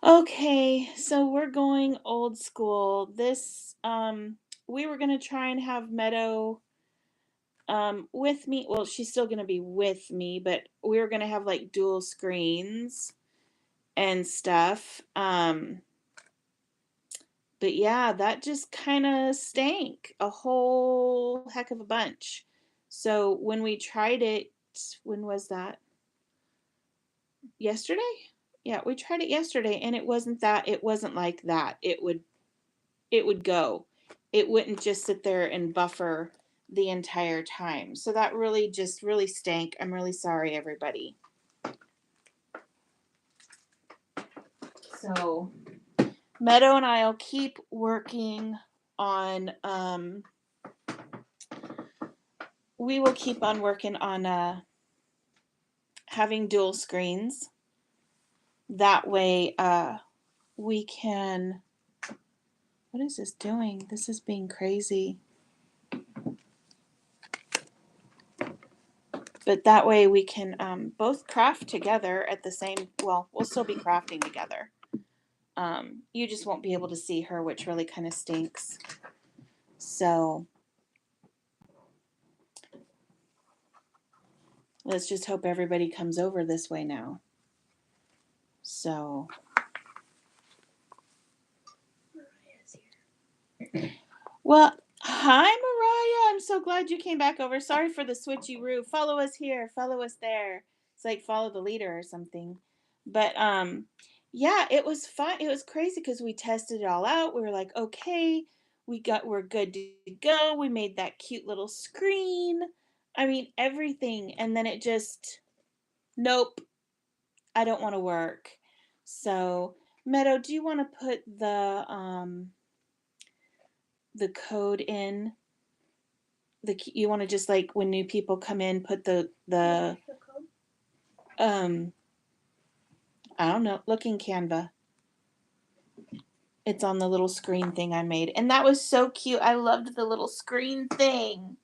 Okay, so we're going old school. We were gonna try and have Meadow with me. Well, she's still gonna be with me, but we were gonna have like dual screens and stuff. But yeah, that just kind of stank a whole heck of a bunch. So when we tried it, when was that? Yesterday? Yeah, we tried it yesterday and it wasn't like that. It would go. It wouldn't just sit there and buffer the entire time. So that really just really stank. I'm really sorry, everybody. So Meadow and I'll keep working on we will keep on working on having dual screens. That way we can what is this doing? This is being crazy. But that way we can both craft together at the same, well, we'll still be crafting together. You just won't be able to see her, which really kind of stinks. So let's just hope everybody comes over this way now. So Mariah's here. Well, hi Mariah. I'm so glad you came back over. Sorry for the switcheroo. Follow us here, follow us there. It's like follow the leader or something. But yeah, it was fun. It was crazy because we tested it all out. We were like, okay, we're good to go. We made that cute little screen. I mean, everything. And then it just, nope, I don't want to work. So, Meadow, do you want to put the code in? You want to just like when new people come in, put the um I don't know, look in Canva. It's on the little screen thing I made. And that was so cute. I loved the little screen thing.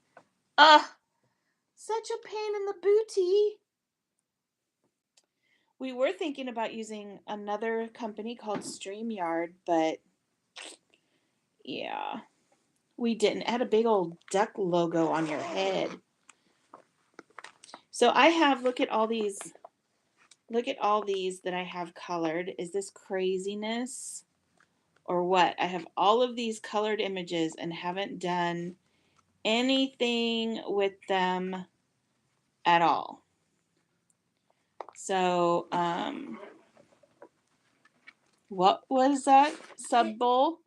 Such a pain in the booty. We were thinking about using another company called StreamYard, but yeah, we didn't. It had a big old duck logo on your head. So I have, look at all these that I have colored. Is this craziness or what? I have all of these colored images and haven't done anything with them at all. So, what was that? Subbowl?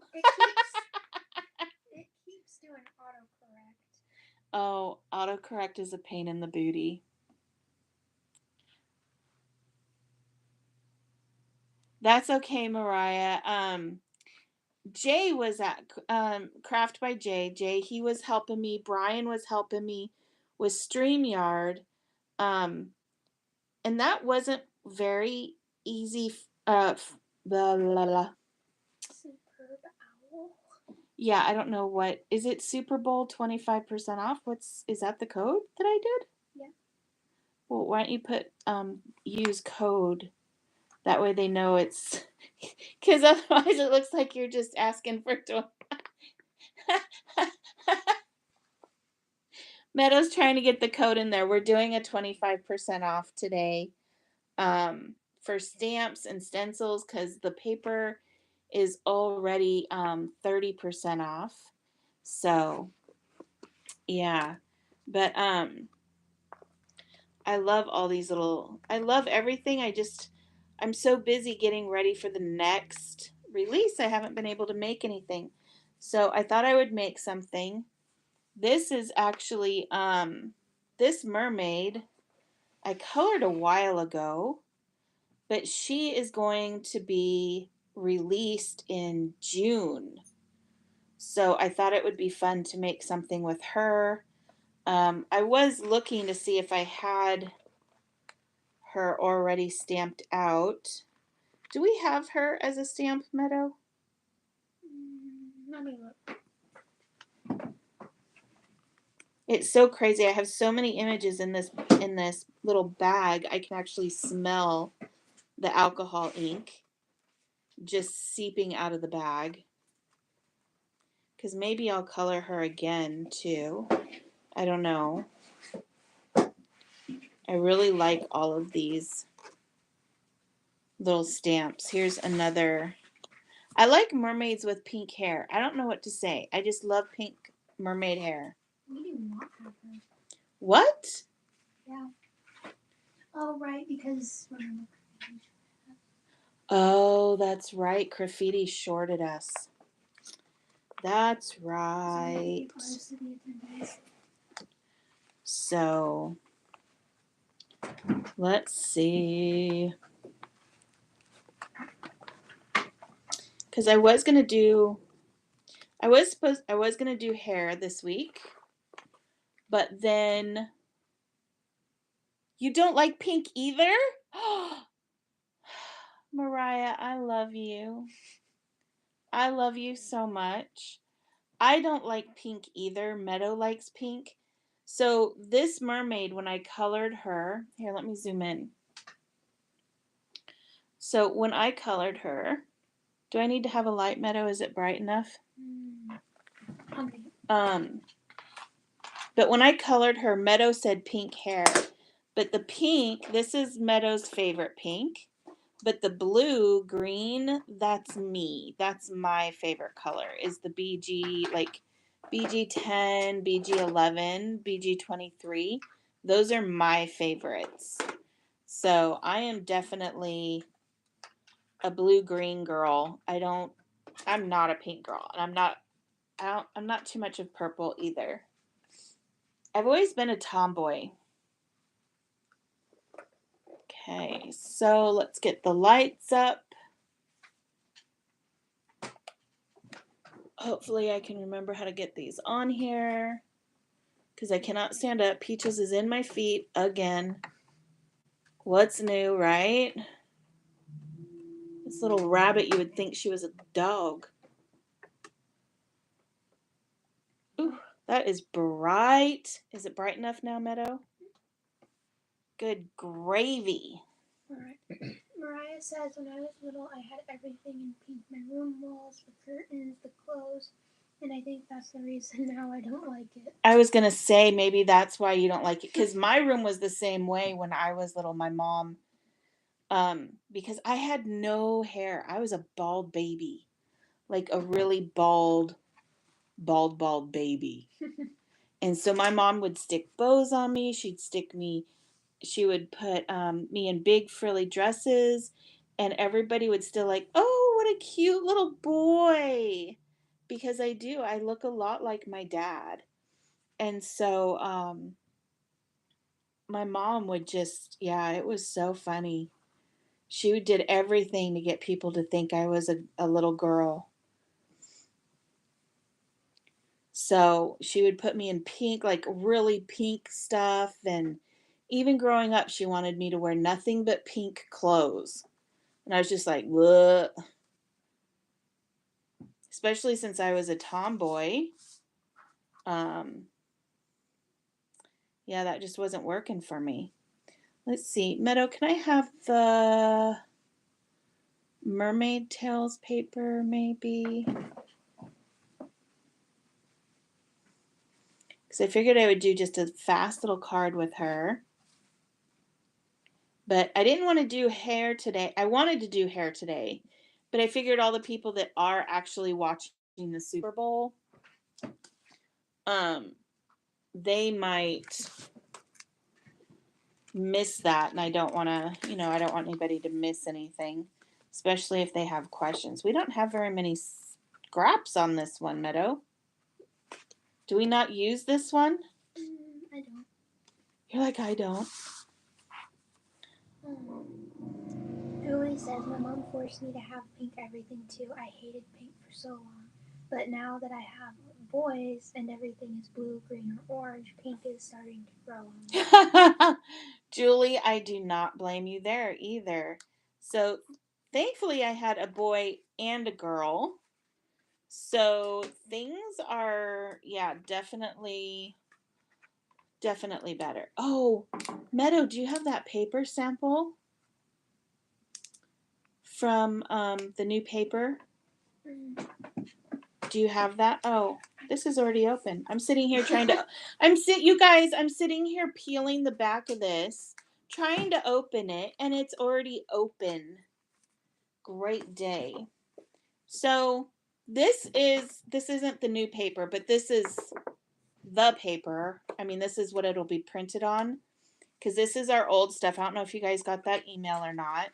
It keeps doing autocorrect. Oh, autocorrect is a pain in the booty. That's okay, Mariah. Jay was at Craft by Jay. He was helping me. Brian was helping me with StreamYard. Um, and that wasn't very easy. Blah, blah, blah. Superb owl. Yeah, I don't know what is it. Superbowl 25% off. Is that the code that I did? Yeah. Well, why don't you put use code? That way they know it's because otherwise it looks like you're just asking for Meadow's trying to get the code in there. We're doing a 25% off today for stamps and stencils because the paper is already 30% off. So, yeah. But I love all these I love everything. I'm so busy getting ready for the next release. I haven't been able to make anything. So I thought I would make something. This is actually this mermaid I colored a while ago, but she is going to be released in June. So I thought it would be fun to make something with her. I was looking to see if I had her already stamped out. Do we have her as a stamp, Meadow? Let me look. It's so crazy. I have so many images in this little bag. I can actually smell the alcohol ink. just seeping out of the bag. Because maybe I'll color her again too. I don't know. I really like all of these little stamps. Here's another. I like mermaids with pink hair. I don't know what to say. I just love pink mermaid hair. We do not have her. What? Yeah. Oh, right, because Oh, that's right. Graffiti shorted us. That's right. So, let's see. Because I was gonna do hair this week, but then you don't like pink either? Mariah, I love you. I love you so much. I don't like pink either. Meadow likes pink. So this mermaid, when I colored her, here, let me zoom in. So when I colored her, do I need to have a light, Meadow? Is it bright enough? Okay. But when I colored her, Meadow said pink hair. But the pink, this is Meadow's favorite pink. But the blue, green, that's me. That's my favorite color, is the BG, like BG10, BG11, BG23. Those are my favorites. So I am definitely a blue-green girl. I'm not a pink girl. And I'm not too much of purple either. I've always been a tomboy. Okay, so let's get the lights up. Hopefully I can remember how to get these on here because I cannot stand up. Peaches is in my feet again. What's new, right? This little rabbit, you would think she was a dog. Ooh, that is bright. Is it bright enough now, Meadow? Good gravy. Mariah says, when I was little, I had everything in pink. My room walls, the curtains, the clothes, and I think that's the reason now I don't like it. I was going to say maybe that's why you don't like it, because my room was the same way when I was little. My mom, because I had no hair. I was a bald baby, like a really bald baby. And so my mom would stick bows on me. She would put me in big frilly dresses, and everybody would still like, oh, what a cute little boy. Because I do. I look a lot like my dad. And so my mom would just, yeah, it was so funny. She did everything to get people to think I was a little girl. So she would put me in pink, like really pink stuff. And even growing up, she wanted me to wear nothing but pink clothes. And I was just like, what? Especially since I was a tomboy. Yeah, that just wasn't working for me. Let's see. Meadow, can I have the mermaid tails paper maybe? Because I figured I would do just a fast little card with her. But I didn't want to do hair today. I wanted to do hair today, but I figured all the people that are actually watching the Super Bowl, they might miss that, and I don't want to, I don't want anybody to miss anything, especially if they have questions. We don't have very many scraps on this one, Meadow. Do we not use this one? I don't. You're like, I don't. Julie says, my mom forced me to have pink everything too. I hated pink for so long. But now that I have boys and everything is blue, green, or orange, pink is starting to grow on me. Julie, I do not blame you there either. So thankfully I had a boy and a girl. So things are, yeah, definitely better. Oh, Meadow, do you have that paper sample from the new paper? Do you have that? Oh, this is already open. I'm sitting here trying to you guys, I'm sitting here peeling the back of this, trying to open it, and it's already open. Great day. So, this isn't the new paper, but this is the paper. I mean, this is what it'll be printed on, because this is our old stuff. I don't know if you guys got that email or not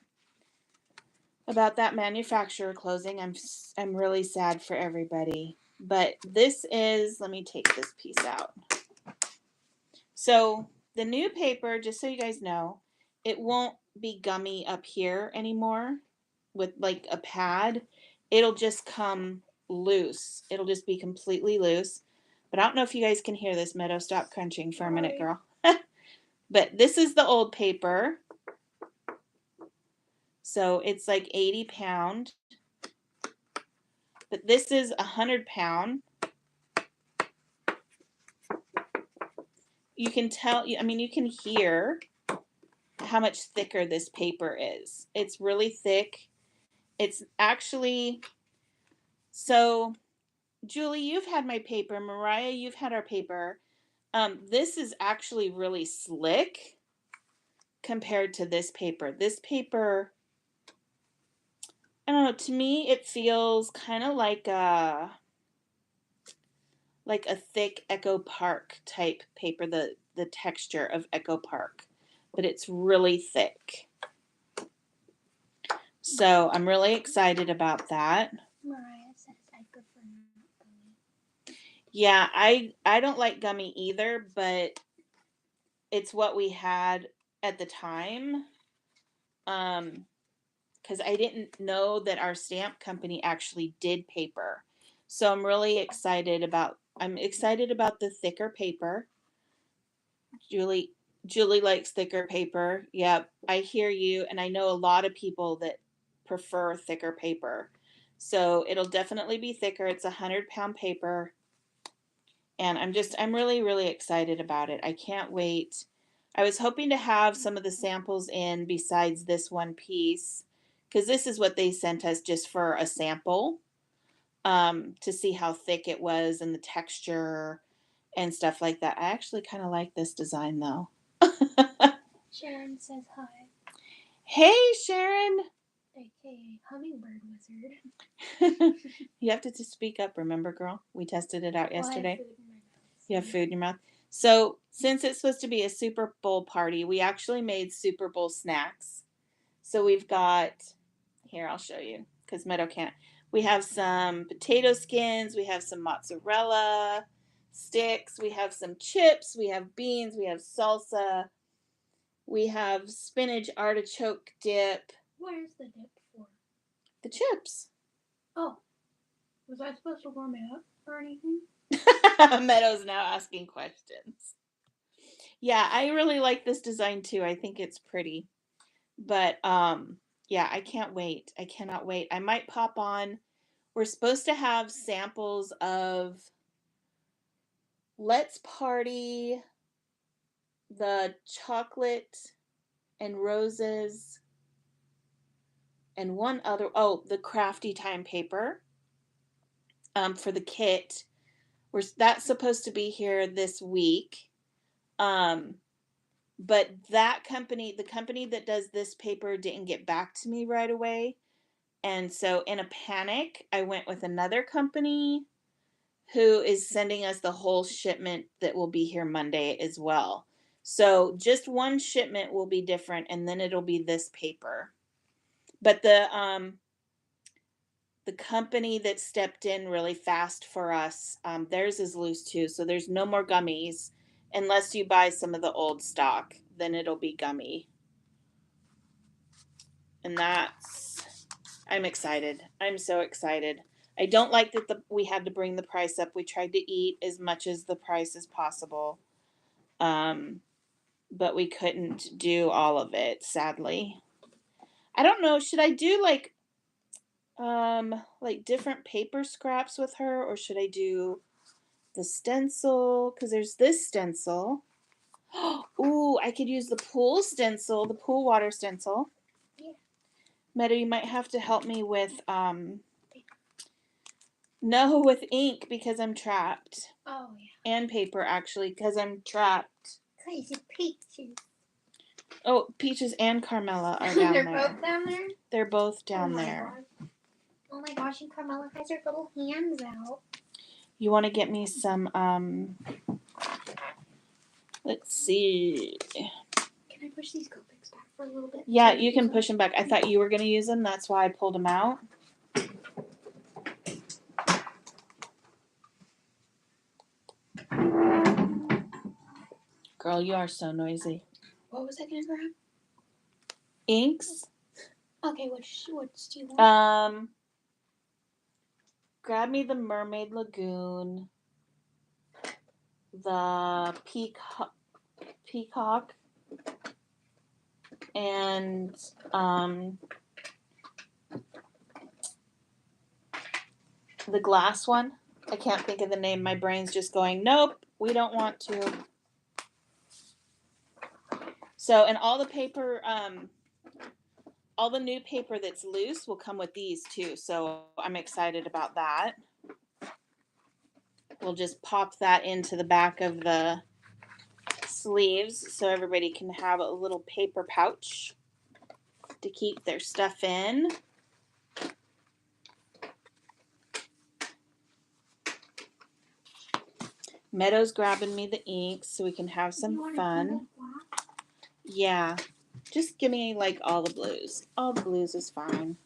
about that manufacturer closing. I'm really sad for everybody. But this is, let me take this piece out. So the new paper, just so you guys know, it won't be gummy up here anymore with like a pad. It'll just come loose. It'll just be completely loose. But I don't know if you guys can hear this. Meadow, stop crunching for a minute, girl. But this is the old paper. So it's like 80 pound. But this is 100 pound. You can tell, I mean, you can hear how much thicker this paper is. It's really thick. It's actually, so Julie, you've had my paper. Mariah, you've had our paper. This is actually really slick compared to this paper. This paper, I don't know, to me it feels kind of like a thick Echo Park type paper, the texture of Echo Park, but it's really thick. So I'm really excited about that. Mariah says I prefer not gummy. Yeah, I don't like gummy either, but it's what we had at the time. Because I didn't know that our stamp company actually did paper. So I'm excited about the thicker paper. Julie likes thicker paper. Yep, I hear you, and I know a lot of people that prefer thicker paper. So it'll definitely be thicker. It's 100-pound paper. And I'm really, really excited about it. I can't wait. I was hoping to have some of the samples in besides this one piece, because this is what they sent us just for a sample, to see how thick it was and the texture and stuff like that. I actually kind of like this design though. Sharon says hi. Hey, Sharon. AKA Hummingbird Wizard. You have to just speak up, remember, girl? We tested it out yesterday. Well, I have food in my mouth. You have food in your mouth. So, since it's supposed to be a Super Bowl party, we actually made Super Bowl snacks. So, we've got, here, I'll show you, because Meadow can't. We have some potato skins, we have some mozzarella sticks, we have some chips, we have beans, we have salsa, we have spinach artichoke dip. What is the dip for? The chips. Oh. Was I supposed to warm it up or anything? Meadow's now asking questions. Yeah, I really like this design too. I think it's pretty. But yeah, I can't wait. I cannot wait. I might pop on. We're supposed to have samples of Let's Party, the chocolate and roses, and one other, the Crafty time paper, for the kit. That's supposed to be here this week. But that company, the company that does this paper, didn't get back to me right away. And so in a panic, I went with another company who is sending us the whole shipment that will be here Monday as well. So just one shipment will be different, and then it'll be this paper. But the company that stepped in really fast for us, theirs is loose too. So there's no more gummies unless you buy some of the old stock. Then it'll be gummy. And I'm excited. I'm so excited. I don't like that we had to bring the price up. We tried to eat as much as the price as possible. But we couldn't do all of it, sadly. I don't know, should I do like different paper scraps with her, or should I do the stencil? Because there's this stencil. Ooh, I could use the pool stencil, the pool water stencil. Yeah. Meadow, you might have to help me with, no, with ink because I'm trapped. Oh, yeah. And paper, actually, because I'm trapped. Crazy Peaches. Oh, Peaches and Carmela are down They're there. both down there? They're both down there. God. Oh my gosh, and Carmela has her little hands out. You want to get me some, let's see. Can I push these COPICs back for a little bit? Yeah, you can push them back. I thought you were going to use them. That's why I pulled them out. Girl, you are so noisy. What was I going to grab? Inks. Okay, which do you want? Grab me the Mermaid Lagoon, the peacock, and the glass one. I can't think of the name. My brain's just going, nope, we don't want to. So, and all the paper, all the new paper that's loose will come with these too. So I'm excited about that. We'll just pop that into the back of the sleeves so everybody can have a little paper pouch to keep their stuff in. Meadow's grabbing me the inks so we can have some fun. Yeah, just give me like all the blues. All the blues is fine.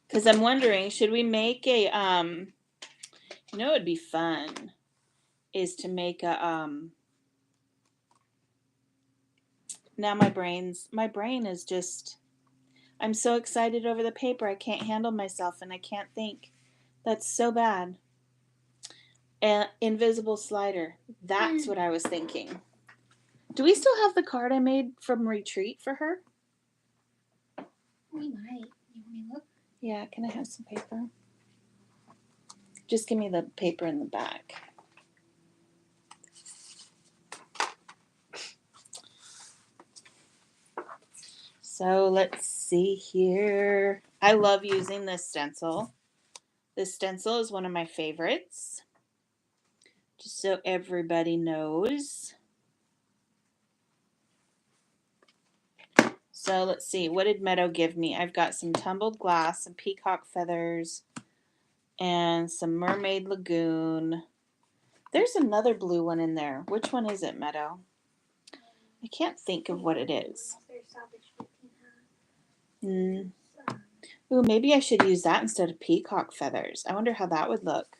Because I'm wondering, should we make a, you know, it'd be fun is to make a, now my brain is just, I'm so excited over the paper. I can't handle myself and I can't think. That's so bad. Invisible slider. That's what I was thinking. Do we still have the card I made from retreat for her? We might. You want me to look? Yeah, can I have some paper? Just give me the paper in the back. So let's see here. I love using this stencil. This stencil is one of my favorites. Just so everybody knows. So let's see. What did Meadow give me? I've got some tumbled glass, some peacock feathers, and some Mermaid Lagoon. There's another blue one in there. Which one is it, Meadow? I can't think of what it is. Ooh, maybe I should use that instead of peacock feathers. I wonder how that would look.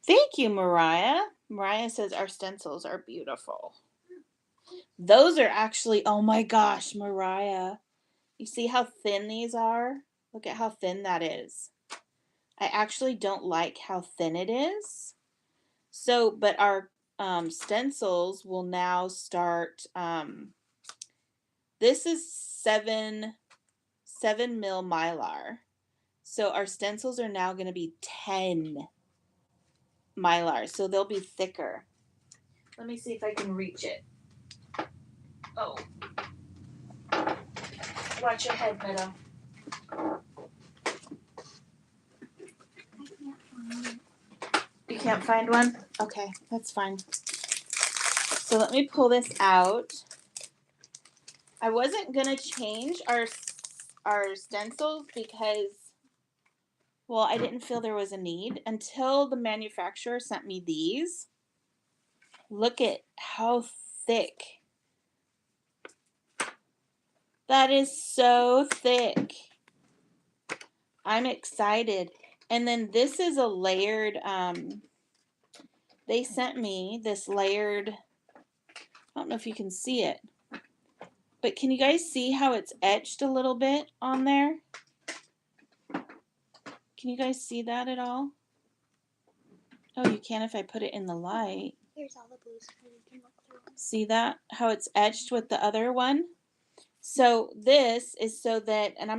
Thank you, Mariah. Mariah says our stencils are beautiful. Those are actually, oh my gosh, Mariah. You see how thin these are? Look at how thin that is. I actually don't like how thin it is. So, but our stencils will now start, this is 7 mil Mylar. So our stencils are now going to be 10 Mylar. So they'll be thicker. Let me see if I can reach it. Oh. Watch your head, Meadow. You can't find one? Okay, that's fine. So let me pull this out. I wasn't going to change our stencils because, well, I didn't feel there was a need until the manufacturer sent me these. Look at how thick. That is so thick. I'm excited. And then this is a layered, they sent me this layered, I don't know if you can see it, but can you guys see how it's etched a little bit on there? Can you guys see that at all? Oh, you can if I put it in the light. Here's all the blues so you can look through them. See that? How it's etched with the other one? So this is so that, and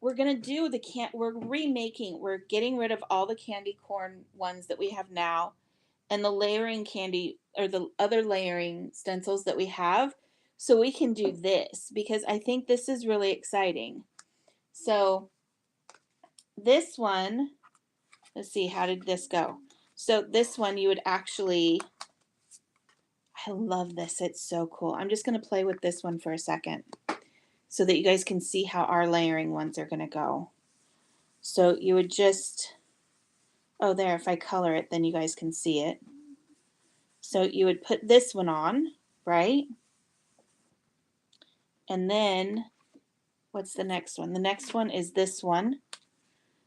we're gonna do we're remaking, we're getting rid of all the candy corn ones that we have now, and the layering candy or the other layering stencils that we have. So we can do this because I think this is really exciting. So this one, let's see, how did this go? So this one you would actually, I love this. It's so cool. I'm just going to play with this one for a second so that you guys can see how our layering ones are going to go. So you would just, oh, there, if I color it, then you guys can see it. So you would put this one on, right? And then, what's the next one? The next one is this one.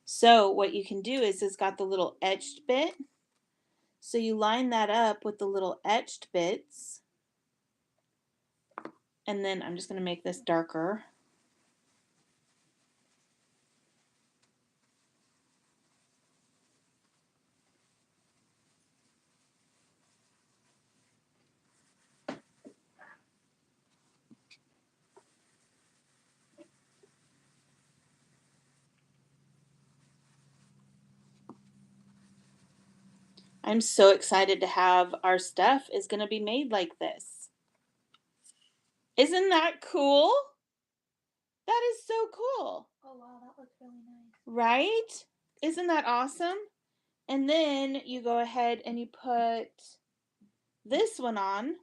So what you can do is it's got the little etched bit. So you line that up with the little etched bits. And then I'm just going to make this darker. I'm so excited to have our stuff is going to be made like this. Isn't that cool? That is so cool. Oh wow, that looks really nice. Right? Isn't that awesome? And then you go ahead and you put this one on,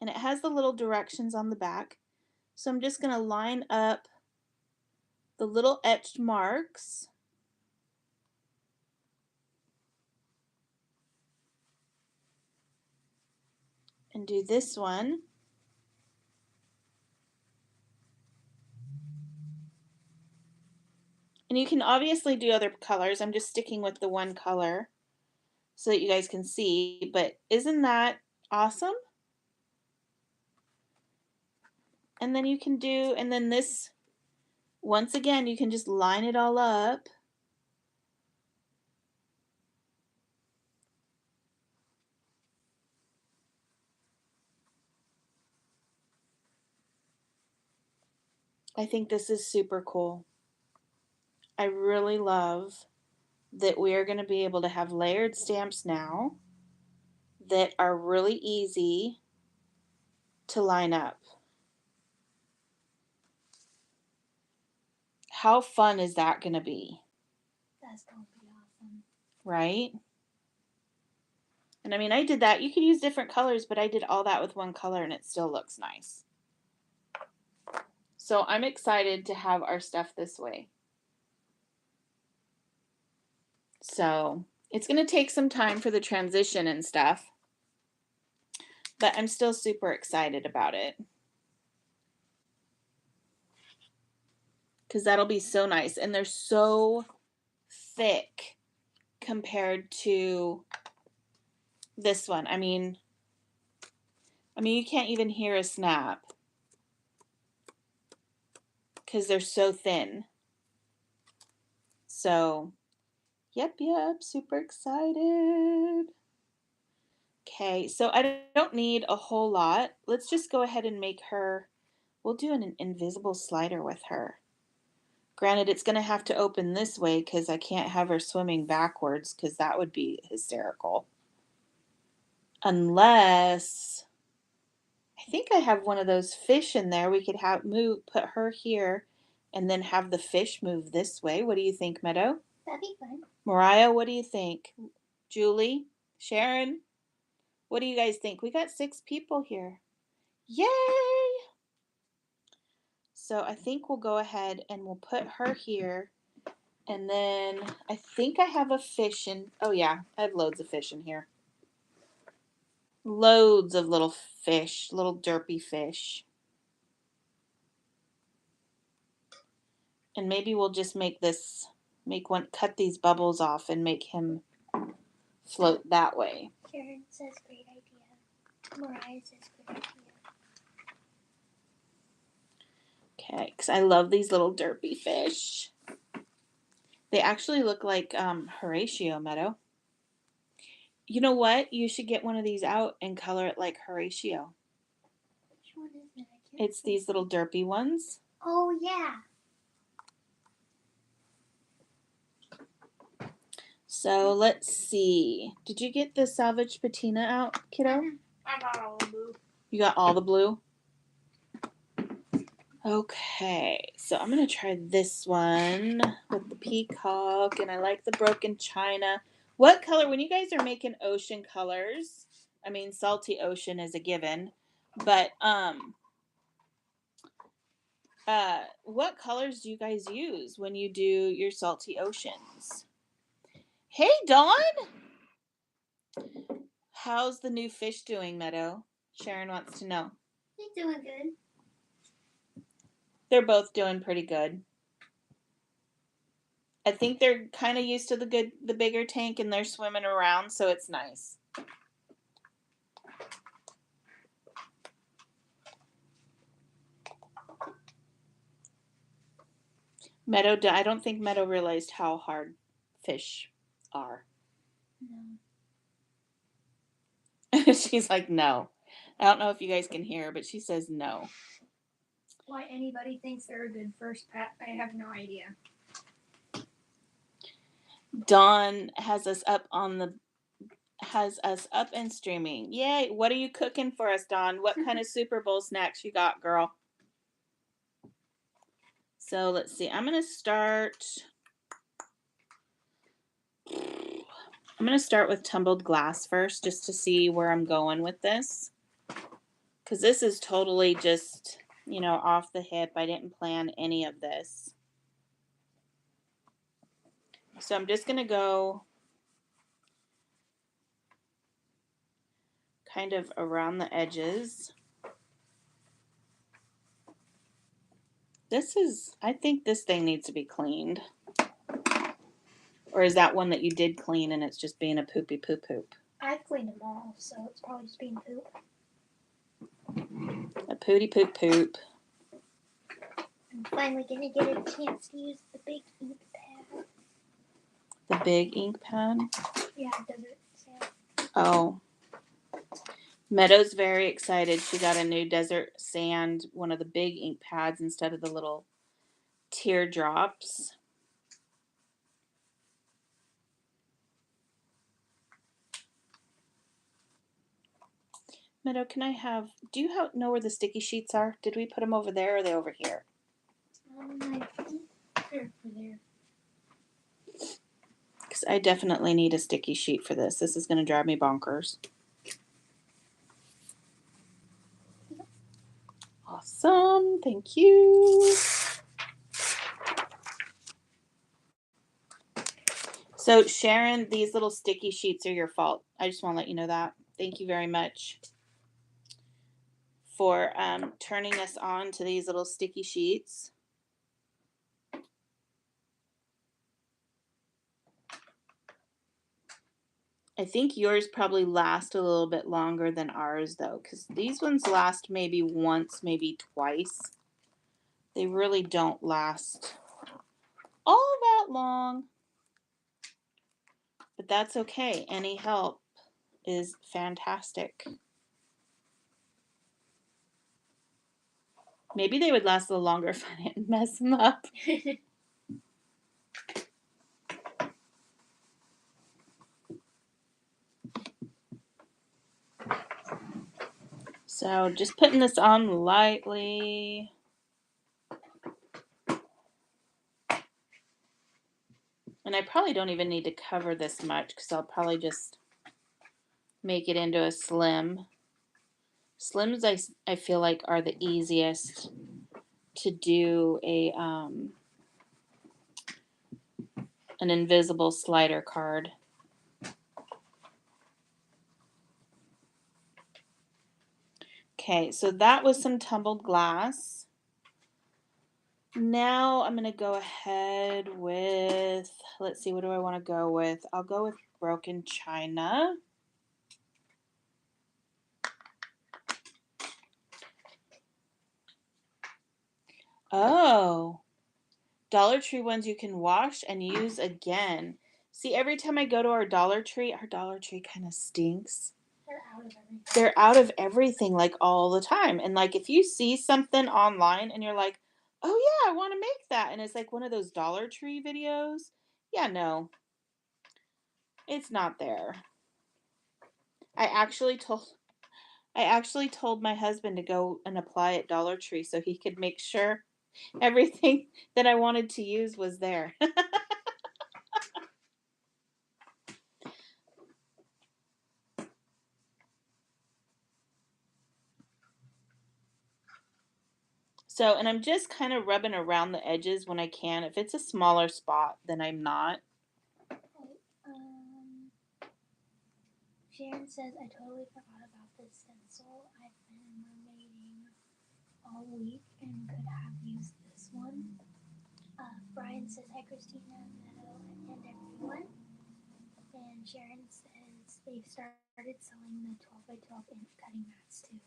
and it has the little directions on the back. So I'm just going to line up the little etched marks. And do this one. And you can obviously do other colors. I'm just sticking with the one color so that you guys can see. But isn't that awesome? And then you can do, and then this, once again, you can just line it all up. I think this is super cool. I really love that we are going to be able to have layered stamps now that are really easy to line up. How fun is that going to be? That's going to be awesome. Right? And I mean, I did that. You could use different colors, but I did all that with one color and it still looks nice. So I'm excited to have our stuff this way. So it's going to take some time for the transition and stuff, but I'm still super excited about it. Because that'll be so nice. And they're so thick compared to this one. I mean, you can't even hear a snap because they're so thin. So, yep, super excited. Okay, so I don't need a whole lot. Let's just go ahead and make her, we'll do an invisible slider with her. Granted, it's going to have to open this way because I can't have her swimming backwards because that would be hysterical. Unless, I think I have one of those fish in there. We could have put her here and then have the fish move this way. What do you think, Meadow? That'd be fun. Mariah, what do you think? Julie? Sharon? What do you guys think? We got 6 people here. Yay! So I think we'll go ahead and we'll put her here. And then I think I have a fish in. Oh, yeah, I have loads of fish in here. Loads of little fish, little derpy fish. And maybe we'll just cut these bubbles off and make him float that way. Sharon says great idea. Mariah says great idea. Okay, because I love these little derpy fish. They actually look like Horatio, Meadow. You know what? You should get one of these out and color it like Horatio. Which one is it? It's these little derpy ones. Oh, yeah. So let's see. Did you get the salvaged patina out, kiddo? I got all the blue. You got all the blue? Okay, so I'm going to try this one with the peacock, and I like the broken china. What color, when you guys are making ocean colors, I mean, salty ocean is a given, but what colors do you guys use when you do your salty oceans? Hey, Dawn! How's the new fish doing, Meadow? Sharon wants to know. He's doing good. They're both doing pretty good. I think they're kind of used to the bigger tank, and they're swimming around, so it's nice. Meadow, I don't think Meadow realized how hard fish are. No. She's like, no. I don't know if you guys can hear her, but she says no. Why anybody thinks they're a good first pet, I have no idea. Dawn has us up and streaming. Yay! What are you cooking for us, Dawn? What kind of Super Bowl snacks you got, girl? So let's see. I'm gonna start with tumbled glass first, just to see where I'm going with this, because this is totally just, off the hip. I didn't plan any of this. So I'm just gonna go kind of around the edges. I think this thing needs to be cleaned. Or is that one that you did clean and it's just being a poopy poop poop? I've cleaned them all, so it's probably just being poop. A pooty poop poop. I'm finally gonna get a chance to use the big ink pad. The big ink pad? Yeah, desert sand. Oh. Meadow's very excited. She got a new desert sand, one of the big ink pads instead of the little teardrops. Meadow, do you know where the sticky sheets are? Did we put them over there or are they over here? I think they're over there. Because I definitely need a sticky sheet for this. This is going to drive me bonkers. Awesome. Thank you. So, Sharon, these little sticky sheets are your fault. I just want to let you know that. Thank you very much for turning us on to these little sticky sheets. I think yours probably last a little bit longer than ours, though, because these ones last maybe once, maybe twice. They really don't last all that long. But that's okay. Any help is fantastic. Maybe they would last a little longer if I didn't mess them up. So just putting this on lightly. And I probably don't even need to cover this much because I'll probably just make it into a slim. Slims I feel like are the easiest to do an invisible slider card. Okay, so that was some tumbled glass. Now I'm going to go ahead with, let's see, what do I want to go with? I'll go with broken china. Oh, Dollar Tree ones you can wash and use again. See, every time I go to our Dollar Tree kind of stinks. They're out of everything like all the time. And like if you see something online and you're like, oh yeah, I want to make that. And it's like one of those Dollar Tree videos. Yeah, no. It's not there. I actually told I actually told my husband to go and apply at Dollar Tree so he could make sure everything that I wanted to use was there. So, and I'm just kind of rubbing around the edges when I can. If it's a smaller spot, then I'm not. Okay, Sharon says, I totally forgot about this stencil. I've been mermaiding all week and could have used this one. Brian says, hi, Cristena and Meadow, and everyone. And Sharon says they've started selling the 12x12 ink cutting mats too.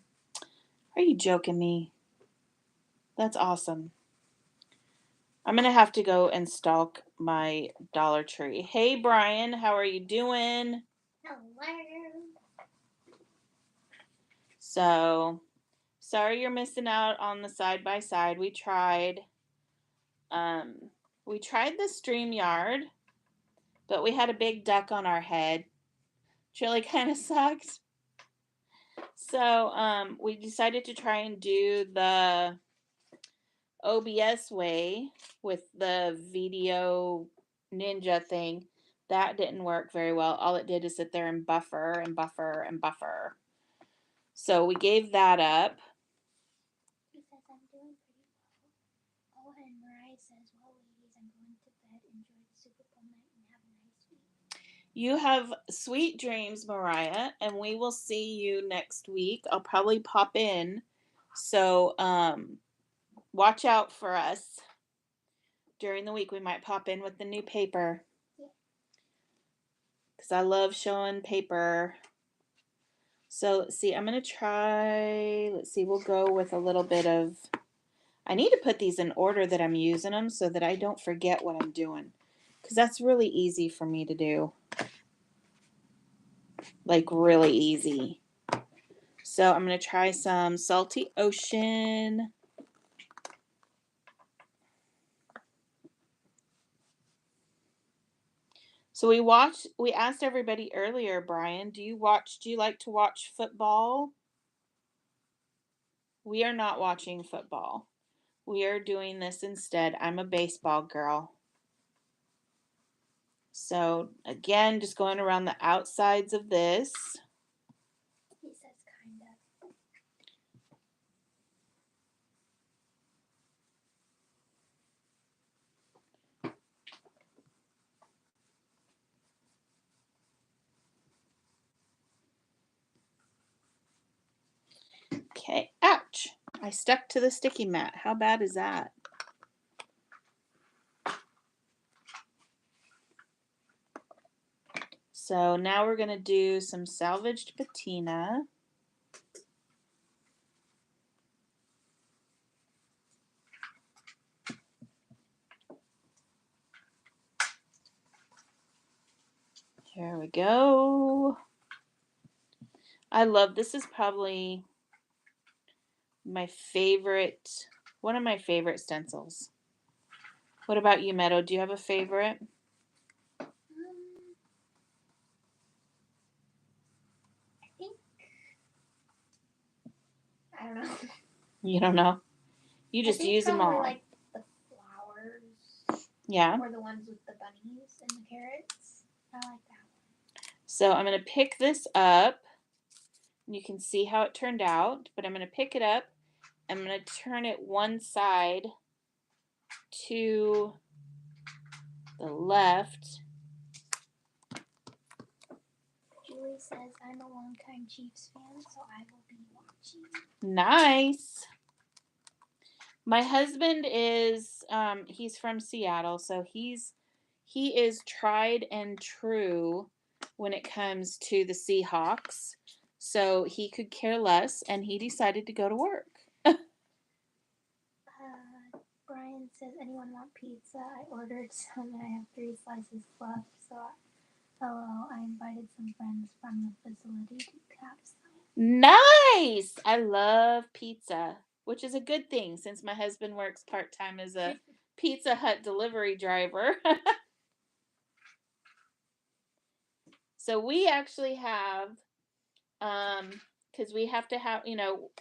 Are you joking me? That's awesome. I'm going to have to go and stalk my Dollar Tree. Hey, Brian, how are you doing? Hello. So, sorry you're missing out on the side by side. We tried. We tried the StreamYard, but we had a big duck on our head, which really kind of sucked. So, we decided to try and do the OBS way with the video ninja thing. That didn't work very well. All it did is sit there and buffer and buffer and buffer. So we gave that up. He says I'm doing pretty well. Oh, and Mariah says, well, ladies, I'm going to bed. Enjoy the Superbowl night and have a nice week. You have sweet dreams, Mariah, and we will see you next week. I'll probably pop in. So watch out for us. During the week we might pop in with the new paper. Yeah. Because I love showing paper. So let's see, I'm going to try, let's see, we'll go with a little bit of, I need to put these in order that I'm using them so that I don't forget what I'm doing. Because that's really easy for me to do. Like really easy. So I'm going to try some Salty Ocean. So we asked everybody earlier, Brian, do you like to watch football? We are not watching football. We are doing this instead. I'm a baseball girl. So again, just going around the outsides of this. He says kind of. Okay, ouch. I stuck to the sticky mat. How bad is that? So now we're going to do some salvaged patina. Here we go. I love, this is probably my favorite, one of my favorite stencils. What about you, Meadow? Do you have a favorite? I think, I don't know. You don't know? You just use them all. Like the flowers. Yeah. Or the ones with the bunnies and the carrots. I like that one. So I'm going to pick this up. You can see how it turned out, but I'm going to pick it up. I'm going to turn it one side to the left. Julie says, I'm a longtime Chiefs fan, so I will be watching. Nice. My husband is, he's from Seattle, so he is tried and true when it comes to the Seahawks. So he could care less, and he decided to go to work. Brian says, anyone want pizza? I ordered some and I have 3 slices left, so hello, I invited some friends from the facility to have some. Nice! I love pizza, which is a good thing since my husband works part-time as a Pizza Hut delivery driver. So we actually have, because we have to have,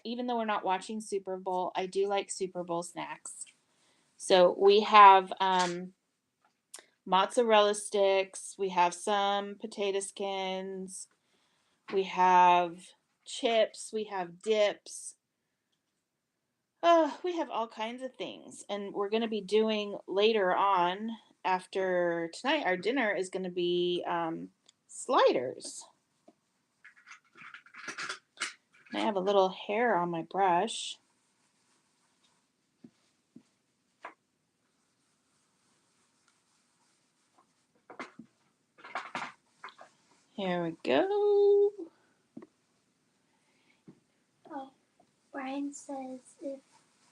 even though we're not watching Super Bowl, I do like Super Bowl snacks. So we have mozzarella sticks, we have some potato skins, we have chips, we have dips. Oh, we have all kinds of things. And we're going to be doing later on after tonight, our dinner is going to be sliders. I have a little hair on my brush. Here we go. Oh, Brian says if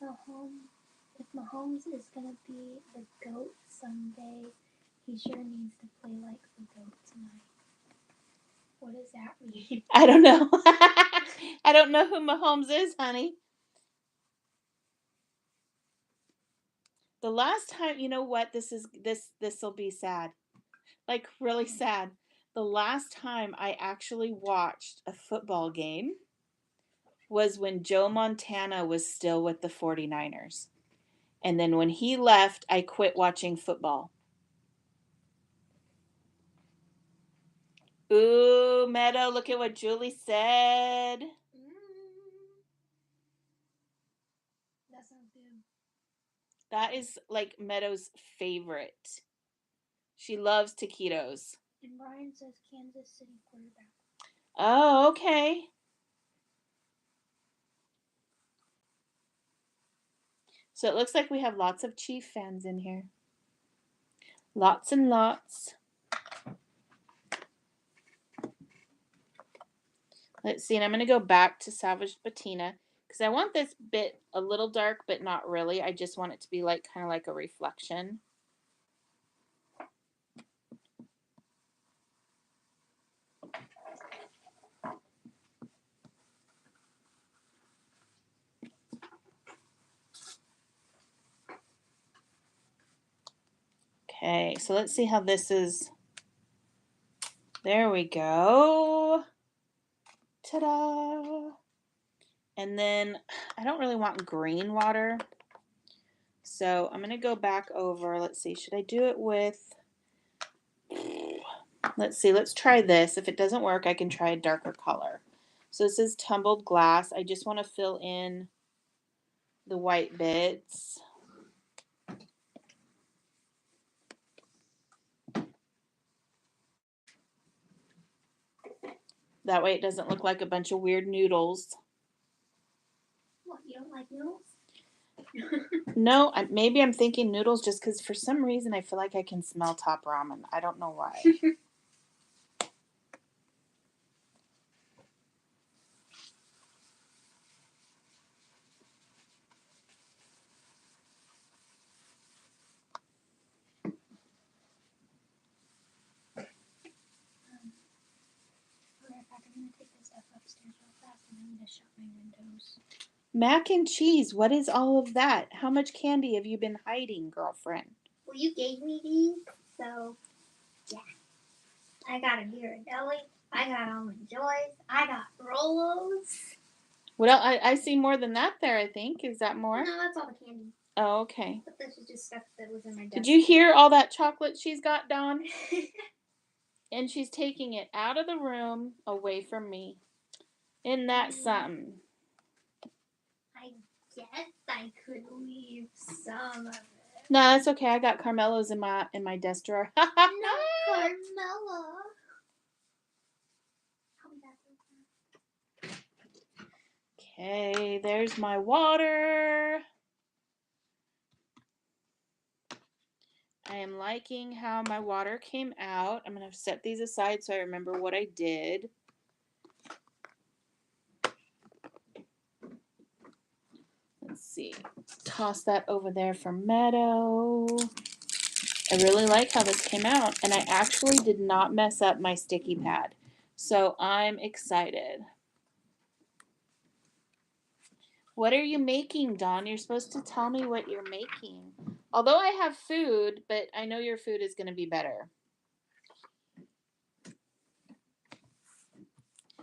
Mahomes is gonna be the GOAT someday, he sure needs to play like the GOAT tonight. What does that mean? I don't know. I don't know who Mahomes is, honey. The last time, you know what? This'll be sad. Like really sad. The last time I actually watched a football game was when Joe Montana was still with the 49ers. And then when he left, I quit watching football. Ooh, Meadow, look at what Julie said. That sounds good. That is like Meadow's favorite. She loves taquitos. And Brian says Kansas City quarterback. Oh, okay. So it looks like we have lots of Chief fans in here. Lots and lots. Let's see, and I'm going to go back to Salvaged Patina because I want this bit a little dark, but not really. I just want it to be like kind of like a reflection. Okay, so let's see how this is. There we go. Ta-da! And then I don't really want green water. So I'm going to go back over. Let's see. Should I do it with... Let's see. Let's try this. If it doesn't work, I can try a darker color. So this is tumbled glass. I just want to fill in the white bits. That way it doesn't look like a bunch of weird noodles. What, you don't like noodles? No, maybe I'm thinking noodles just because for some reason I feel like I can smell top ramen. I don't know why. I'm gonna take this stuff upstairs real fast and I need to shut my windows. Mac and cheese. What is all of that? How much candy have you been hiding, girlfriend? Well, you gave me these, so yeah. I got a Ghirardelli. I got Almond Joys. I got Rolos. Well, I see more than that there, I think. Is that more? No, that's all the candy. Oh, okay. But this is just stuff that was in my desk. Did you hear all that chocolate she's got, Dawn? And she's taking it out of the room away from me. Isn't that something? I guess I could leave some of it. No, that's okay. I got Carmelo's in my desk drawer. Not Carmela. Okay, there's my water. I am liking how my water came out. I'm going to set these aside so I remember what I did. Let's see. Toss that over there for Meadow. I really like how this came out. And I actually did not mess up my sticky pad. So I'm excited. What are you making, Dawn? You're supposed to tell me what you're making. Although I have food, but I know your food is going to be better.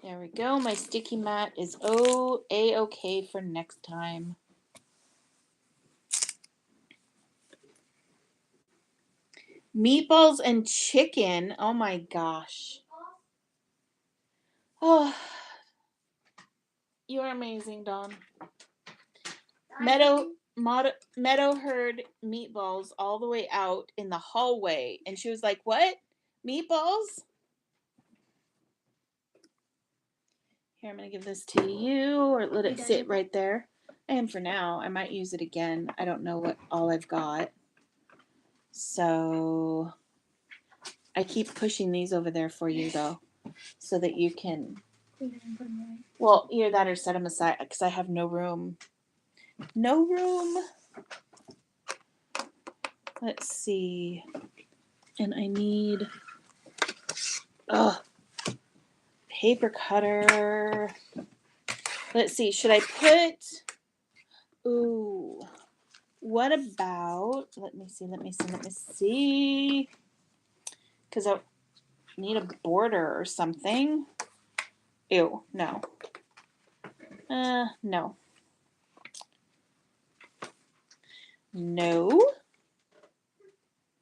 There we go. My sticky mat is A-okay for next time. Meatballs and chicken. Oh my gosh. Oh, you're amazing, Dawn. Meadow heard meatballs all the way out in the hallway, and she was like, "What? Meatballs?" Here, I'm gonna give this to you, or let it sit right there. And for now, I might use it again. I don't know what all I've got, so I keep pushing these over there for you though, so that you can. Well, either that or set them aside because I have no room. No room. Let's see. And I need paper cutter. Let's see. Should I put? Ooh. What about? Let me see. Because I need a border or something. Ew. No. No. No.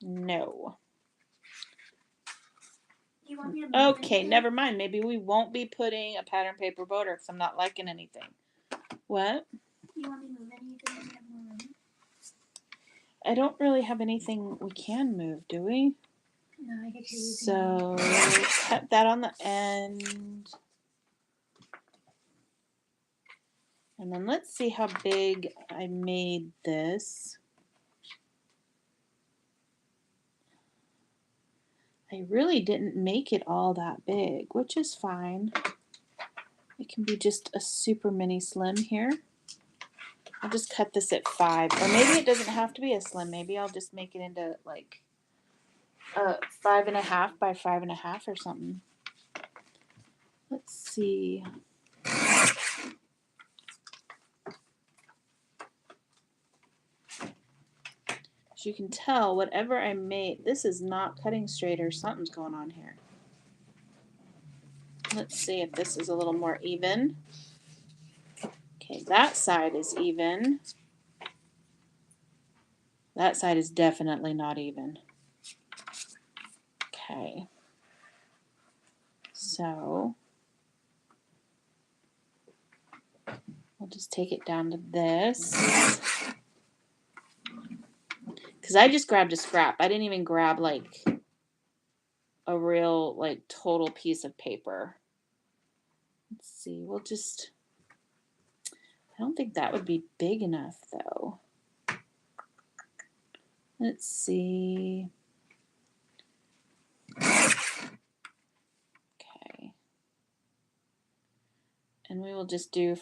No. You want me to move Okay, anything? never mind. Maybe we won't be putting a pattern paper border because I'm not liking anything. What? You want me to move anything? You have more room? I don't really have anything we can move, do we? No, I get you. So cut that on the end. And then let's see how big I made this. I really didn't make it all that big, which is fine. It can be just a super mini slim here. I'll just cut this at 5. Or maybe it doesn't have to be a slim. Maybe I'll just make it into like 5.5 by 5.5 or something. Let's see. As you can tell, whatever I made, this is not cutting straight or something's going on here. Let's see if this is a little more even. Okay, that side is even. That side is definitely not even. Okay. So I'll just take it down to this. Because I just grabbed a scrap. I didn't even grab like a real like total piece of paper. Let's see. We'll just... I don't think that would be big enough though. Let's see. Okay. And we will just do,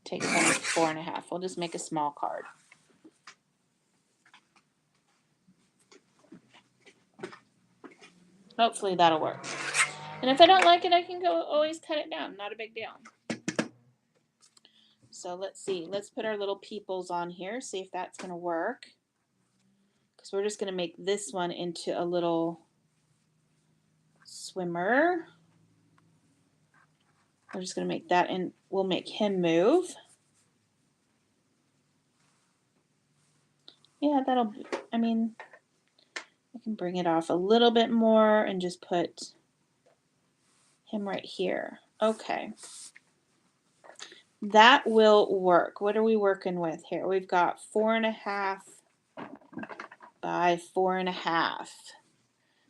take it down to 4.5. We'll just make a small card. Hopefully that'll work. And if I don't like it, I can always cut it down. Not a big deal. So let's see. Let's put our little peoples on here. See if that's going to work. Because we're just going to make this one into a little swimmer. We're just going to make that, and we'll make him move. Yeah, that'll be, I mean, I can bring it off a little bit more and just put him right here. Okay. That will work. What are we working with here? We've got 4.5 by 4.5.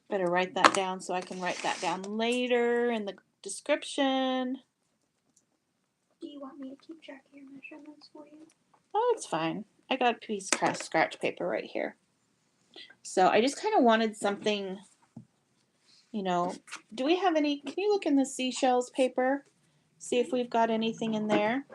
Better write that down so I can write that down later in the description. Do you want me to keep track of your measurements for you? Oh, it's fine. I got a piece of scratch paper right here. So I just kind of wanted something, you know, do we have any, can you look in the seashells paper? See if we've got anything in there.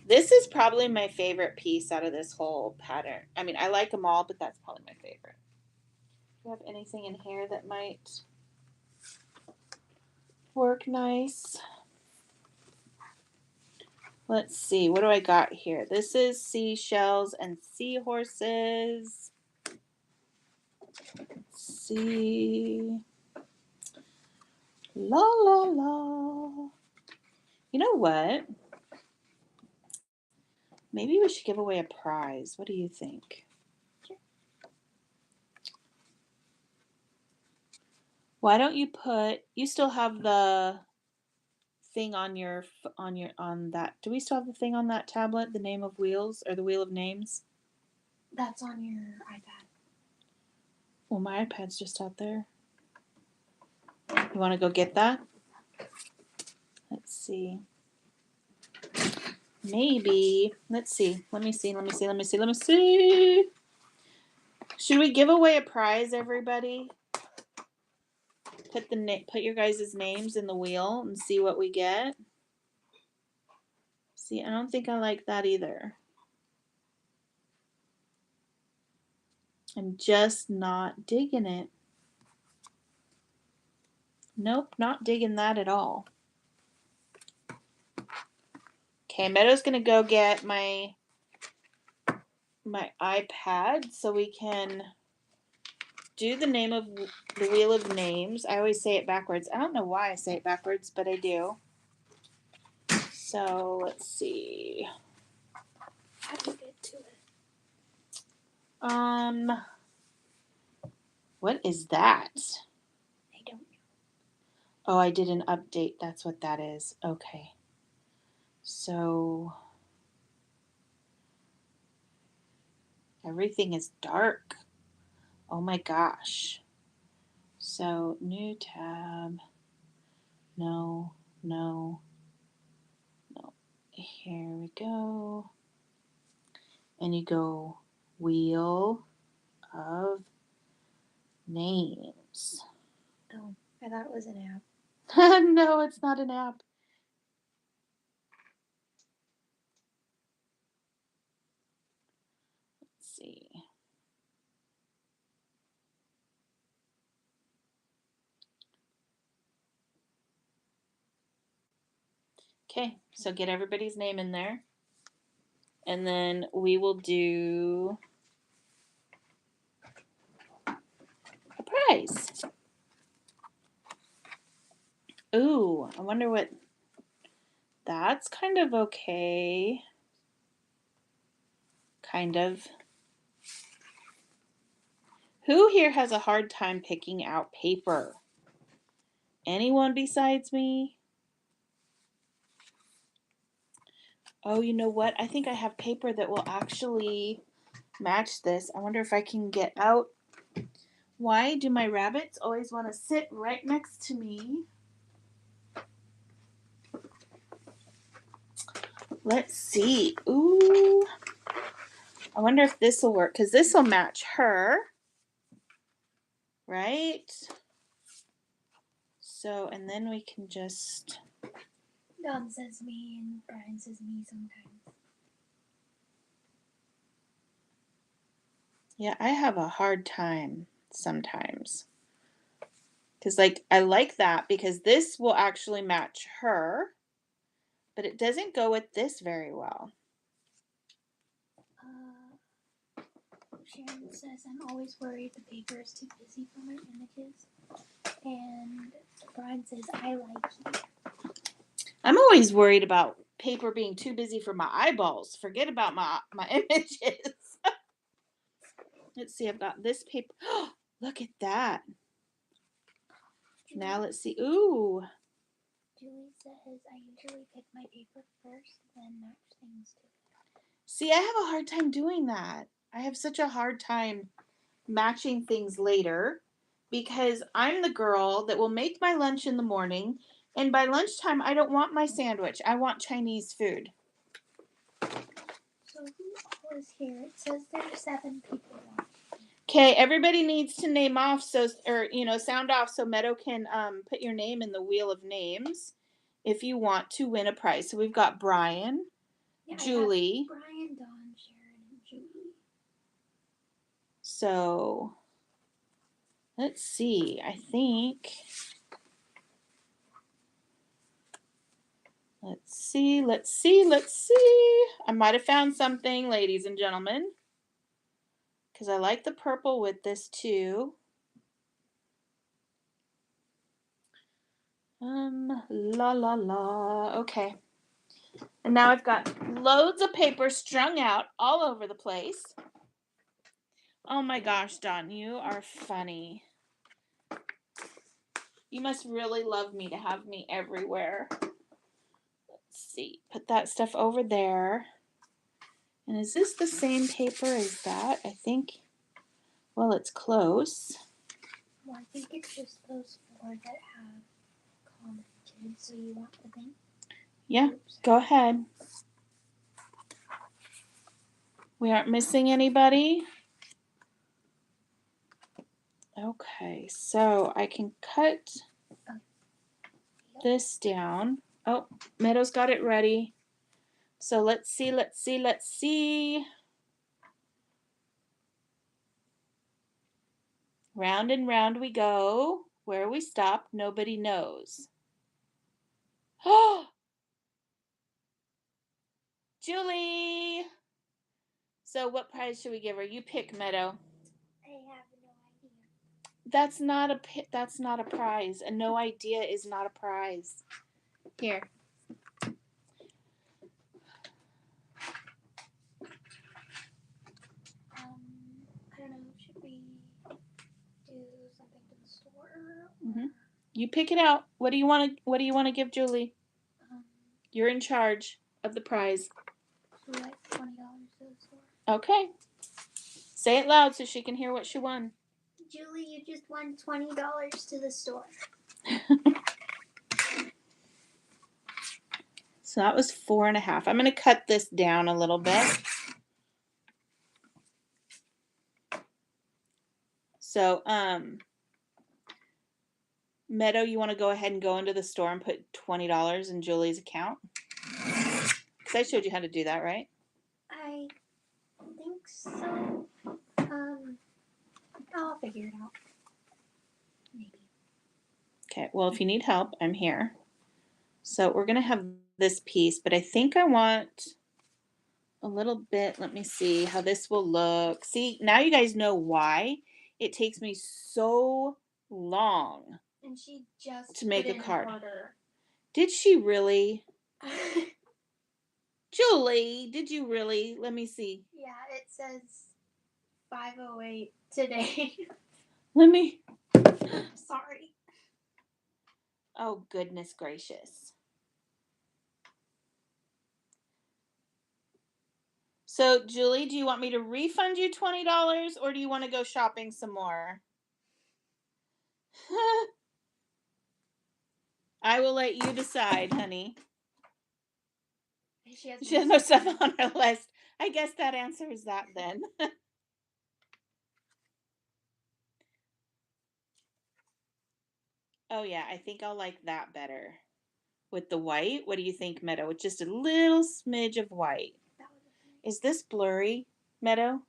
This is probably my favorite piece out of this whole pattern. I mean, I like them all, but that's probably my favorite. Do you have anything in here that might work nice? Let's see, what do I got here? This is seashells and seahorses. see. La la la. You know what? Maybe we should give away a prize. What do you think? Why don't you put? You still have the thing on that. Do we still have the thing on that tablet? The name of wheels or the wheel of names? That's on your iPad. Well, my iPad's just out there. You want to go get that? Let's see. Maybe. Let's see. Let me see. Should we give away a prize, everybody? Put your guys' names in the wheel and see what we get. See, I don't think I like that either. I'm just not digging it. Nope, not digging that at all. Okay, Meadow's gonna go get my iPad so we can do the name of the wheel of names. I always say it backwards. I don't know why I say it backwards, but I do. So let's see. How do you get to it? What is that? I don't know. Oh, I did an update. That's what that is. Okay. So everything is dark. Oh my gosh. So new tab. No. Here we go. And you go wheel of names. Oh, I thought it was an app. No, it's not an app. Let's see. Okay, so get everybody's name in there. And then we will do a prize. Ooh, I wonder what. That's kind of okay. Kind of. Who here has a hard time picking out paper? Anyone besides me? Oh, you know what? I think I have paper that will actually match this. I wonder if I can get out. Why do my rabbits always want to sit right next to me? Let's see. Ooh. I wonder if this will work because this will match her. Right? So, and then we can just. Don says me and Brian says me sometimes. Yeah, I have a hard time sometimes. Because, like, I like that because this will actually match her, but it doesn't go with this very well. Sharon says, I'm always worried the paper is too busy for my images. And Brian says, I like you. I'm always worried about paper being too busy for my eyeballs. Forget about my images. Let's see, I've got this paper. Look at that. Now let's see. Ooh. Julie says, I usually pick my paper first, then match things to it. See, I have a hard time doing that. I have such a hard time matching things later because I'm the girl that will make my lunch in the morning, and by lunchtime, I don't want my sandwich. I want Chinese food. So who all is here? It says there's 7 people watching. Okay, everybody needs to name off sound off so Meadow can put your name in the wheel of names if you want to win a prize. So we've got Brian, Julie. Brian, Dawn, Sharon, and Julie. So let's see. I think. Let's see. I might have found something, ladies and gentlemen. Because I like the purple with this too. La la la. Okay. And now I've got loads of paper strung out all over the place. Oh my gosh, Dawn, you are funny. You must really love me to have me everywhere. Let's see. Put that stuff over there. And is this the same paper as that? I think, well, it's close. Well, I think it's just those four that have commented, so you want the thing? Yeah, Oops. go ahead. We aren't missing anybody. Okay, so I can cut this down. Oh, Meadow's got it ready. So let's see. Round and round we go. Where we stop, nobody knows. Oh, Julie! So what prize should we give her? You pick, Meadow. I have no idea. That's not a prize. A no idea is not a prize. Here. I don't know. Should we do something to the store? Mm-hmm. You pick it out. What do you want to give Julie? You're in charge of the prize. So like $20 to the store. Okay. Say it loud so she can hear what she won. Julie, you just won $20 to the store. So that was 4.5. I'm going to cut this down a little bit. So, Meadow, you want to go ahead and go into the store and put $20 in Julie's account? Because I showed you how to do that, right? I think so. I'll figure it out. Maybe. Okay, well, if you need help, I'm here. So we're going to have this piece, but I think I want a little bit. Let me see how this will look. See, now you guys know why it takes me so long And she just to make put a in card. An order. Did she really? Julie, did you really? Let me see. Yeah, it says 5:08 today. Let me. Sorry. Oh, goodness gracious. So, Julie, do you want me to refund you $20 or do you want to go shopping some more? I will let you decide, honey. She has no stuff on her list. I guess that answers that then. Oh, yeah, I think I'll like that better. With the white, what do you think, Meadow? With just a little smidge of white. Is this blurry, Meadow?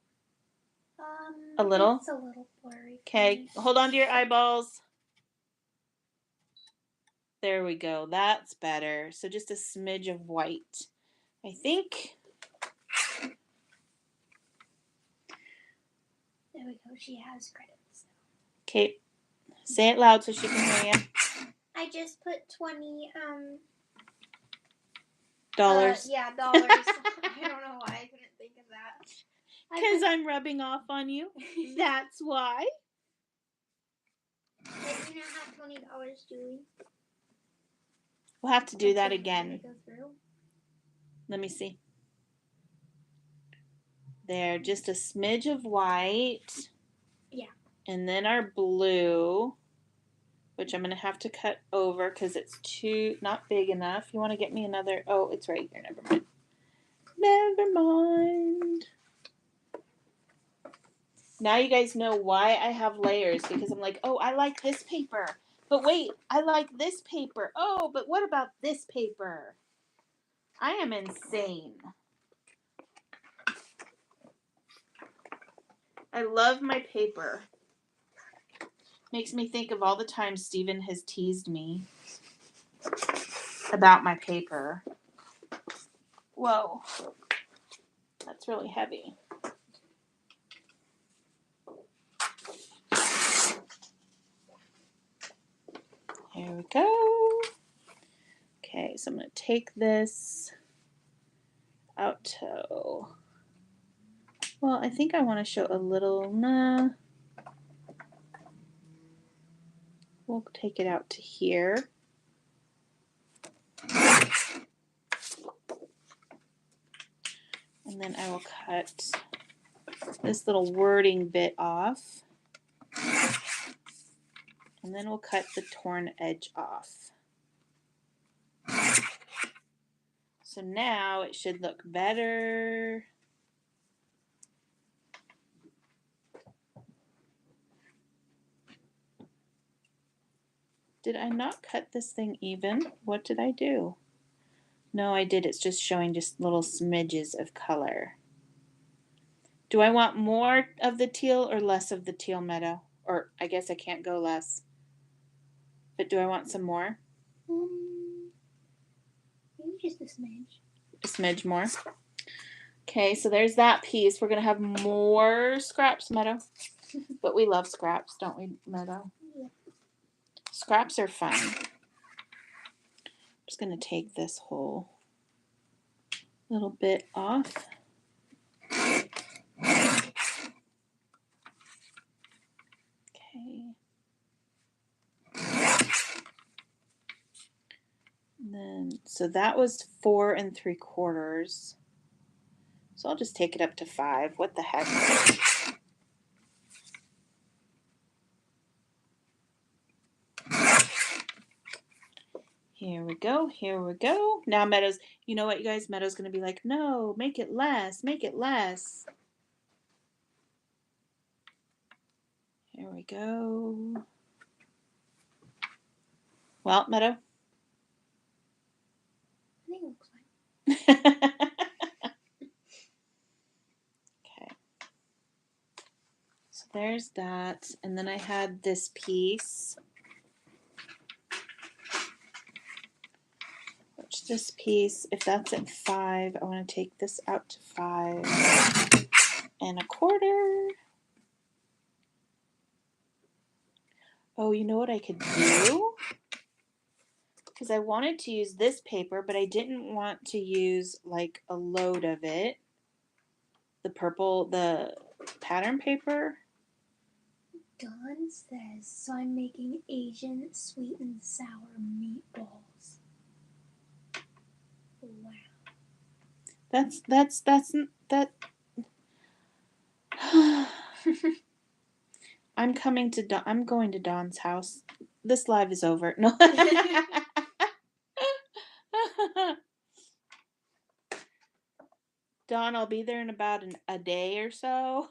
A little? It's a little blurry. Okay, hold on to your eyeballs. There we go. That's better. So just a smidge of white. I think. There we go. She has credits. Okay, say it loud so she can hear you. I just put 20 dollars. Yeah, dollars. I don't know why I couldn't think of that. Because I'm rubbing off on you. That's why. But you now have $20, Julie. We'll have to do that again. Go through. Let me see. There, just a smidge of white. Yeah. And then our blue, which I'm going to have to cut over because it's not big enough. You want to get me another? Oh, it's right here. Never mind. Never mind. Now you guys know why I have layers, because I'm like, oh, I like this paper. But wait, I like this paper. Oh, but what about this paper? I am insane. I love my paper. Makes me think of all the times Steven has teased me about my paper. Whoa. That's really heavy. Here we go. Okay, so I'm going to take this out to, well, I think I want to show a little, nah. We'll take it out to here. And then I will cut this little wording bit off. And then we'll cut the torn edge off. So now it should look better. Did I not cut this thing even? What did I do? No, I did. It's just showing just little smidges of color. Do I want more of the teal or less of the teal, Meadow? Or I guess I can't go less. But do I want some more? Maybe just a smidge. A smidge more. Okay, so there's that piece. We're going to have more scraps, Meadow. But we love scraps, don't we, Meadow? Yeah. Scraps are fun. I'm just going to take this whole little bit off. Okay. And then, so that was 4 3/4. So I'll just take it up to 5. What the heck? Here we go. Here we go. Now Meadow's, you know what, you guys? Meadow's going to be like, no, make it less. Make it less. Here we go. Well, Meadow. I think it looks fine. Okay. So there's that. And then I had this piece. Which this piece, if that's at 5, I want to take this out to 5 1/4. Oh, you know what I could do? Because I wanted to use this paper, but I didn't want to use like a load of it. The purple, the pattern paper. Dawn says, so I'm making Asian sweet and sour meatballs. Wow. That. I'm going to Dawn's house. This live is over. No. Dawn, I'll be there in about a day or so.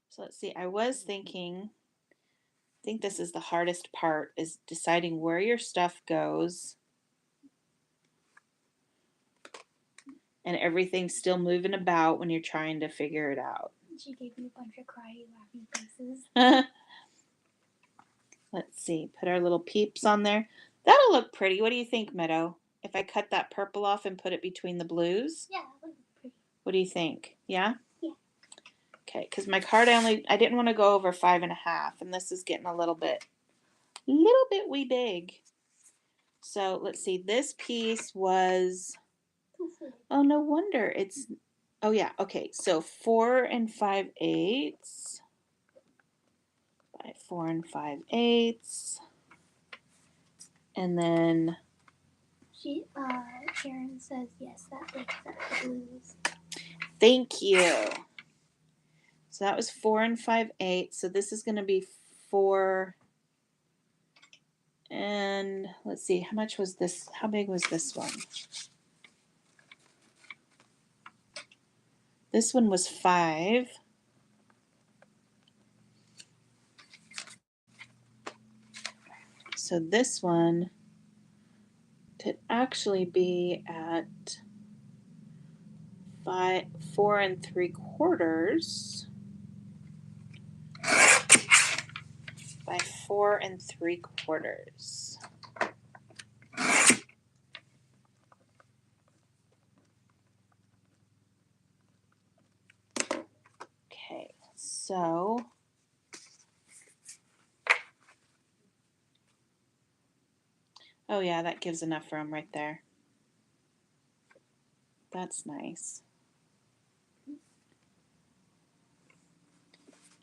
So let's see. I was thinking, I think this is the hardest part, is deciding where your stuff goes. And everything's still moving about when you're trying to figure it out. She gave you a bunch of cryy, laughing faces. Let's see. Put our little peeps on there. That'll look pretty. What do you think, Meadow? If I cut that purple off and put it between the blues? Yeah, that would be pretty. What do you think? Yeah? Yeah. Okay, because my card I didn't want to go over 5 1/2, and this is getting a little bit wee big. So let's see. This piece was, oh, no wonder it's, oh yeah, okay. So 4 5/8 by 4 5/8, and then Sharon says yes, that looks at the blues. thank you. So that was 4 5/8. So this is going to be 4, and let's see, how much was this? How big was this one? This one was 5. So this one could actually be at 4 3/4 by 4 3/4. Okay, so Oh yeah, that gives enough room right there. That's nice.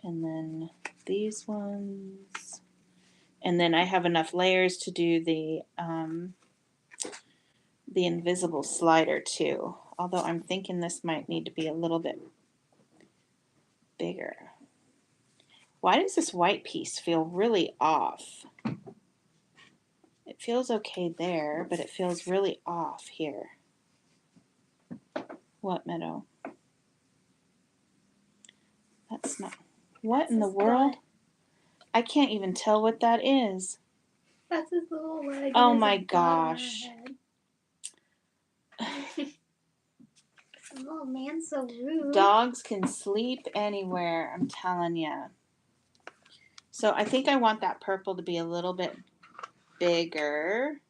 And then these ones. And then I have enough layers to do the invisible slider too. Although I'm thinking this might need to be a little bit bigger. Why does this white piece feel really off? It feels okay there, but it feels really off here. What, Meadow? That's not... What in the world? I can't even tell what that is. That's his little leg. Oh my gosh. Oh, man's so rude. Dogs can sleep anywhere, I'm telling you. So I think I want that purple to be a little bit bigger.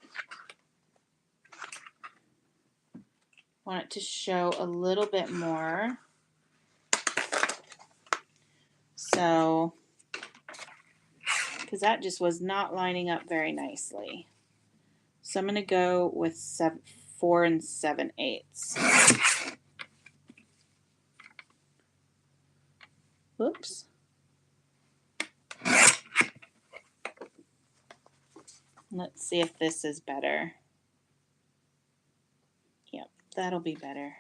Want it to show a little bit more. So, because that just was not lining up very nicely. So I'm going to go with 4 7/8. Whoops. Let's see if this is better. Yep, that'll be better.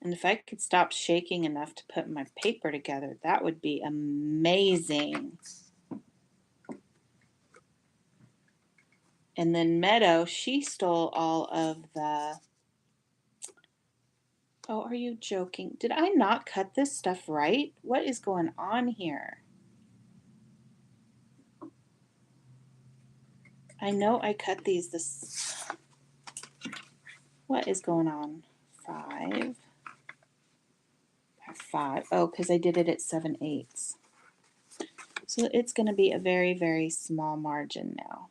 And if I could stop shaking enough to put my paper together, that would be amazing. And then Meadow, she stole all of the... Oh, are you joking? Did I not cut this stuff right? What is going on here? I know I cut these this... What is going on? 5. 5. Oh, because I did it at 7/8. So it's going to be a very, very small margin now.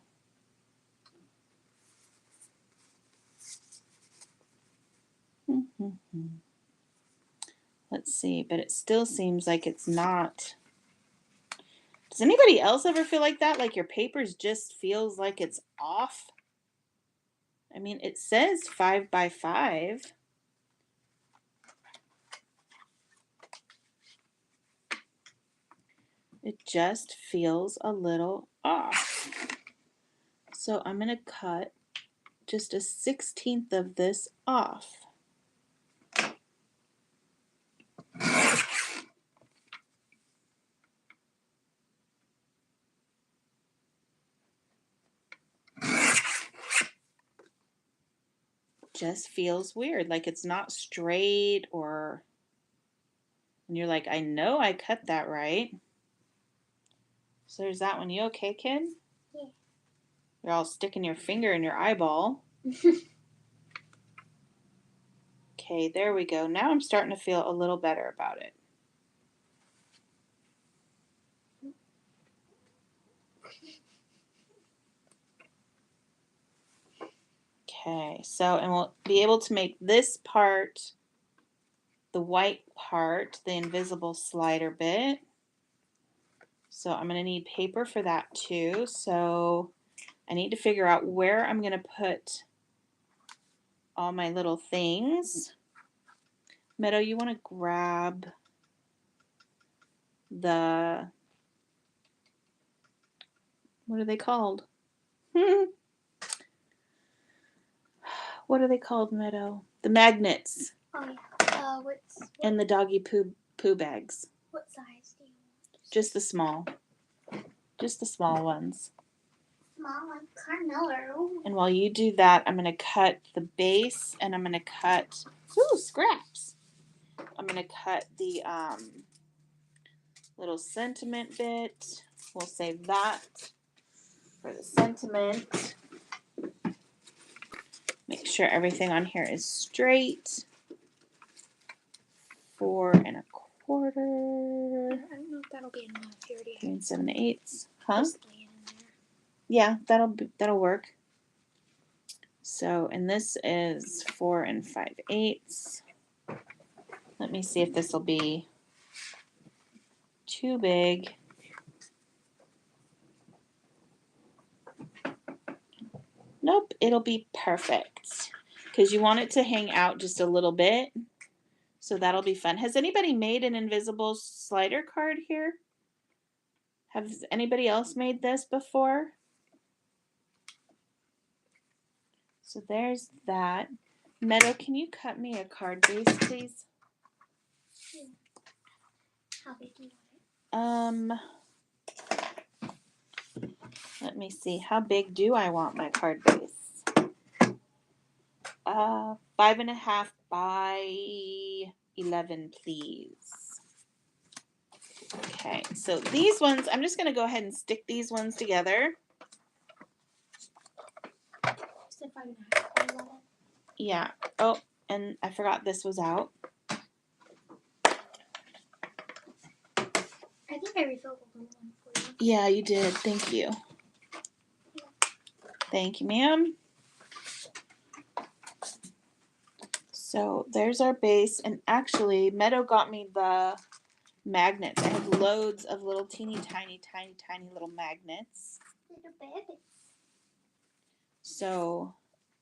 Let's see, but it still seems like it's not. Does anybody else ever feel like that? Like your papers just feels like it's off? I mean, it says 5 by 5. It just feels a little off. So I'm going to cut just a 1/16 of this off. Just feels weird, like it's not straight, or... And you're like, I know I cut that right. So there's that one. You okay, kid? Yeah. You're all sticking your finger in your eyeball. Okay, there we go. Now I'm starting to feel a little better about it. Okay, so, and we'll be able to make this part, the white part, the invisible slider bit. So I'm going to need paper for that too. So I need to figure out where I'm going to put all my little things. Meadow, you want to grab the... What are they called? What are they called, Meadow? The magnets. Oh yeah. And the doggy poo bags. What size do you want? Just the small. Just the small ones. Small like Carmelo. And while you do that, I'm going to cut the base, and I'm going to cut... Ooh, scraps. I'm going to cut the little sentiment bit. We'll save that for the sentiment. Make sure everything on here is straight. 4 1/4. I don't know if that'll be enough. You already 3 7/8. Huh? just laying in there. Yeah, that'll work. So, and this is 4 5/8. Let me see if this will be too big. Nope, it'll be perfect because you want it to hang out just a little bit. So that'll be fun. Has anybody made an invisible slider card here? Has anybody else made this before? So there's that. Meadow, can you cut me a card base, please? How big do you want it? Let me see. How big do I want my card base? 5.5 by 11, please. Okay, so these ones, I'm just going to go ahead and stick these ones together. You said 5.5 by 11? Yeah. Oh, and I forgot this was out. I think I refilled the blue one for you. Yeah, you did. Thank you. Thank you, ma'am. So there's our base. And actually, Meadow got me the magnets. I have loads of little teeny tiny little magnets. Little babies. So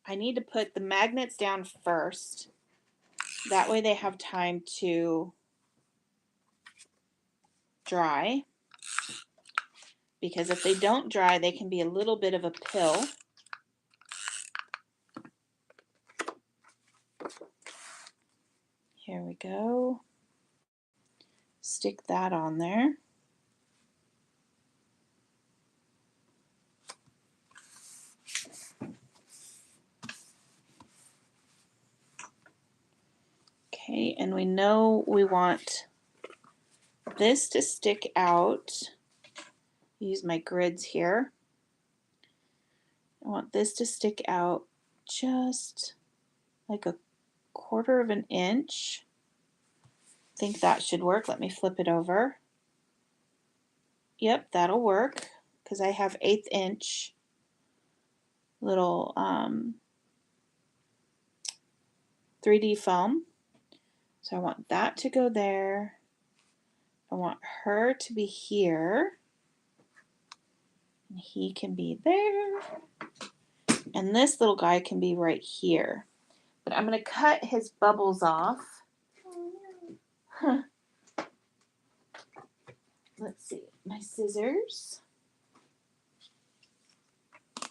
I need to put the magnets down first. That way they have time to dry. Because if they don't dry, they can be a little bit of a pill. Here we go. Stick that on there. Okay, and we know we want this to stick out. Use my grids here. I want this to stick out just like a 1/4 of an inch. I think that should work. Let me flip it over. Yep, that'll work because I have 1/8 inch little 3D foam. So I want that to go there. I want her to be here. And he can be there. And this little guy can be right here. But I'm going to cut his bubbles off. Huh. Let's see, my scissors. Let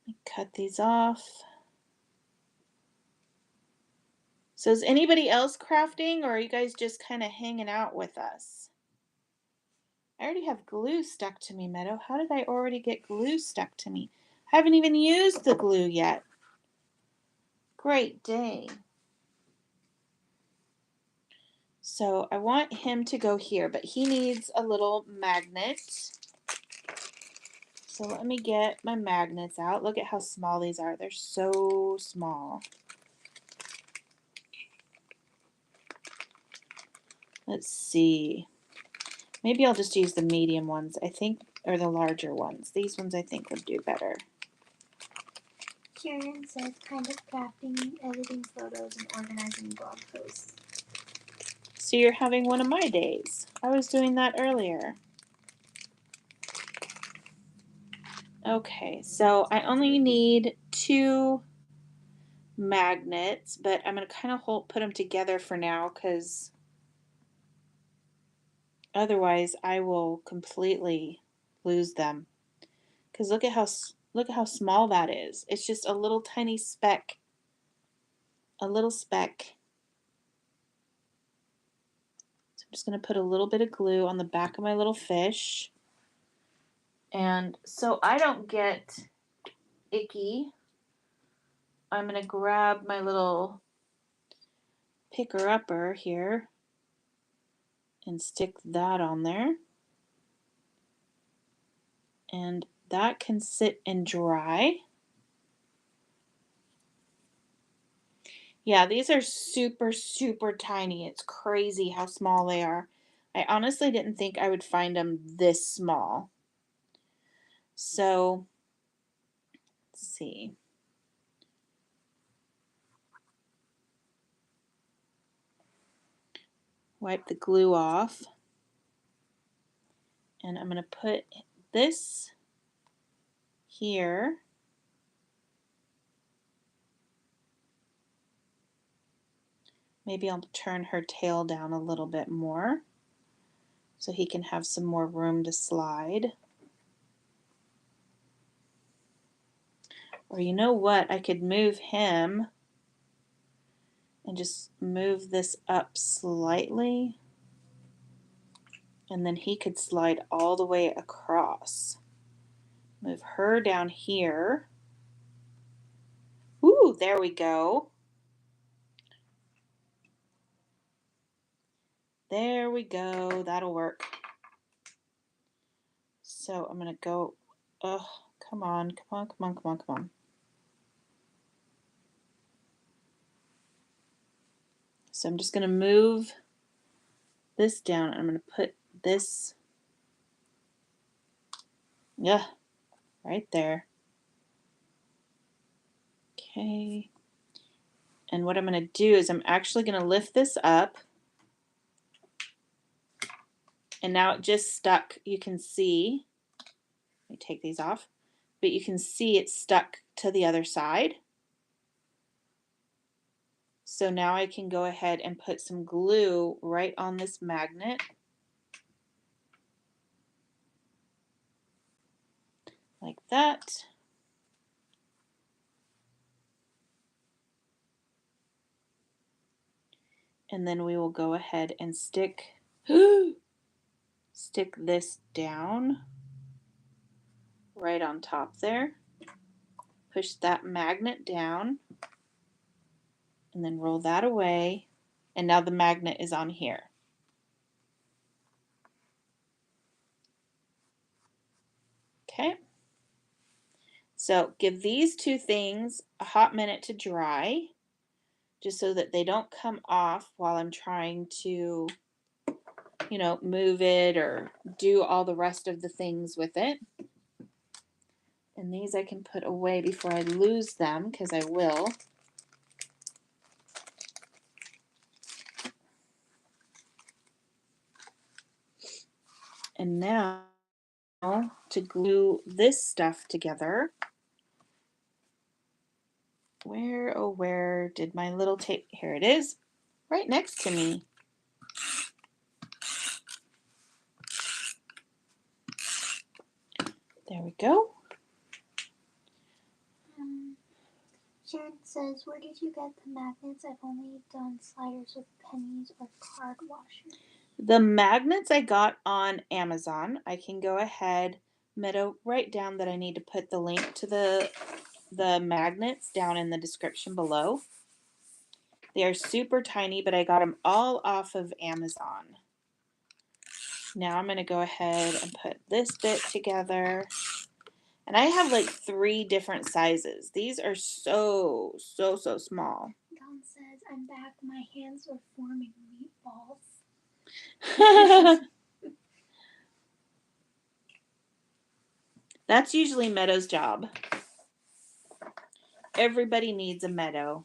me cut these off. So is anybody else crafting, or are you guys just kind of hanging out with us? I already have glue stuck to me, Meadow. How did I already get glue stuck to me? I haven't even used the glue yet. Great day. So I want him to go here, but he needs a little magnet. So let me get my magnets out. Look at how small these are. They're so small. Let's see. Maybe I'll just use the medium ones, I think, or the larger ones. These ones I think would do better. Karen says kind of crafting, editing photos, and organizing blog posts. So you're having one of my days. I was doing that earlier. Okay, so I only need 2 magnets, but I'm going to kind of put them together for now because otherwise I will completely lose them. Because look at how small that is. It's just a little tiny speck. A little speck. So I'm just going to put a little bit of glue on the back of my little fish. And so I don't get icky, I'm going to grab my little picker-upper here and stick that on there. And that can sit and dry. Yeah, these are super, super tiny. It's crazy how small they are. I honestly didn't think I would find them this small. So, let's see. Wipe the glue off. And I'm going to put this here. Maybe I'll turn her tail down a little bit more so he can have some more room to slide. Or you know what? I could move him and just move this up slightly. And then he could slide all the way across. Move her down here. Ooh, there we go. There we go. That'll work. So I'm going to go, oh, come on, come on, come on, come on, come on. So I'm just going to move this down. I'm going to put this, yeah, right there. Okay. And what I'm going to do is I'm actually going to lift this up. And now it just stuck. You can see, let me take these off, but you can see it's stuck to the other side. So now I can go ahead and put some glue right on this magnet. Like that. And then we will go ahead and stick this down right on top there. Push that magnet down and then roll that away. And now the magnet is on here. Okay. So give these two things a hot minute to dry, just so that they don't come off while I'm trying to, you know, move it or do all the rest of the things with it. And these I can put away before I lose them, because I will. And now to glue this stuff together. Where did my little tape? Here it is, right next to me. There we go. Sharon says, where did you get the magnets? I've only done sliders with pennies or card washers. The magnets I got on Amazon. I can go ahead, Meadow, write down that I need to put the link to the magnets down in the description below. They are super tiny, but I got them all off of Amazon. Now I'm going to go ahead and put this bit together. And I have like 3 different sizes. These are so small. Dawn says, I'm back. My hands are forming meatballs. That's usually Meadow's job. Everybody needs a Meadow.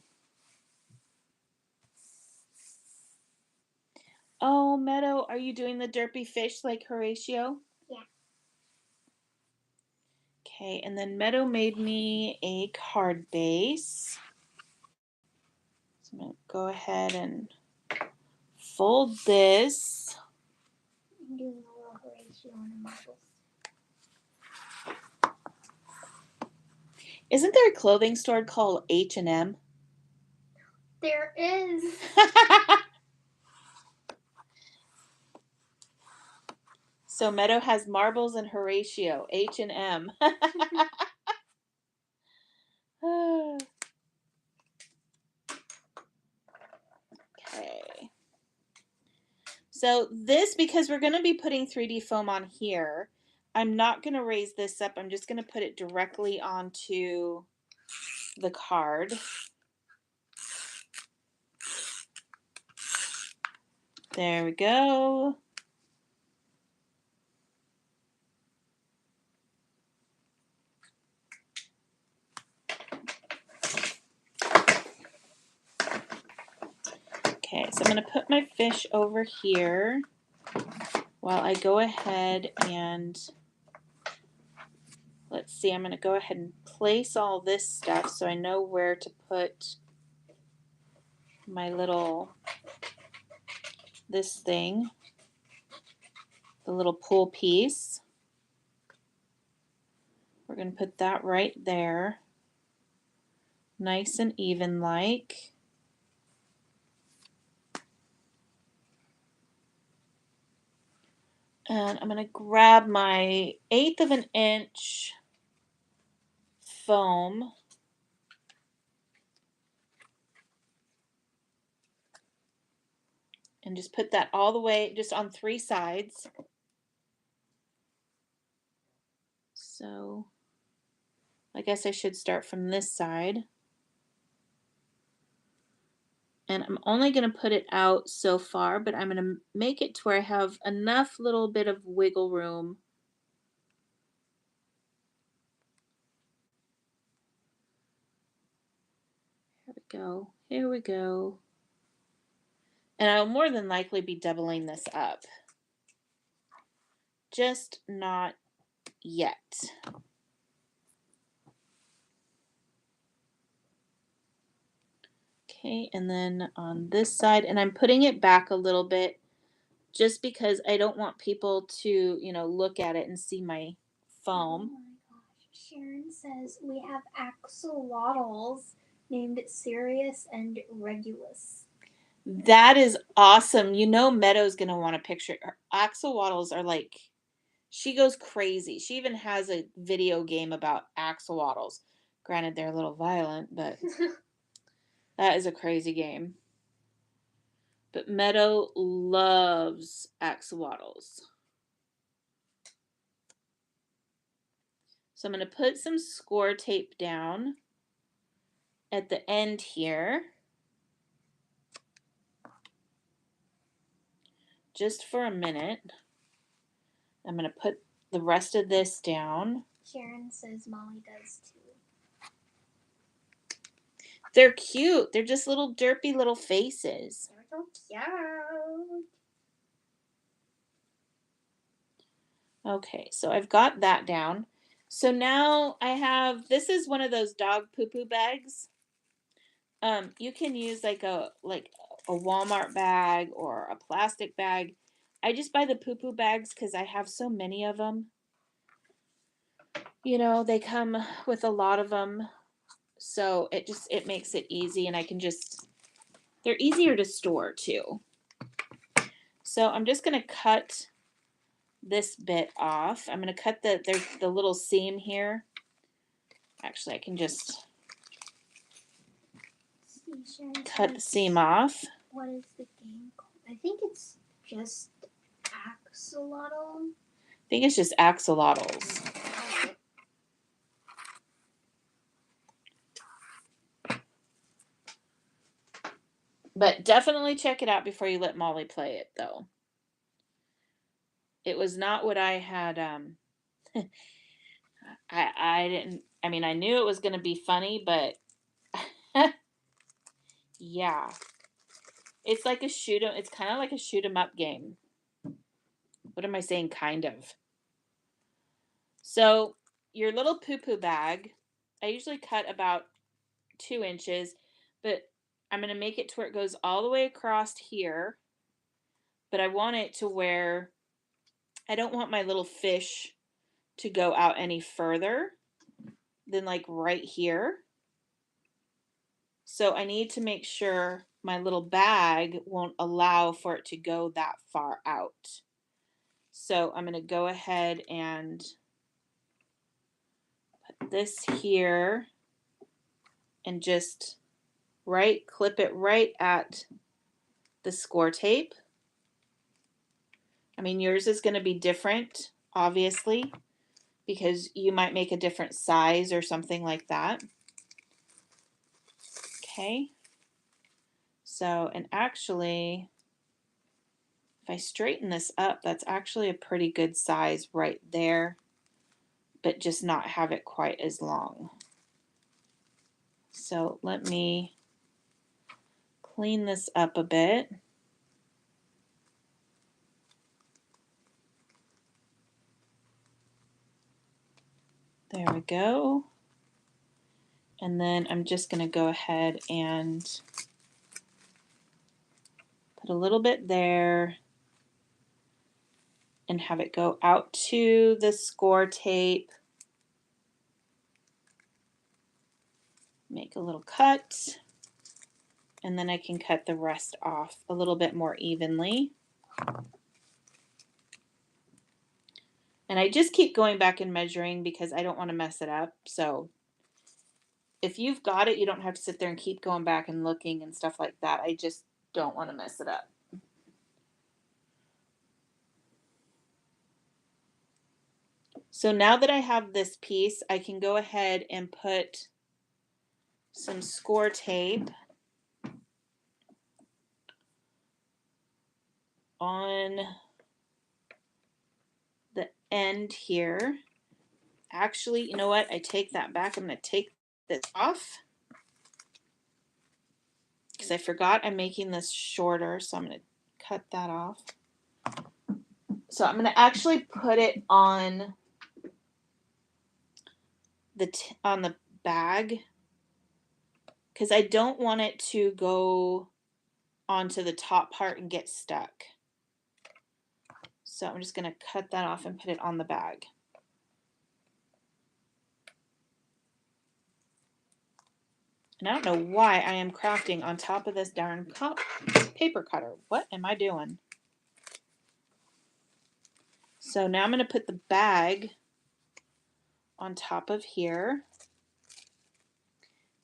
Oh, Meadow, are you doing the derpy fish like Horatio? Yeah. Okay, and then Meadow made me a card base. So I'm going to go ahead and fold this. I'm doing a little Horatio on the marbles. Isn't there a clothing store called H&M? There is. So Meadow has marbles and Horatio, H&M. Okay. So this, because we're going to be putting 3D foam on here, I'm not going to raise this up. I'm just going to put it directly onto the card. There we go. Okay, so I'm going to put my fish over here while I go ahead and let's see, I'm going to go ahead and place all this stuff so I know where to put my little, this thing, the little pull piece. We're going to put that right there, nice and even like. And I'm going to grab my 1/8 of an inch foam. And just put that all the way, just on 3 sides. So I guess I should start from this side. And I'm only going to put it out so far, but I'm going to make it to where I have enough little bit of wiggle room. Here we go. Here we go. And I'll more than likely be doubling this up. Just not yet. Okay, and then on this side, and I'm putting it back a little bit just because I don't want people to, look at it and see my foam. Oh my gosh. Sharon says we have axolotls named Sirius and Regulus. That is awesome. Meadow's going to want a picture. Her axolotls are like, she goes crazy. She even has a video game about axolotls. Granted, they're a little violent, but that is a crazy game. But Meadow loves axolotls. So I'm going to put some score tape down at the end here. Just for a minute. I'm going to put the rest of this down. Sharon says Molly does too. They're cute. They're just little derpy little faces. They're so cute. Okay, so I've got that down. So now I have, this is one of those dog poo-poo bags. You can use like a Walmart bag or a plastic bag. I just buy the poo-poo bags because I have so many of them. They come with a lot of them. So it makes it easy, and I can they're easier to store too. So I'm just going to cut this bit off. I'm going to cut the little seam here. Actually, I can just cut the seam off. What is the game called? I think it's just axolotl. I think it's just axolotls. But definitely check it out before you let Molly play it, though. It was not what I had. I didn't. I mean, I knew it was going to be funny, but yeah, it's like it's kind of like a shoot 'em up game. What am I saying? Kind of. So your little poo-poo bag, I usually cut about 2 inches, but I'm going to make it to where it goes all the way across here. But I want it to where I don't want my little fish to go out any further than like right here. So I need to make sure my little bag won't allow for it to go that far out. So I'm going to go ahead and put this here and just clip it right at the score tape. I mean, yours is going to be different, obviously, because you might make a different size or something like that. Okay. So, and actually, if I straighten this up, that's actually a pretty good size right there, but just not have it quite as long. So let me clean this up a bit. There we go. And then I'm just going to go ahead and put a little bit there and have it go out to the score tape. Make a little cut. And then I can cut the rest off a little bit more evenly. And I just keep going back and measuring because I don't want to mess it up. So if you've got it, you don't have to sit there and keep going back and looking and stuff like that. I just don't want to mess it up. So now that I have this piece, I can go ahead and put some score tape on the end here. Actually, you know what? I take that back. I'm going to take this off because I forgot I'm making this shorter. So I'm going to cut that off. So I'm going to actually put it on the bag because I don't want it to go onto the top part and get stuck. So I'm just going to cut that off and put it on the bag. And I don't know why I am crafting on top of this darn paper cutter. What am I doing? So now I'm going to put the bag on top of here.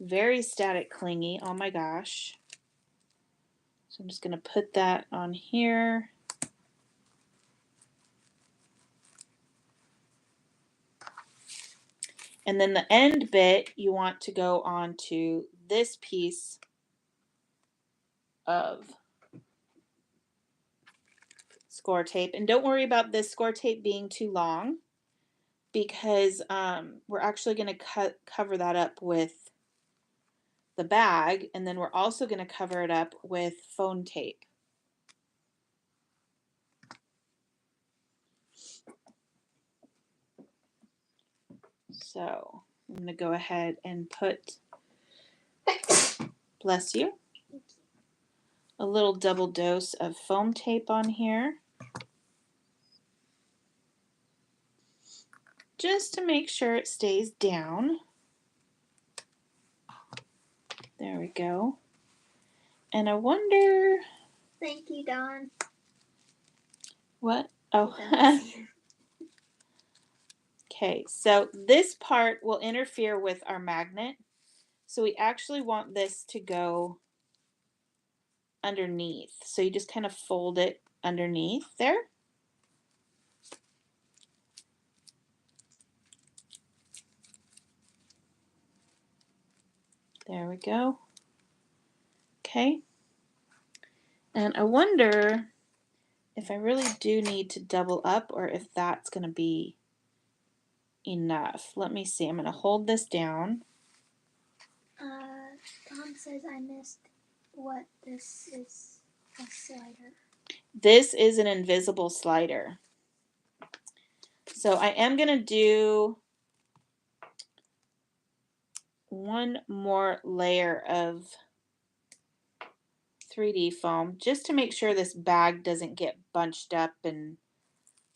Very static clingy. Oh my gosh. So I'm just going to put that on here. And then the end bit, you want to go on to this piece of score tape. And don't worry about this score tape being too long because we're actually going to cover that up with the bag, and then we're also going to cover it up with foam tape. So I'm going to go ahead and put, bless you, a little double dose of foam tape on here. Just to make sure it stays down. There we go. And I wonder... Thank you, Dawn. What? Oh. Okay, so this part will interfere with our magnet. So we actually want this to go underneath. So you just kind of fold it underneath there. There we go. Okay. And I wonder if I really do need to double up or if that's going to be enough. Let me see. I'm going to hold this down. Tom says I missed what this is, a slider. This is an invisible slider. So I am going to do one more layer of 3D foam just to make sure this bag doesn't get bunched up and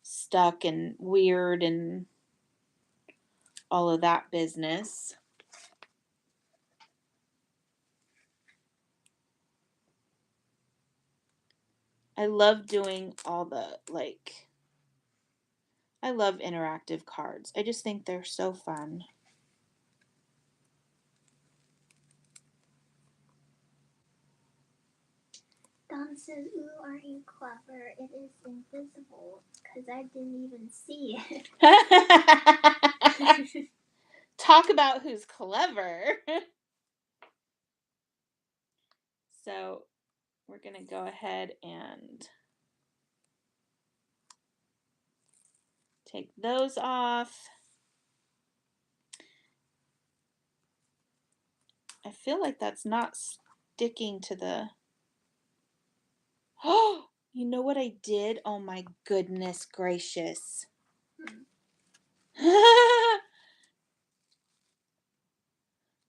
stuck and weird and all of that business. I love doing all the, I love interactive cards. I just think they're so fun. Don says, ooh, aren't you clever? It is invisible, because I didn't even see it. Talk about who's clever. So we're going to go ahead and take those off. I feel like that's not sticking to the... Oh, you know what I did? Oh my goodness gracious.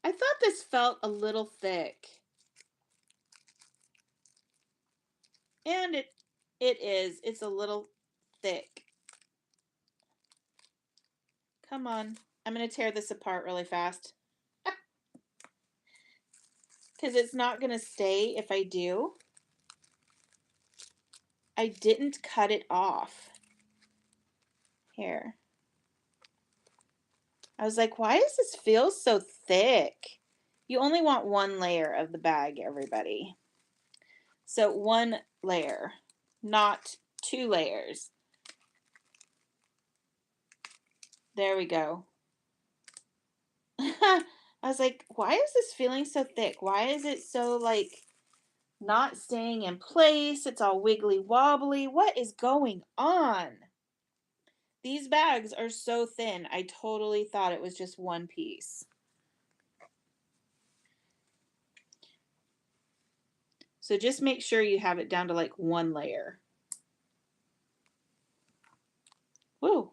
I thought this felt a little thick. And it is. It's a little thick. Come on. I'm going to tear this apart really fast. Because it's not going to stay if I do. I didn't cut it off. Here. I was like, why does this feel so thick? You only want one layer of the bag, everybody. So one layer, not 2 layers. There we go. I was like, why is this feeling so thick? Why is it so like not staying in place? It's all wiggly wobbly. What is going on? These bags are so thin. I totally thought it was just one piece. So just make sure you have it down to like 1 layer. Woo.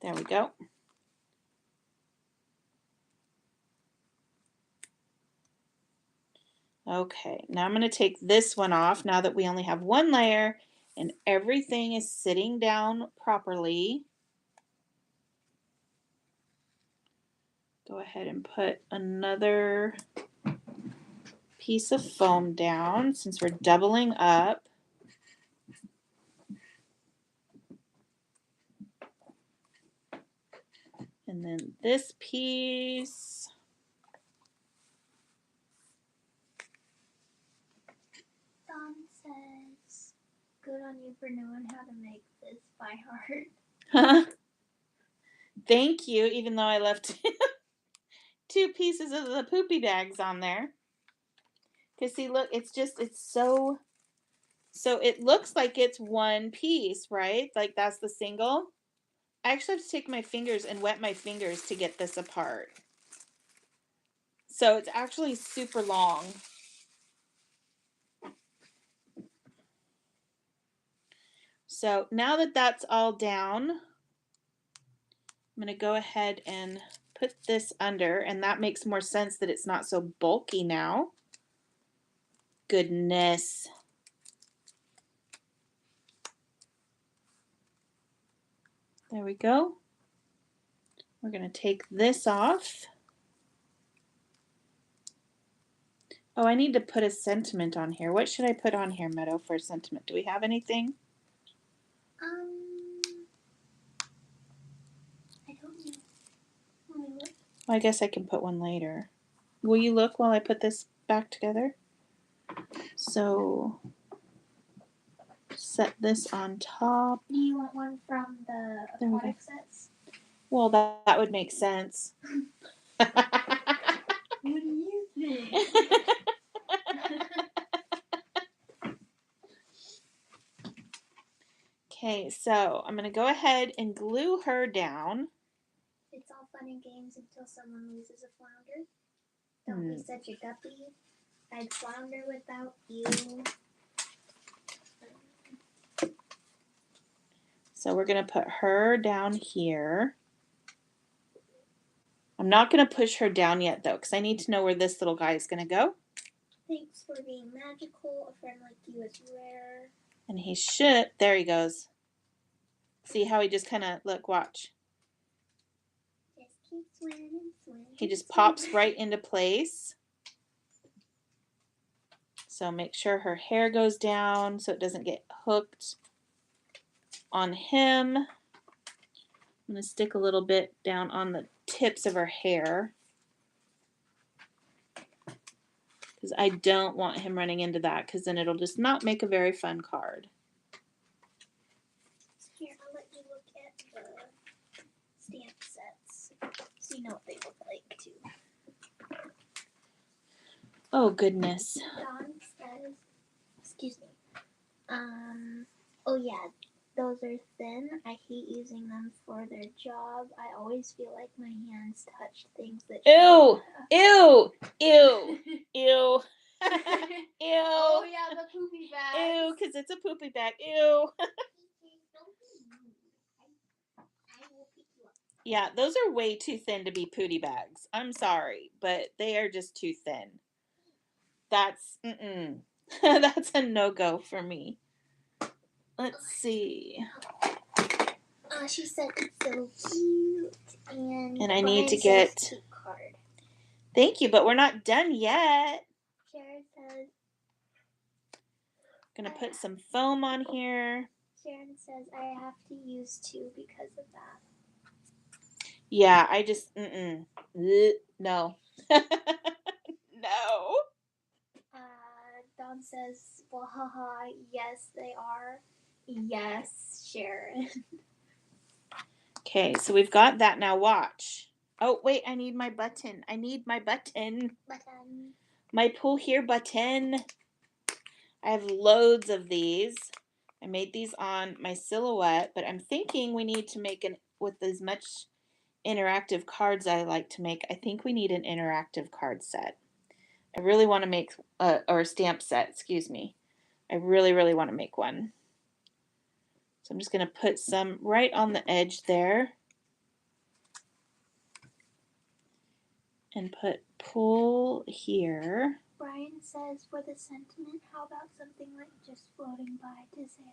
There we go. Okay, now I'm going to take this one off now that we only have 1 layer and everything is sitting down properly. Go ahead and put another piece of foam down since we're doubling up. And then this piece. Dawn says, good on you for knowing how to make this by heart. Thank you, even though I left 2 pieces of the poopy bags on there. Because see, look, it's so it looks like it's one piece, right? Like that's the single. I actually have to take my fingers and wet my fingers to get this apart. So it's actually super long. So now that that's all down, I'm going to go ahead and put this under, and that makes more sense that it's not so bulky now. Goodness. There we go. We're going to take this off. Oh, I need to put a sentiment on here. What should I put on here, Meadow, for a sentiment? Do we have anything? I don't know. Let me look. Well, I guess I can put one later. Will you look while I put this back together? So, set this on top. Do you want one from the aquatic sets? Well, that would make sense. What do you think? Okay, so I'm going to go ahead and glue her down. It's all fun and games until someone loses a flounder. Don't be such a guppy. I'd flounder without you. So we're going to put her down here. I'm not going to push her down yet, though, because I need to know where this little guy is going to go. Thanks for being magical. A friend like you is rare. And he should. There he goes. See how he just kind of, look, watch. Just keep swimming and swimming. He just pops right into place. So make sure her hair goes down so it doesn't get hooked on him. I'm going to stick a little bit down on the tips of her hair, because I don't want him running into that, because then it'll just not make a very fun card. Here, I'll let you look at the stamp sets so you know what they look like too. Oh, goodness. Dawn says, excuse me. Oh yeah, those are thin. I hate using them for their job. I always feel like my hands touch things that. Ew! Ew! Ew! Ew! Ew! Oh yeah, the poopy bag. Ew! Because it's a poopy bag. Ew! I will pick you up. Yeah, those are way too thin to be pootie bags. I'm sorry, but they are just too thin. That's that's a no-go for me. Let's see. She said it's so cute, And I need to Brian get says cute card. Thank you, but we're not done yet. Sharon says Gonna put some foam on here. Sharon says I have to use 2 because of that. Yeah, I just no. No. Dawn says, well, haha, yes, they are. Yes, Sharon. Okay, so we've got that. Now watch. Oh, wait, I need my button. I need my button. My pull here button. I have loads of these. I made these on my silhouette, but I'm thinking we need to make with as much interactive cards I like to make. I think we need an interactive card set. I really want to make, or a stamp set, excuse me. I really, really want to make one. So I'm just going to put some right on the edge there. And put pull here. Brian says, for the sentiment, how about something like just floating by to say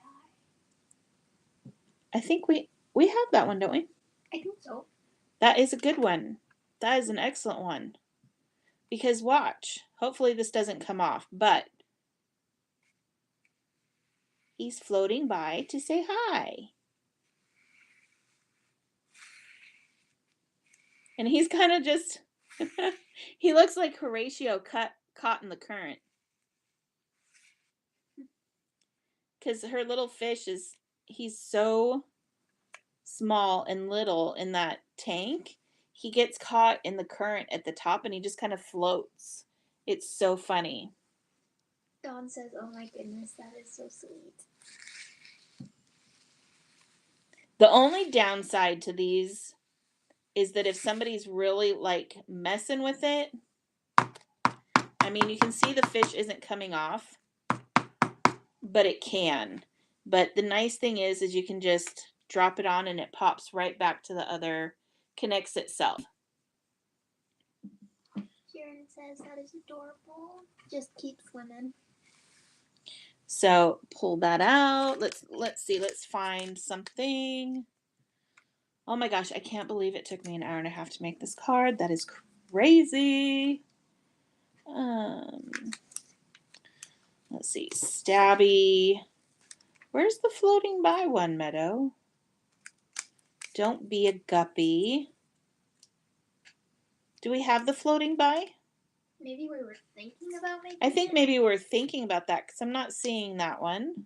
hi? I think we have that one, don't we? I think so. That is a good one. That is an excellent one. Because watch, hopefully this doesn't come off, but he's floating by to say hi. And he's kind of just, he looks like Horatio caught in the current. Because her little fish he's so small and little in that tank. He gets caught in the current at the top and he just kind of floats. It's so funny. Dawn says, oh my goodness, that is so sweet. The only downside to these is that if somebody's really like messing with it, I mean, you can see the fish isn't coming off, but it can. But the nice thing is you can just drop it on and it pops right back to the other, connects itself. Sharon says that is adorable. Just keep swimming. So pull that out. Let's see. Let's find something. Oh my gosh, I can't believe it took me an hour and a half to make this card. That is crazy. Let's see. Stabby. Where's the floating by one, Meadow? Don't be a guppy. Do we have the floating by? Maybe we were thinking about making I think maybe we're thinking about that because I'm not seeing that one.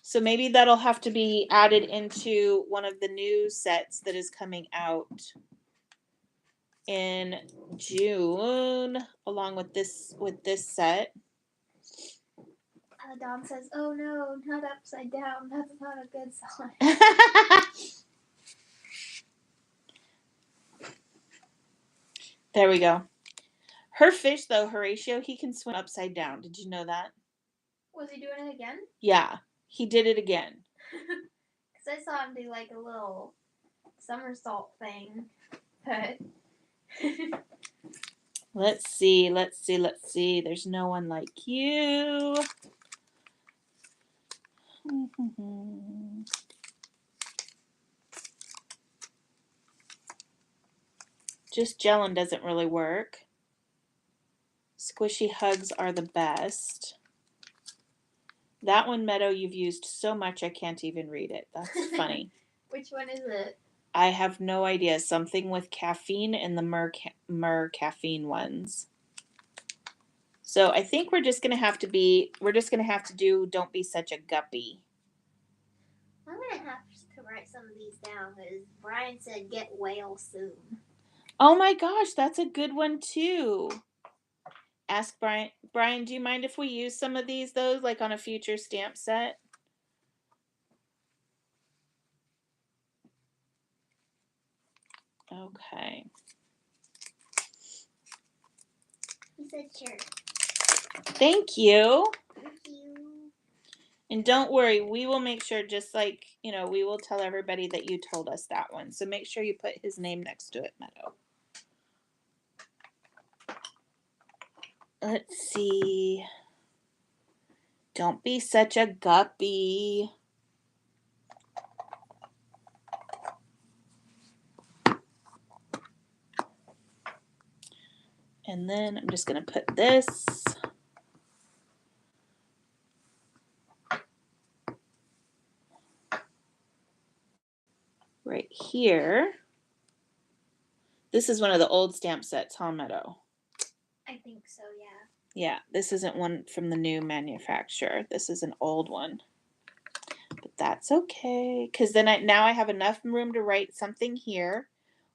So maybe that'll have to be added into one of the new sets that is coming out in June, along with this set. Dawn says, oh no, not upside down. That's not a good sign. There we go. Her fish, though, Horatio, he can swim upside down. Did you know that? Was he doing it again? Yeah, he did it again. Because I saw him do like a little somersault thing. But Let's see. There's no one like you. Just gelling doesn't really work. Squishy hugs are the best. That one, Meadow, you've used so much I can't even read it. That's funny. Which one is it? I have no idea. Something with caffeine and the mer caffeine ones. So I think we're just gonna have to do Don't Be Such a Guppy. I'm gonna have to write some of these down because Brian said get whale soon. Oh my gosh, that's a good one too. Ask Brian. Brian, do you mind if we use some of these though, like on a future stamp set? Okay. He said sure. Thank you. Thank you. And don't worry, we will make sure, just like, we will tell everybody that you told us that one. So make sure you put his name next to it, Meadow. Let's see. Don't be such a guppy. And then I'm just going to put this right here. This is one of the old stamp sets, huh, Meadow? I think so, yeah. Yeah, this isn't one from the new manufacturer. This is an old one. But that's okay, because then now I have enough room to write something here.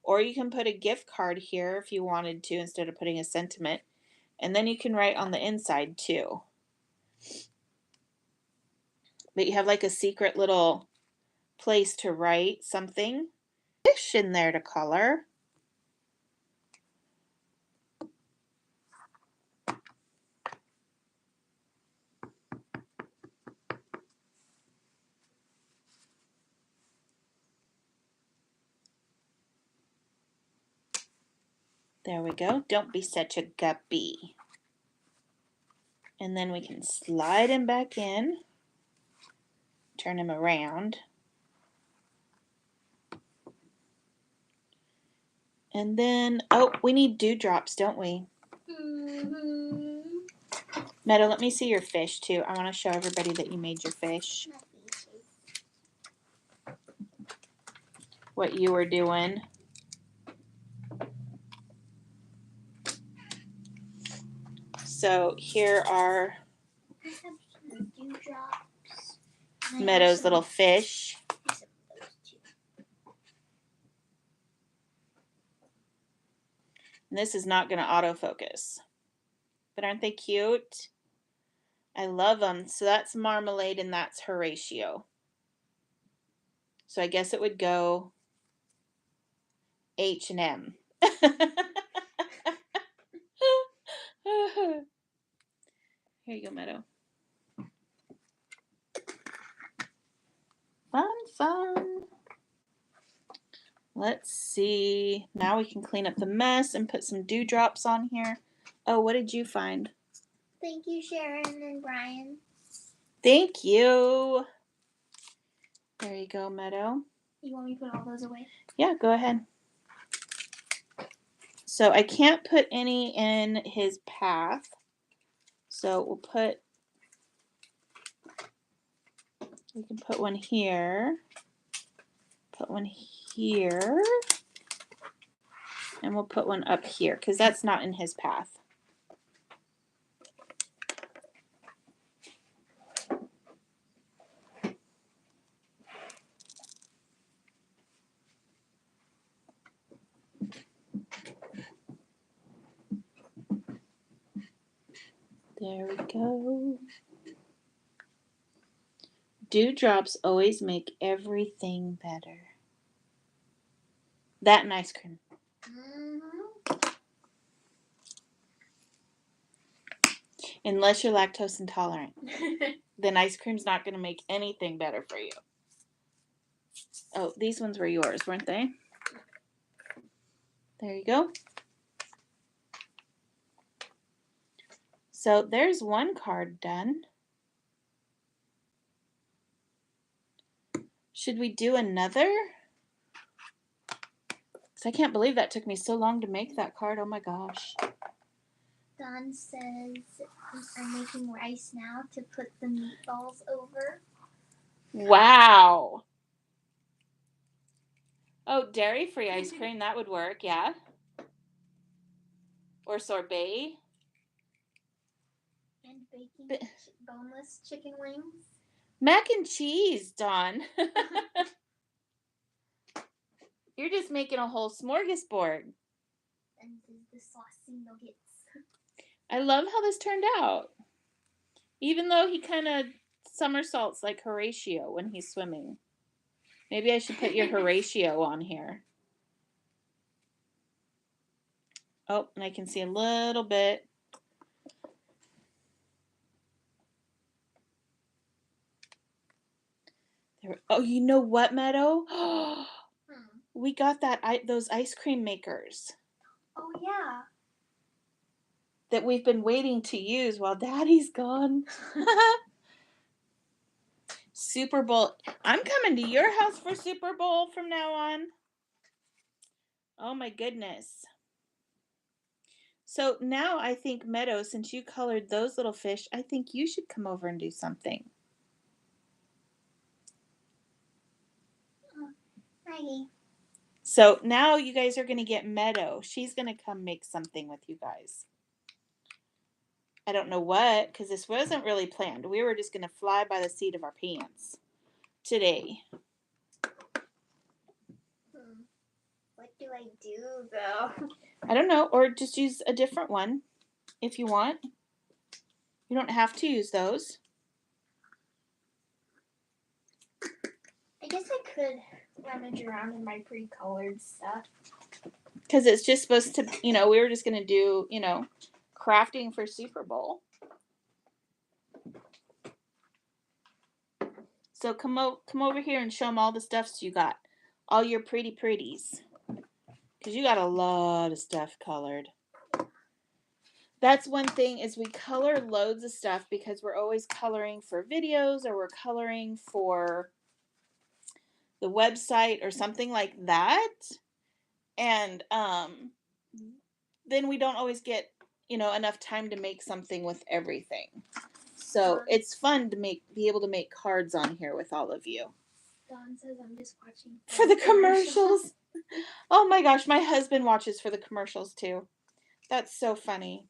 Or you can put a gift card here if you wanted to, instead of putting a sentiment. And then you can write on the inside too. But you have like a secret little place to write something. Fish in there to color. There we go. Don't be such a guppy. And then we can slide him back in. Turn him around. And then, oh, we need dewdrops, don't we? Mm-hmm. Meadow, let me see your fish too. I want to show everybody that you made your fish. What you were doing. So here are Meadow's little fish. And this is not going to autofocus. But aren't they cute? I love them. So that's Marmalade and that's Horatio. So I guess it would go H&M. Here you go, Meadow. Fun, fun. Let's see. Now we can clean up the mess and put some dewdrops on here. Oh, what did you find? Thank you, Sharon and Brian. Thank you. There you go, Meadow. You want me to put all those away? Yeah, go ahead. So I can't put any in his path. So we can put one here, put one here, and we'll put one up here because that's not in his path. There we go. Dewdrops always make everything better. That and ice cream. Mm-hmm. Unless you're lactose intolerant. Then ice cream's not going to make anything better for you. Oh, these ones were yours, weren't they? There you go. So there's one card done. Should we do another? Because I can't believe that took me so long to make that card. Oh my gosh. Don says, I'm making rice now to put the meatballs over. Wow. Oh, dairy-free ice cream, that would work, yeah. Or sorbet. And baking boneless chicken wings. Mac and cheese, Dawn. You're just making a whole smorgasbord. And the saucy nuggets. I love how this turned out. Even though he kind of somersaults like Horatio when he's swimming. Maybe I should put your Horatio on here. Oh, and I can see a little bit. Oh, you know what, Meadow? Hmm. We got those ice cream makers Oh yeah. that we've been waiting to use while Daddy's gone. Super Bowl. I'm coming to your house for Super Bowl from now on. Oh my goodness. So now I think, Meadow, since you colored those little fish, I think you should come over and do something. Maggie. So now you guys are going to get Meadow. She's going to come make something with you guys. I don't know what, because this wasn't really planned. We were just going to fly by the seat of our pants today. What do I do though? I don't know, or just use a different one if you want. You don't have to use those. I guess I could rummage around in my pre-colored stuff. Because it's just supposed to, we were just going to do, crafting for Super Bowl. So come over here and show them all the stuffs you got. All your pretties. Because you got a lot of stuff colored. That's one thing is we color loads of stuff because we're always coloring for videos or we're coloring for the website or something like that. And then we don't always get, enough time to make something with everything. So it's fun to be able to make cards on here with all of you. Dawn says I'm just watching for the commercials. Oh my gosh, my husband watches for the commercials too. That's so funny.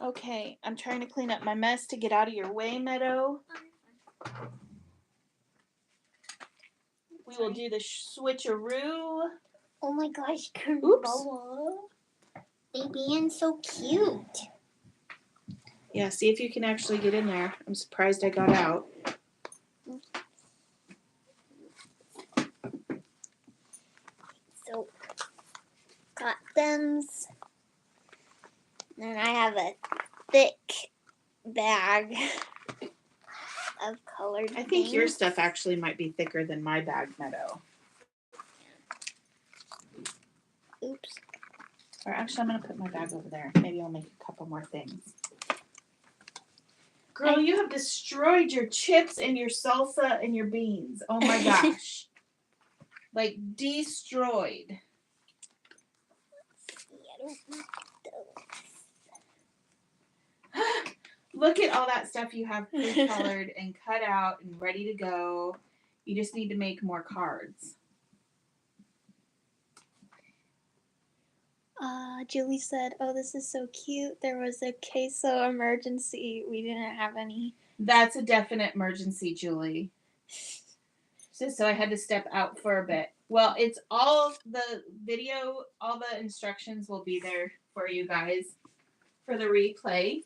Okay, I'm trying to clean up my mess to get out of your way, Meadow. We will do the switcheroo. Oh my gosh, Oops. They being so cute. Yeah, see if you can actually get in there. I'm surprised I got out. So, got thems. And I have a thick bag of colored I think things. your stuff actually might be thicker than my bag, Meadow. Oops. Or actually, I'm going to put my bag over there. Maybe I'll make a couple more things. Girl, you have destroyed your chips and your salsa and your beans. Oh my gosh. Like, destroyed. I don't want those. Look at all that stuff you have pre-colored and cut out and ready to go. You just need to make more cards. Julie said, "Oh, this is so cute. There was a queso emergency. We didn't have any." That's a definite emergency, Julie. So I had to step out for a bit. Well, it's all the video, all the instructions will be there for you guys for the replay.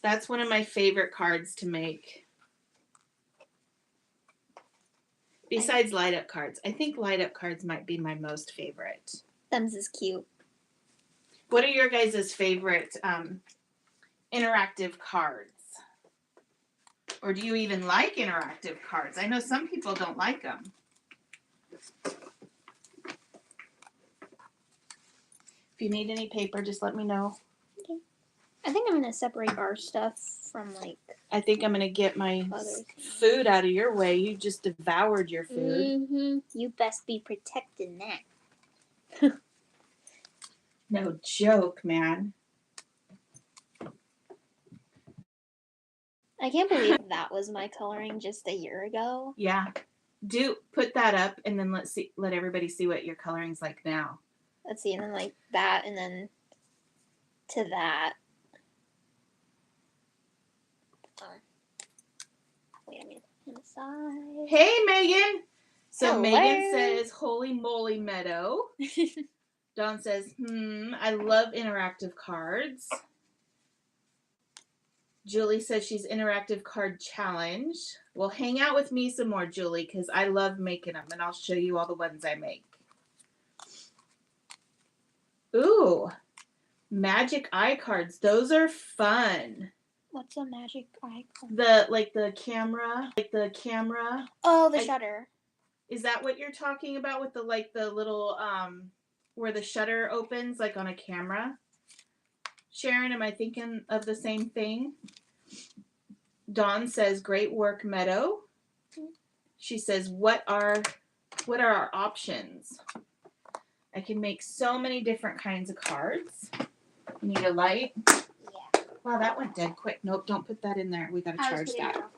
That's one of my favorite cards to make. Besides light up cards. I think light up cards might be my most favorite. Thumbs is cute. What are your guys' favorite interactive cards? Or do you even like interactive cards? I know some people don't like them. If you need any paper, just let me know. Okay. I think I'm going to separate our stuff from I think I'm going to get my food out of your way. You just devoured your food. Mm-hmm. You best be protecting that. No joke, man. I can't believe that was my coloring just a year ago. Yeah. Put that up and then let everybody see what your coloring's like now. Let's see, and then that, and then to that. Wait a minute. Inside. Hey, Megan. So Hello. Megan says, "Holy moly, Meadow." Dawn says, I love interactive cards. Julie says she's interactive card challenge. Well, hang out with me some more, Julie, because I love making them, and I'll show you all the ones I make. Ooh, magic eye cards. Those are fun. What's a magic icon? The camera. Oh, the shutter. Is that what you're talking about with the little where the shutter opens like on a camera? Sharon, am I thinking of the same thing? Dawn says, "Great work, Meadow." She says, "What are our options?" I can make so many different kinds of cards. You need a light? Yeah. Wow, that went dead quick. Nope, don't put that in there. We gotta charge that.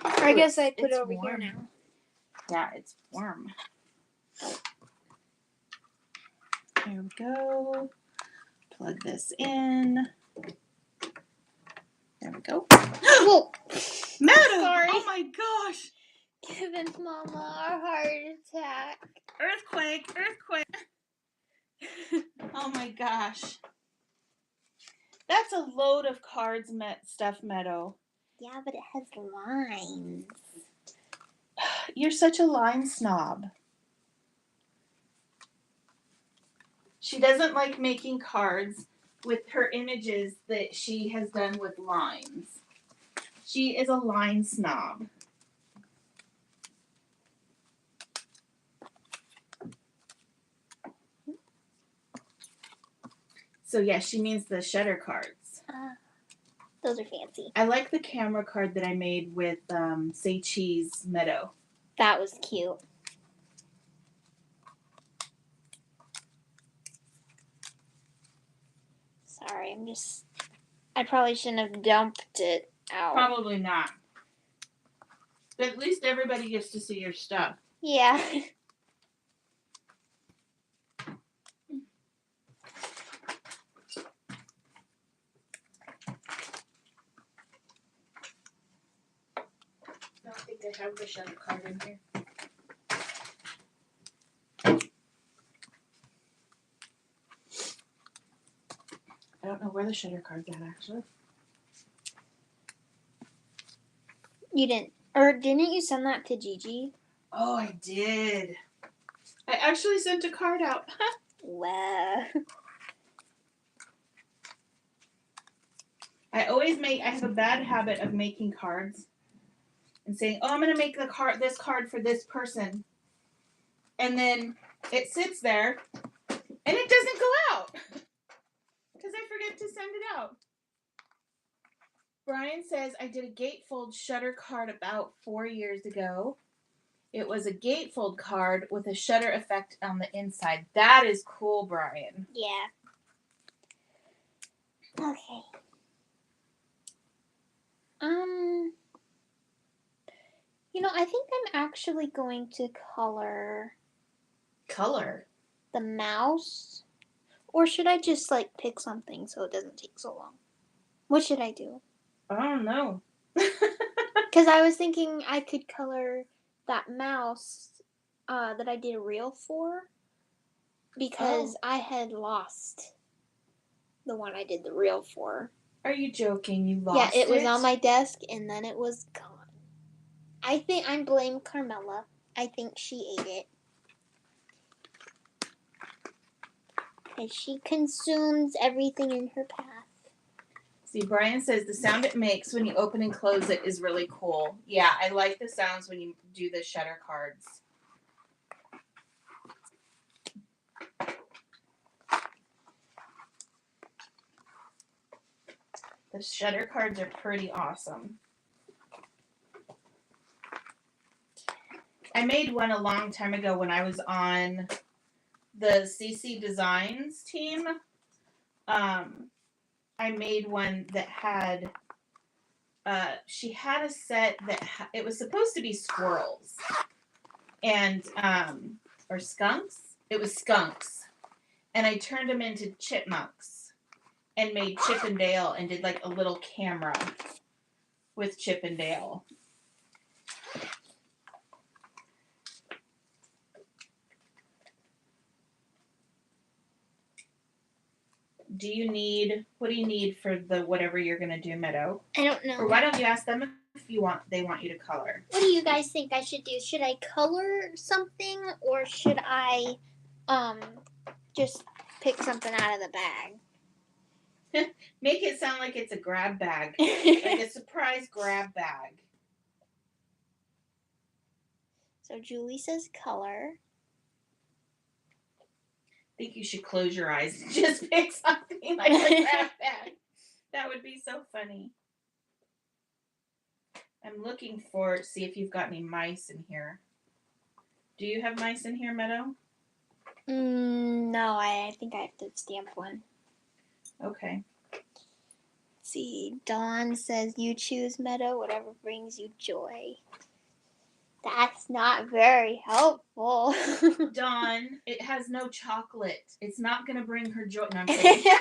I guess I put it over here now. Yeah, it's warm. There we go. Plug this in. There we go. Whoa! Meadow! Sorry. Oh my gosh! Giving Mama a heart attack. Earthquake! Oh my gosh. That's a load of cards, stuff, Meadow. Yeah, but it has lines. You're such a line snob. She doesn't like making cards with her images that she has done with lines. She is a line snob. So yeah, she means the shutter cards. Those are fancy. I like the camera card that I made with Say Cheese Meadow. That was cute. Sorry, I probably shouldn't have dumped it out. Probably not. But at least everybody gets to see your stuff. Yeah. I don't think I have the shutter card in here. I don't know where the shutter card's at, actually. You didn't. Or didn't you send that to Gigi? Oh, I did. I actually sent a card out. Wow. I have a bad habit of making cards and saying, "Oh, I'm going to make this card for this person." And then it sits there and it doesn't go out because I forget to send it out. Brian says, "I did a gatefold shutter card about 4 years ago. It was a gatefold card with a shutter effect on the inside." That is cool, Brian. Yeah. Okay. I think I'm actually going to color the mouse. Or should I just pick something so it doesn't take so long? What should I do? I don't know. Because I was thinking I could color that mouse that I did a reel for. Because I had lost the one I did the reel for. Are you joking? You lost it? Yeah, it was on my desk and then it was gone. I blame Carmela. I think she ate it. Because she consumes everything in her path. See, Brian says the sound it makes when you open and close it is really cool. Yeah, I like the sounds when you do the shutter cards. The shutter cards are pretty awesome. I made one a long time ago when I was on the CC Designs team. I made one that had, she had a set that, it was supposed to be squirrels. And, or skunks? It was skunks. And I turned them into chipmunks. And made Chip and Dale and did a little camera with Chip and Dale. What do you need for the whatever you're going to do, Meadow? I don't know. Or why don't you ask them if they want you to color? What do you guys think I should do? Should I color something or should I just pick something out of the bag? Make it sound like it's a grab bag. Like a surprise grab bag. So Julie says color. I think you should close your eyes and just pick something like a grab bag. That would be so funny. I'm looking for, see if you've got any mice in here. Do you have mice in here, Meadow? No, I think I have to stamp one. Okay. Let's see, Dawn says you choose, Meadow, whatever brings you joy. That's not very helpful. Dawn, it has no chocolate. It's not going to bring her joy. No, I'm kidding.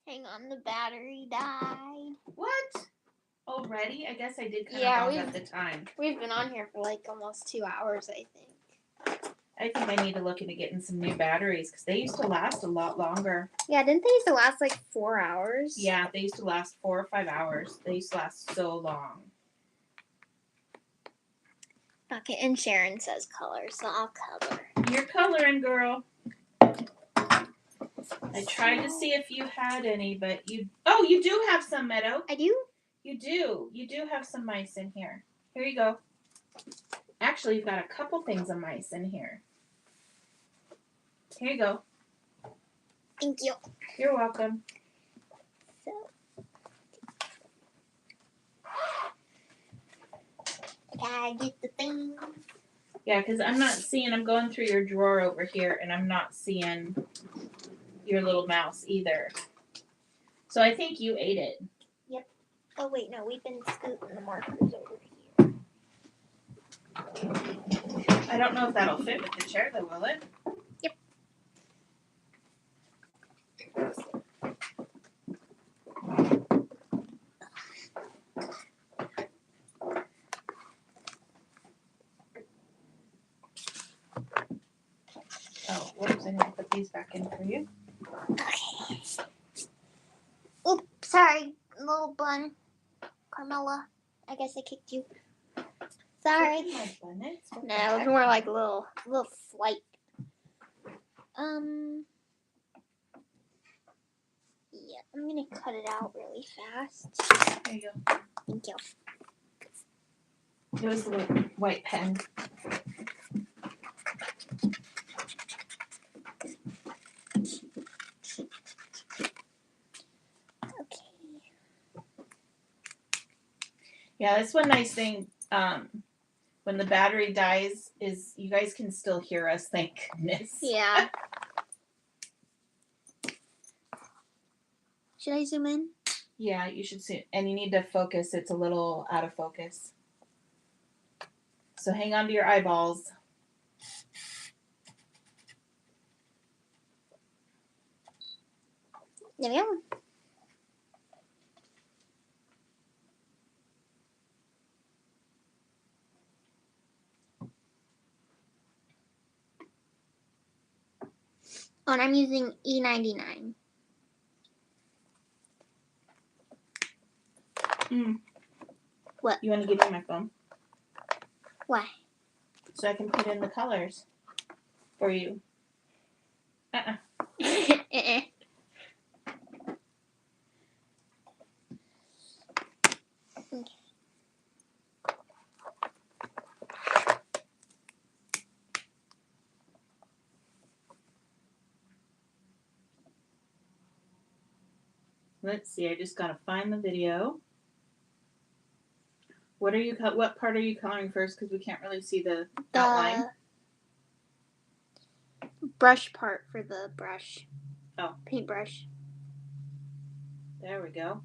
Hang on, the battery died. What? Already? I guess I did kind Yeah, of bump up the time. We've been on here for like almost 2 hours, I think. I think I need to look into getting some new batteries because they used to last a lot longer. Yeah, didn't they used to last like 4 hours? Yeah, they used to last 4 or 5 hours. They used to last so long. Okay, and Sharon says color, so I'll color. You're coloring, girl. I tried to see if you had any, but you... Oh, you do have some, Meadow. I do? You do. You do have some mice in here. Here you go. Actually, you've got a couple things of mice in here. Here you go. Thank you. You're welcome. So, I get the thing. Yeah, because I'm not seeing... I'm going through your drawer over here, and I'm not seeing your little mouse either. So I think you ate it. Yep. Oh, wait, no. We've been scooting the markers over here. I don't know if that'll fit with the chair, though, will it? Yep. Oh, whoops. I need to put these back in for you. Okay. Oops, sorry, little bun. Carmela, I guess I kicked you. Sorry. My bonnets? What the No, it heck? was more like a little slight. Yeah, I'm gonna cut it out really fast. There you go. Thank you. It was the white pen. Okay. Yeah, that's one nice thing. When the battery dies, is you guys can still hear us. Thank goodness. Yeah. Should I zoom in? Yeah, you should see. And you need to focus. It's a little out of focus. So hang on to your eyeballs. There we go. Oh, and I'm using E99. What? You want to give me my phone? Why? So I can put in the colors for you. Let's see. I just got to find the video. What part are you coloring first? Because we can't really see the outline. Brush part for the brush. Oh. Paintbrush. There we go.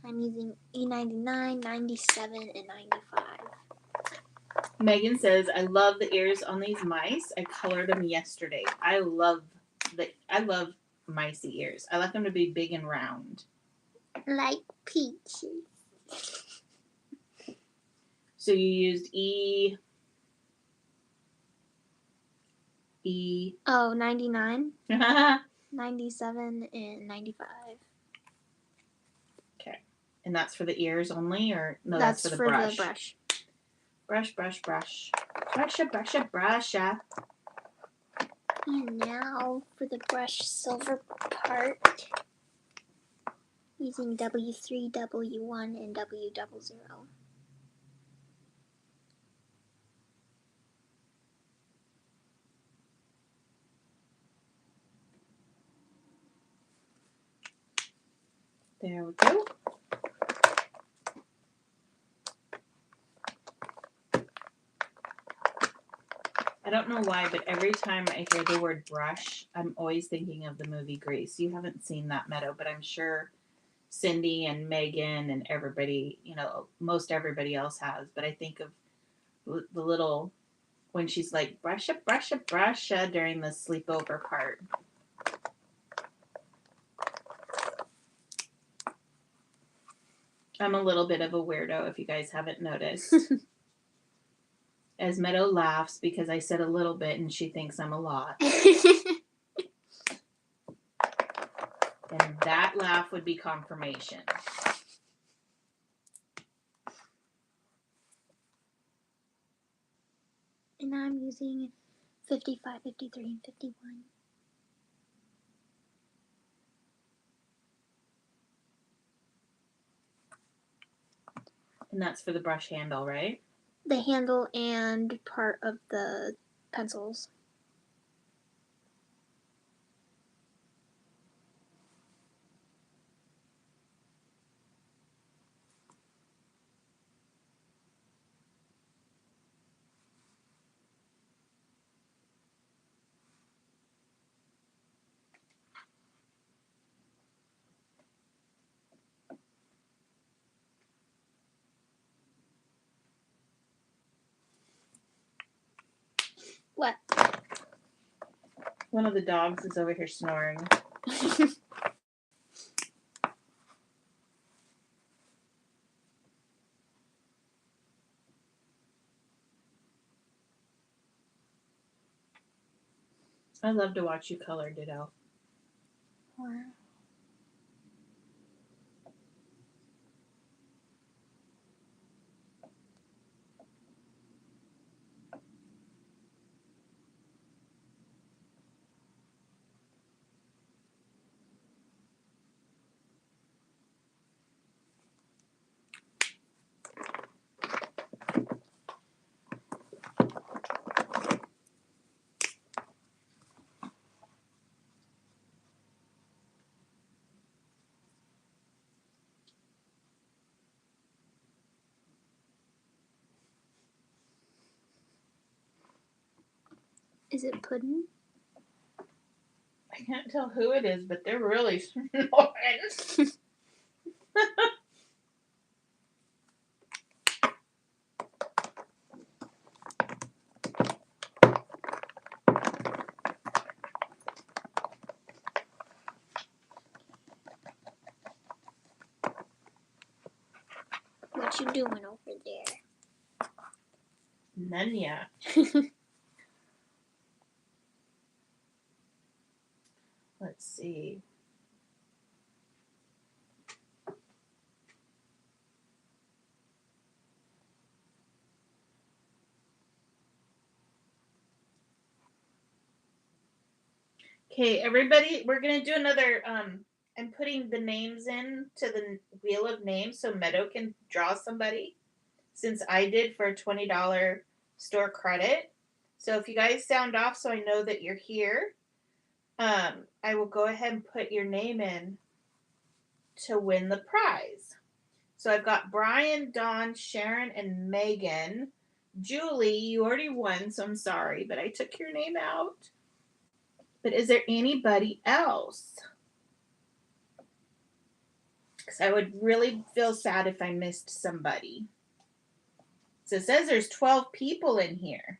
I'm using E99, 97, and 95. Megan says, I love the ears on these mice. I colored them yesterday. I love micey ears. I like them to be big and round. Like peaches. So you used Oh, 99, 97, and 95. Okay. And that's for the ears only, or no? That's for the for brush. the brush. Brush. Brusha. And now for the brush silver part, using W3, W1, and W00. There we go. I don't know why, but every time I hear the word brush, I'm always thinking of the movie Grease. You haven't seen that, Meadow, but I'm sure Cindy and Megan and everybody, most everybody else has. But I think of the little, when she's like, brusha, brusha, brusha during the sleepover part. I'm a little bit of a weirdo, if you guys haven't noticed. As Meadow laughs because I said a little bit and she thinks I'm a lot. And that laugh would be confirmation. And now I'm using 55, 53, and 51. And that's for the brush handle, right? The handle and part of the pencils. What? One of the dogs is over here snoring. I love to watch you color, Ditto. Wow. Is it pudding? I can't tell who it is, but they're really snoring. What you doing over there? Nanya. Let's see. Okay, everybody, we're going to do another, I'm putting the names in to the wheel of names so Meadow can draw somebody, since I did for a $20 store credit. So if you guys sound off so I know that you're here, I will go ahead and put your name in to win the prize. So I've got Brian, Dawn, Sharon, and Megan. Julie, you already won, so I'm sorry, but I took your name out. But is there anybody else? Because I would really feel sad if I missed somebody. So it says there's 12 people in here.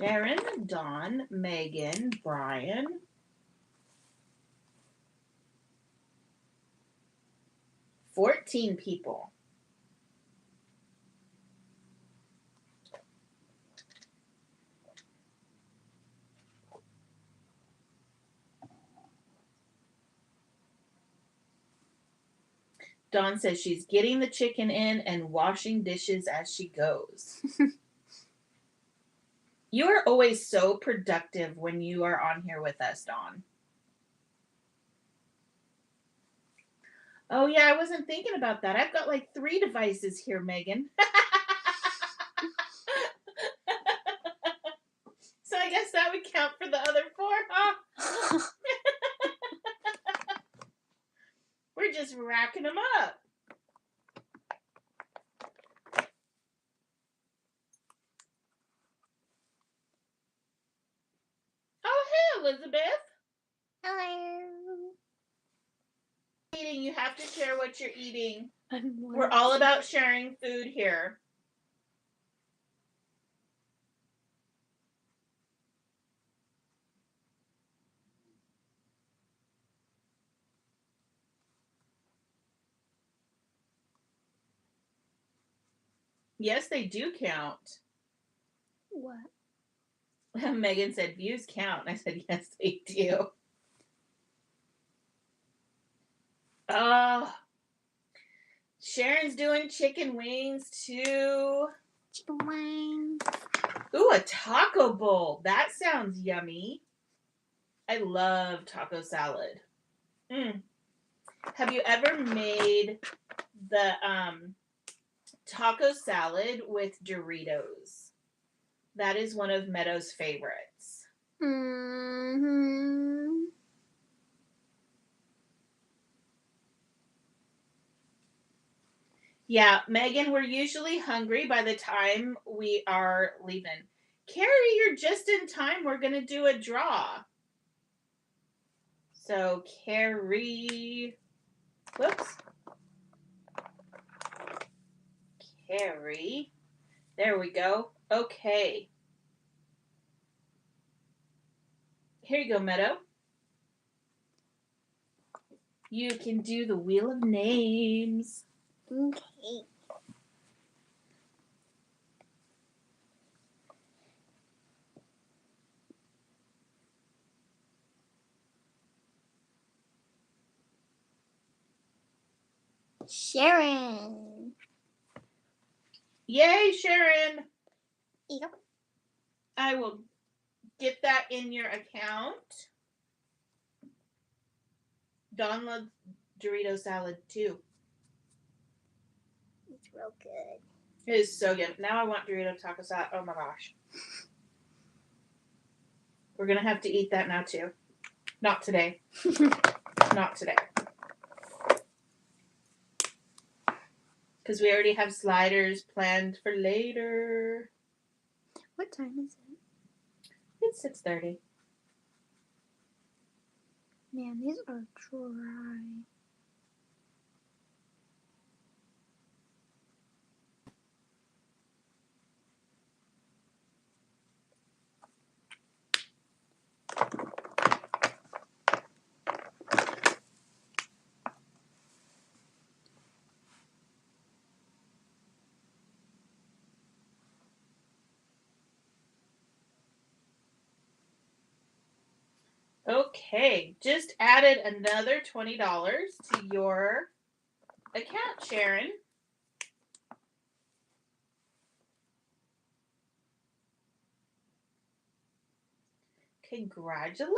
Sharon, Dawn, Megan, Brian. $14 people. Dawn says she's getting the chicken in and washing dishes as she goes. You are always so productive when you are on here with us, Dawn. Oh, yeah, I wasn't thinking about that. I've got like 3 devices here, Megan. So I guess that would count for the other 4, huh? We're just racking them up. Oh, hey, Elizabeth. Hello. Eating, you have to share what you're eating. I'm We're all about sharing food here. Yes, they do count. What? Megan said views count. I said, yes, they do. Oh, Sharon's doing chicken wings too. Chicken wings. Ooh, a taco bowl. That sounds yummy. I love taco salad. Have you ever made the taco salad with Doritos? That is one of Meadow's favorites. Mm-hmm. Yeah, Megan, we're usually hungry by the time we are leaving. Carrie, you're just in time. We're going to do a draw. So, Carrie. Whoops. Carrie. There we go. Okay. Here you go, Meadow. You can do the Wheel of Names. Okay. Sharon. Yay, Sharon. Yep. I will get that in your account. Dawn loves Dorito salad too. It's real good. It is so good. Now I want Dorito taco salad. Oh my gosh. We're going to have to eat that now too. Not today. Not today. Because we already have sliders planned for later. What time is it? It's 6:30. Man, these are dry. Okay, just added another $20 to your account, Sharon. Congratulations.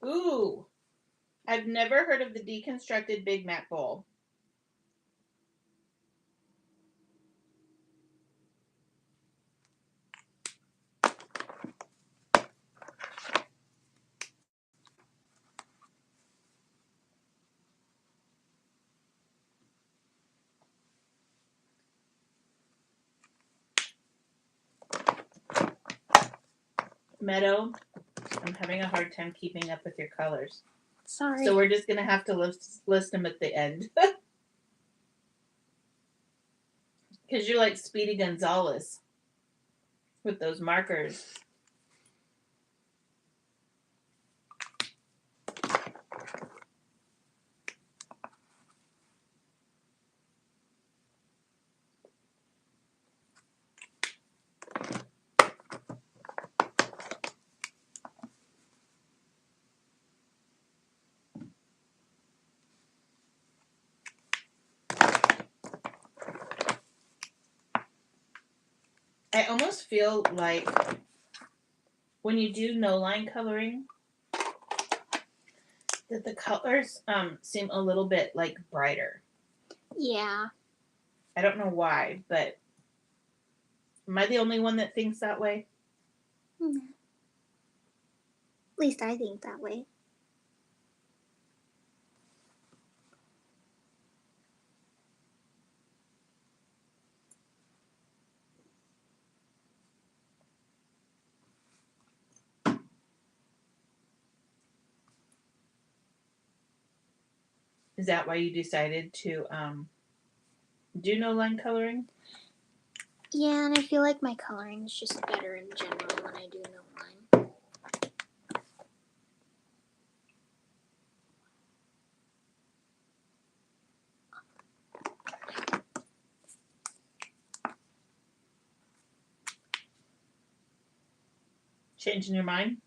Ooh, I've never heard of the deconstructed Big Mac bowl. Meadow, I'm having a hard time keeping up with your colors. Sorry. So we're just going to have to list them at the end. Because you're like Speedy Gonzalez with those markers. I almost feel like when you do no line coloring, that the colors seem a little bit like brighter. Yeah. I don't know why, but am I the only one that thinks that way? At least I think that way. Is that why you decided to do no line coloring? Yeah, and I feel like my coloring is just better in general when I do no line. Changing your mind?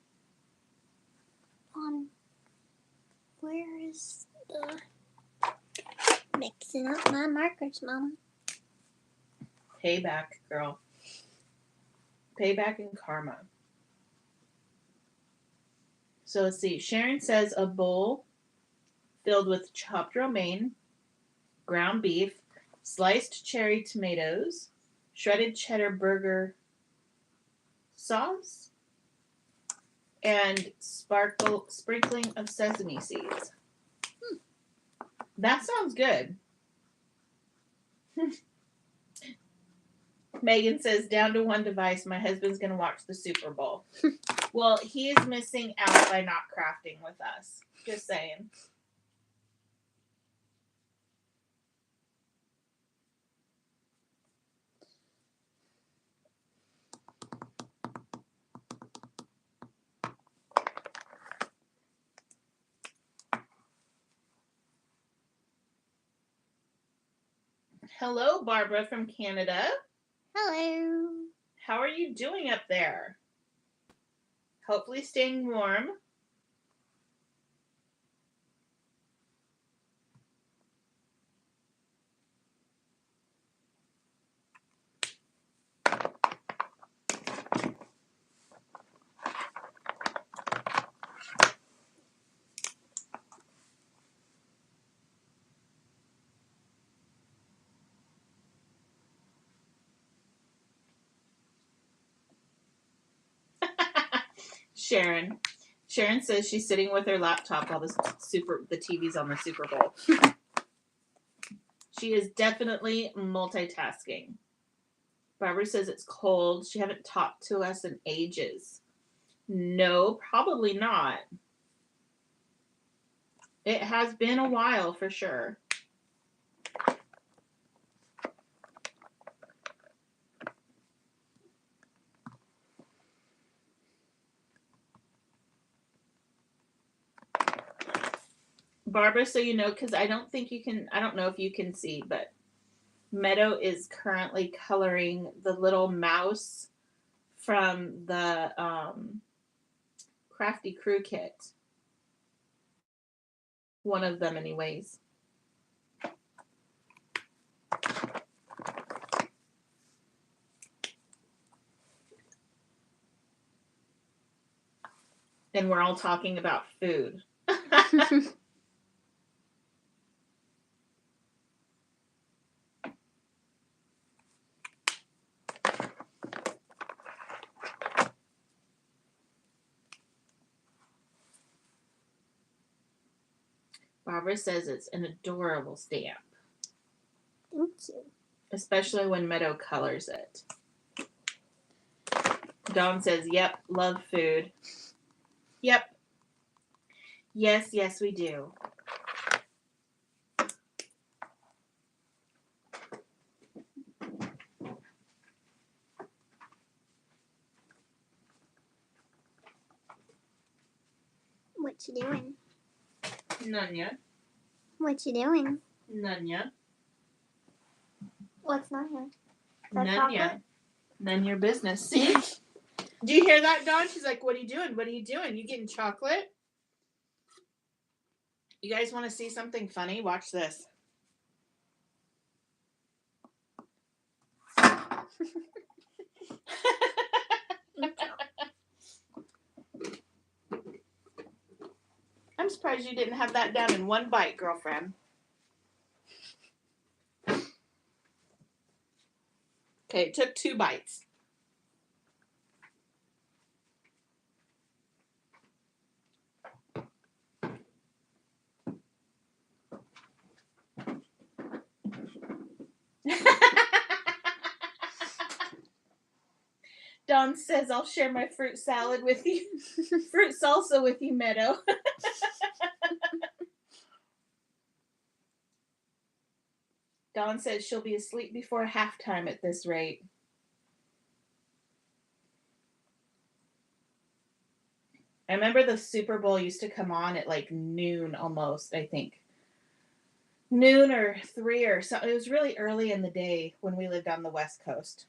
Where is the mixing up my markers, Mom? Payback, girl. Payback and karma. So let's see. Sharon says a bowl filled with chopped romaine, ground beef, sliced cherry tomatoes, shredded cheddar burger sauce, and sprinkling of sesame seeds. That sounds good. Megan says, down to one device. My husband's going to watch the Super Bowl. Well, he is missing out by not crafting with us. Just saying. Hello, Barbara from Canada. Hello. How are you doing up there? Hopefully staying warm. Sharon. Sharon says she's sitting with her laptop while the TV's on the Super Bowl. She is definitely multitasking. Barbara says it's cold. She haven't talked to us in ages. No, probably not. It has been a while for sure. Barbara, so you know, because I don't know if you can see, but Meadow is currently coloring the little mouse from the Crafty crew kit. One of them, anyways. And we're all talking about food. Barbara says it's an adorable stamp. Thank you. Especially when Meadow colors it. Dawn says, yep, love food. Yep. Yes, we do. What you doing? None yet. What you doing? None yet. What's not here? None yet. None your business. See? Do you hear that, Dawn? She's like, what are you doing? What are you doing? You getting chocolate? You guys want to see something funny? Watch this. surprised you didn't have that down in one bite, girlfriend. Okay, it took 2 bites. Dawn says, I'll share my fruit salad with you. Fruit salsa with you, Meadow. Dawn says she'll be asleep before halftime at this rate. I remember the Super Bowl used to come on at like noon almost, I think. Noon or 3 or so. It was really early in the day when we lived on the West Coast.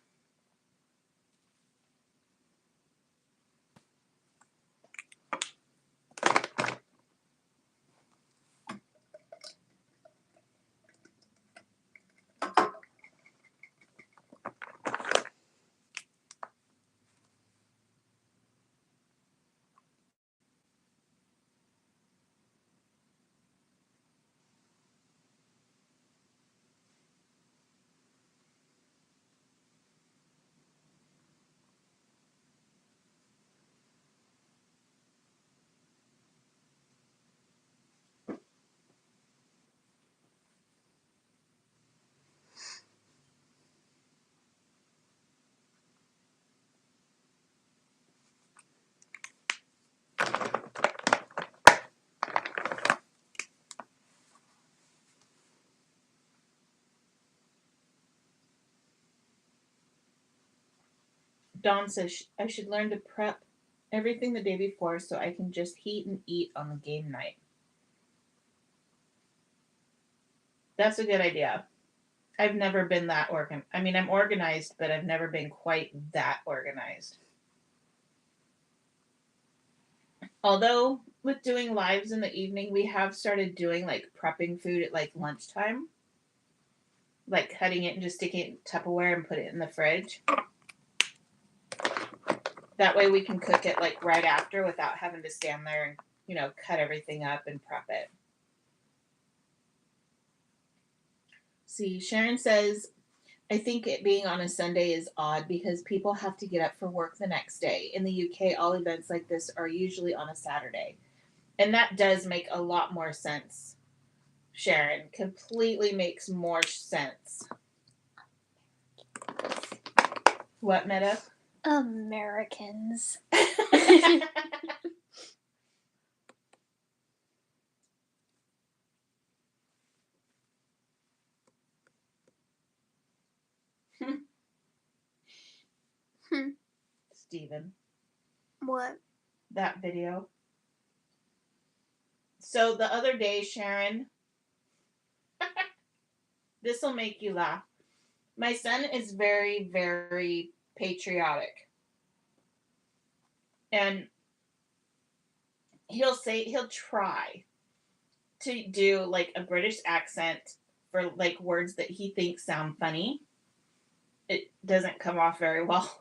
Dawn says I should learn to prep everything the day before so I can just heat and eat on the game night. That's a good idea. I've never been that organized. I mean, I'm organized, but I've never been quite that organized. Although, with doing lives in the evening, we have started doing like prepping food at like lunchtime. Like cutting it and just sticking it in Tupperware and put it in the fridge. That way we can cook it like right after without having to stand there and, you know, cut everything up and prep it. See, Sharon says, I think it being on a Sunday is odd because people have to get up for work the next day. In the UK, all events like this are usually on a Saturday. And that does make a lot more sense, Sharon. Completely makes more sense. What, Meta? Americans. Steven. What? That video. So the other day, Sharon, this will make you laugh. My son is very, very patriotic. And he'll try to do like a British accent for like words that he thinks sound funny. It doesn't come off very well.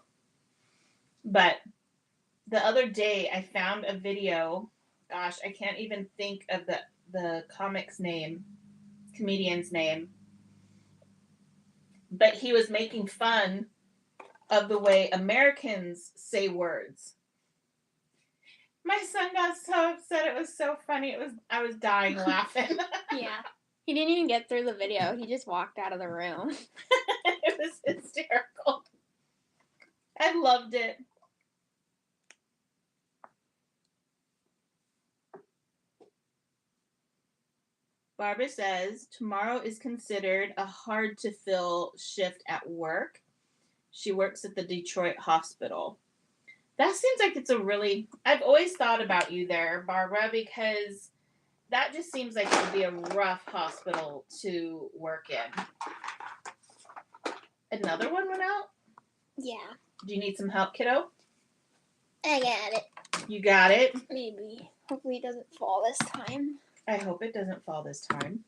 But the other day I found a video. Gosh, I can't even think of the comedian's name. But he was making fun of the way Americans say words. My son got so upset. It was so funny. I was dying laughing. Yeah. He didn't even get through the video. He just walked out of the room. It was hysterical. I loved it. Barbara says, tomorrow is considered a hard to fill shift at work. She works at the Detroit hospital. That seems like it's I've always thought about you there, Barbara, because that just seems like it would be a rough hospital to work in. Another one went out? Yeah. Do you need some help, kiddo? I got it. You got it? Maybe. Hopefully it doesn't fall this time. I hope it doesn't fall this time.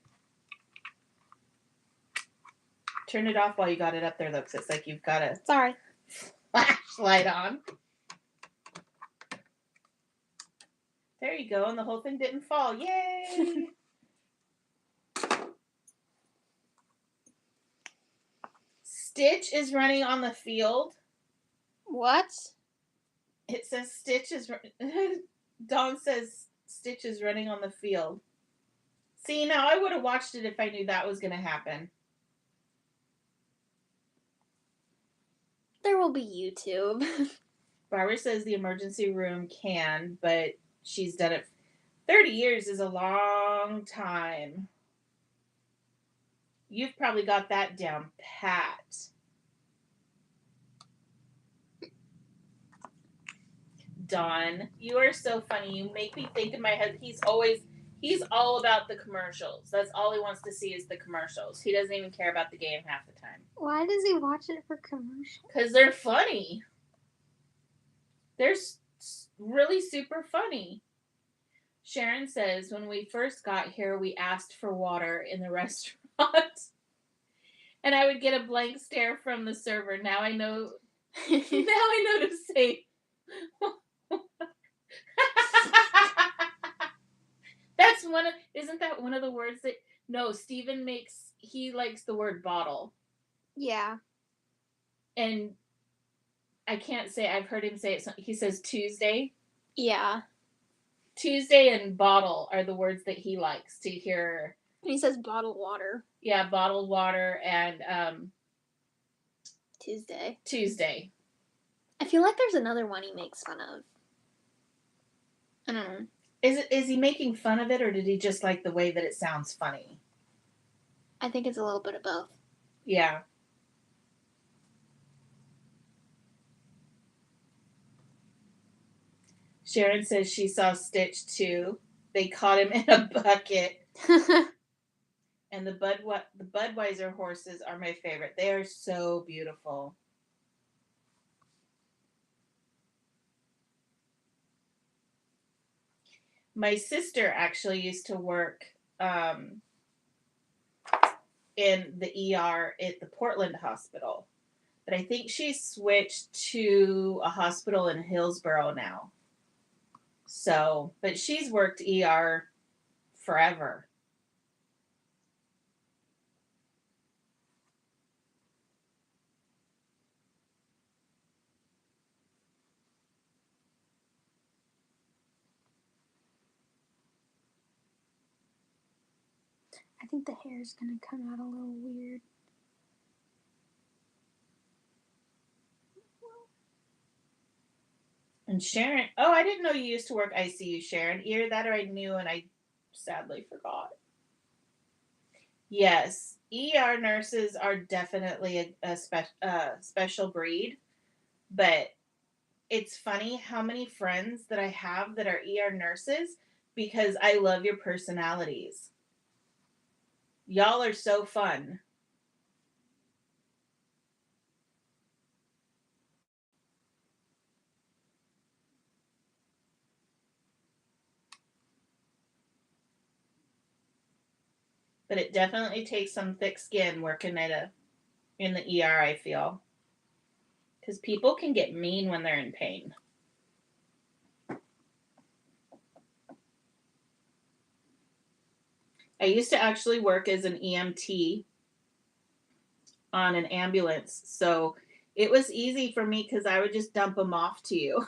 Turn it off while you got it up there, though, because it's like you've got a Sorry. flashlight on. There you go, and the whole thing didn't fall. Yay! Stitch is running on the field. What? It says Stitch is... Dawn says Stitch is running on the field. See, now I would have watched it if I knew that was going to happen. There will be YouTube. Barbara says the emergency room can, but she's done it. 30 years is a long time. You've probably got that down pat. Dawn, you are so funny. You make me think in my head. He's all about the commercials. That's all he wants to see is the commercials. He doesn't even care about the game half the time. Why does he watch it for commercials? Because they're funny. They're really super funny. Sharon says, when we first got here, we asked for water in the restaurant. And I would get a blank stare from the server. Now I know to say... That's isn't that one of the words that... No, Steven he likes the word bottle. Yeah. And I can't say, I've heard him say it. He says Tuesday. Yeah. Tuesday and bottle are the words that he likes to hear. And he says bottled water. Yeah, bottled water and Tuesday. I feel like there's another one he makes fun of. I don't know. Is he making fun of it, or did he just like the way that it sounds funny? I think it's a little bit of both. Yeah. Sharon says she saw Stitch too. They caught him in a bucket. And the Budweiser horses are my favorite. They are so beautiful. My sister actually used to work in the ER at the Portland hospital. But I think she switched to a hospital in Hillsborough now. So, but she's worked ER forever. I think the hair is going to come out a little weird. And Sharon, I didn't know you used to work ICU, Sharon. Either that or I knew and I sadly forgot. Yes, ER nurses are definitely a special breed, but it's funny how many friends that I have that are ER nurses because I love your personalities. Y'all are so fun. But it definitely takes some thick skin working in the ER, I feel. Because people can get mean when they're in pain. I used to actually work as an EMT on an ambulance. So it was easy for me because I would just dump them off to you.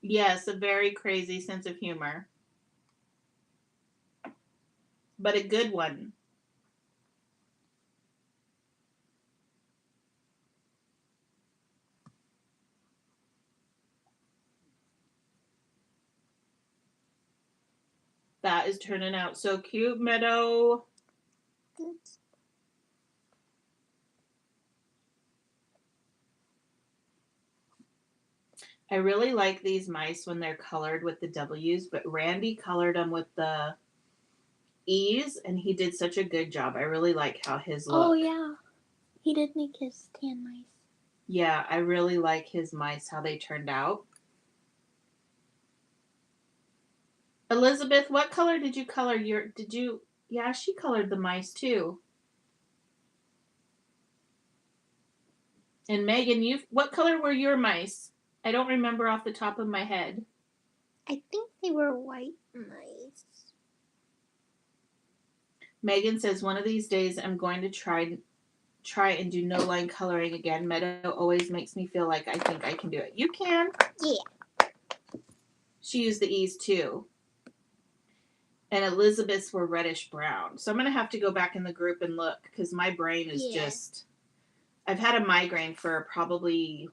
Yes, a very crazy sense of humor. But a good one. That is turning out so cute, Meadow. I really like these mice when they're colored with the W's, but Randy colored them with the ease, and he did such a good job. I really like how his look. Oh, yeah. He did make his tan mice. Yeah, I really like his mice, how they turned out. Elizabeth, what color did you color your, yeah, she colored the mice too. And Megan, what color were your mice? I don't remember off the top of my head. I think they were white mice. Megan says, one of these days I'm going to try and do no line coloring again. Meadow always makes me feel like I think I can do it. You can. Yeah. She used the ease too. And Elizabeth's were reddish brown. So I'm going to have to go back in the group and look because my brain is just... I've had a migraine for probably,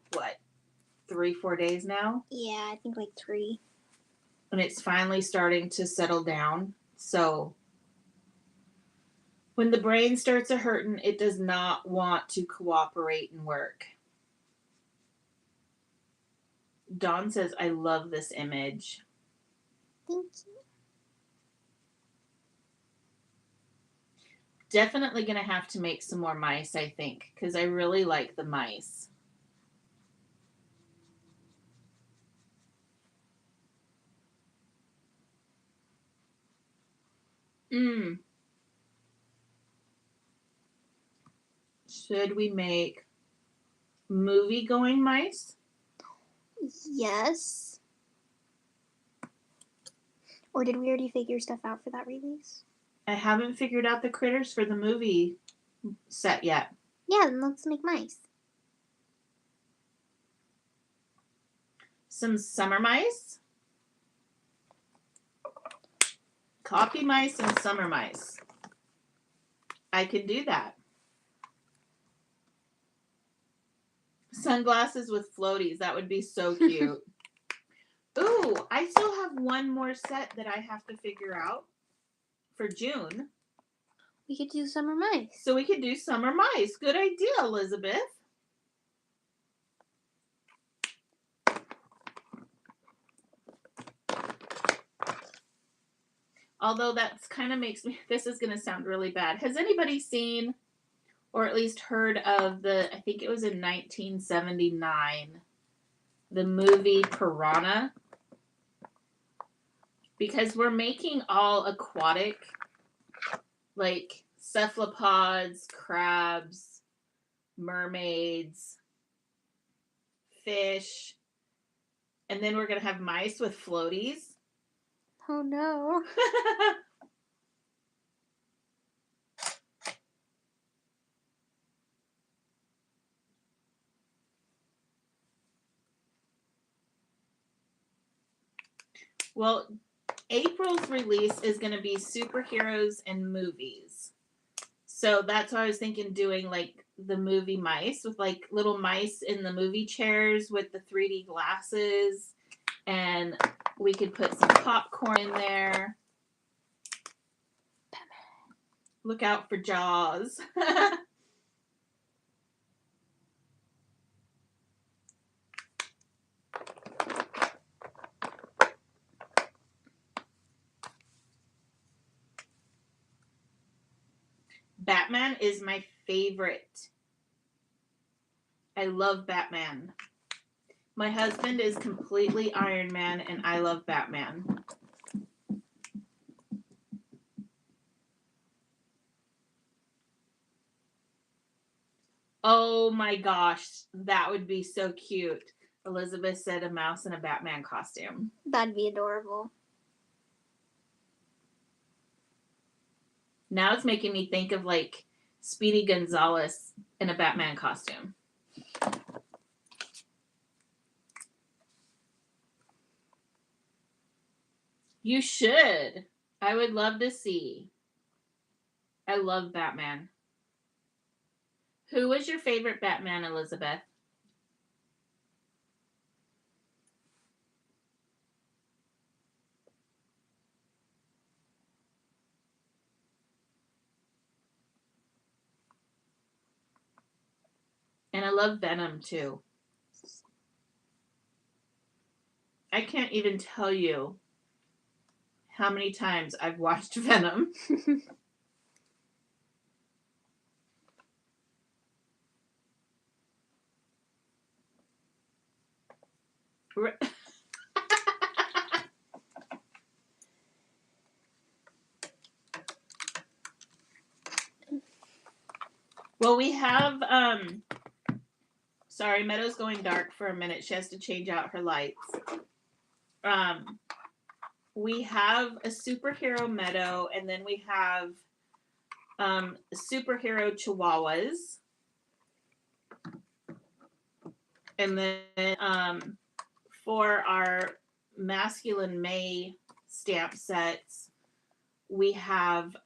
3-4 days now? Yeah, I think like 3. And it's finally starting to settle down. So when the brain starts a-hurting, it does not want to cooperate and work. Dawn says, I love this image. Thank you. Definitely going to have to make some more mice, I think, because I really like the mice. Should we make movie-going mice? Yes. Or did we already figure stuff out for that release? I haven't figured out the critters for the movie set yet. Yeah, then let's make mice. Some summer mice. Copy mice and summer mice. I could do that. Sunglasses with floaties. That would be so cute. Ooh, I still have one more set that I have to figure out for June. We could do summer mice. So we could do summer mice. Good idea, Elizabeth. Although that's kind of makes me, this is going to sound really bad. Has anybody seen or at least heard of I think it was in 1979, the movie Piranha? Because we're making all aquatic, like cephalopods, crabs, mermaids, fish, and then we're going to have mice with floaties. Oh no. Well, April's release is going to be superheroes and movies. So that's why I was thinking doing like the movie mice with like little mice in the movie chairs with the 3D glasses. And we could put some popcorn in there. Look out for Jaws. Batman is my favorite. I love Batman. My husband is completely Iron Man, and I love Batman. Oh my gosh, that would be so cute. Elizabeth said a mouse in a Batman costume. That'd be adorable. Now it's making me think of like Speedy Gonzales in a Batman costume. You should. I would love to see. I love Batman. Who was your favorite Batman, Elizabeth? And I love Venom too. I can't even tell you how many times I've watched Venom. Well, we have sorry, Meadow's going dark for a minute. She has to change out her lights. We have a superhero Meadow, and then we have superhero Chihuahuas. And then for our masculine May stamp sets, we have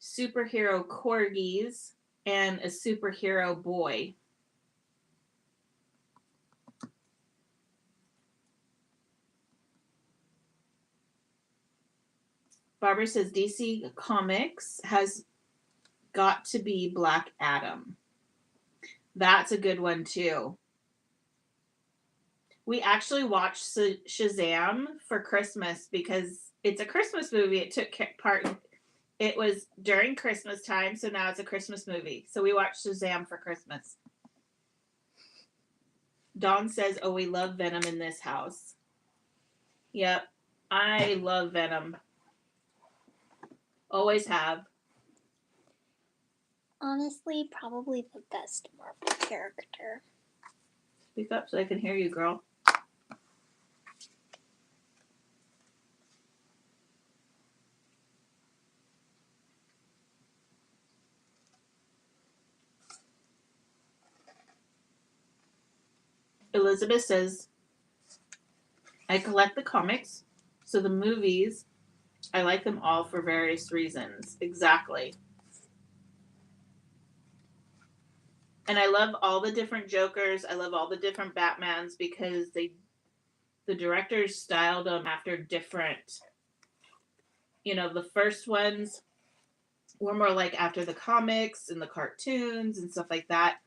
superhero corgis and a superhero boy. Barbara says DC Comics has got to be Black Adam. That's a good one too. We actually watched Shazam for Christmas because it's a Christmas movie. It took part. It was during Christmas time, so now it's a Christmas movie. So we watched Shazam for Christmas. Dawn says, "Oh, we love Venom in this house." Yep, I love Venom. Always have. Honestly, probably the best Marvel character. Speak up so I can hear you, girl. Elizabeth says, I collect the comics, so the movies, I like them all for various reasons. Exactly. And I love all the different Jokers. I love all the different Batmans because the directors styled them after different, the first ones were more like after the comics and the cartoons and stuff like that.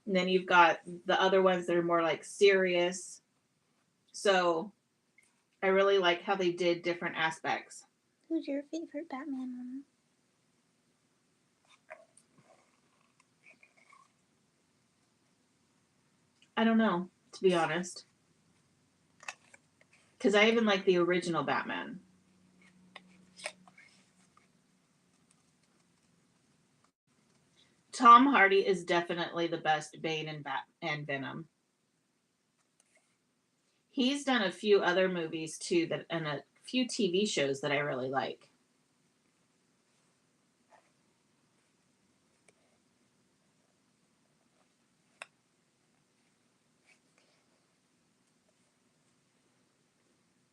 And then you've got the other ones that are more like serious. So I really like how they did different aspects. Who's your favorite Batman, Mama? I don't know, to be honest. Because I even like the original Batman. Tom Hardy is definitely the best Bane and Venom. He's done a few other movies too and a few TV shows that I really like.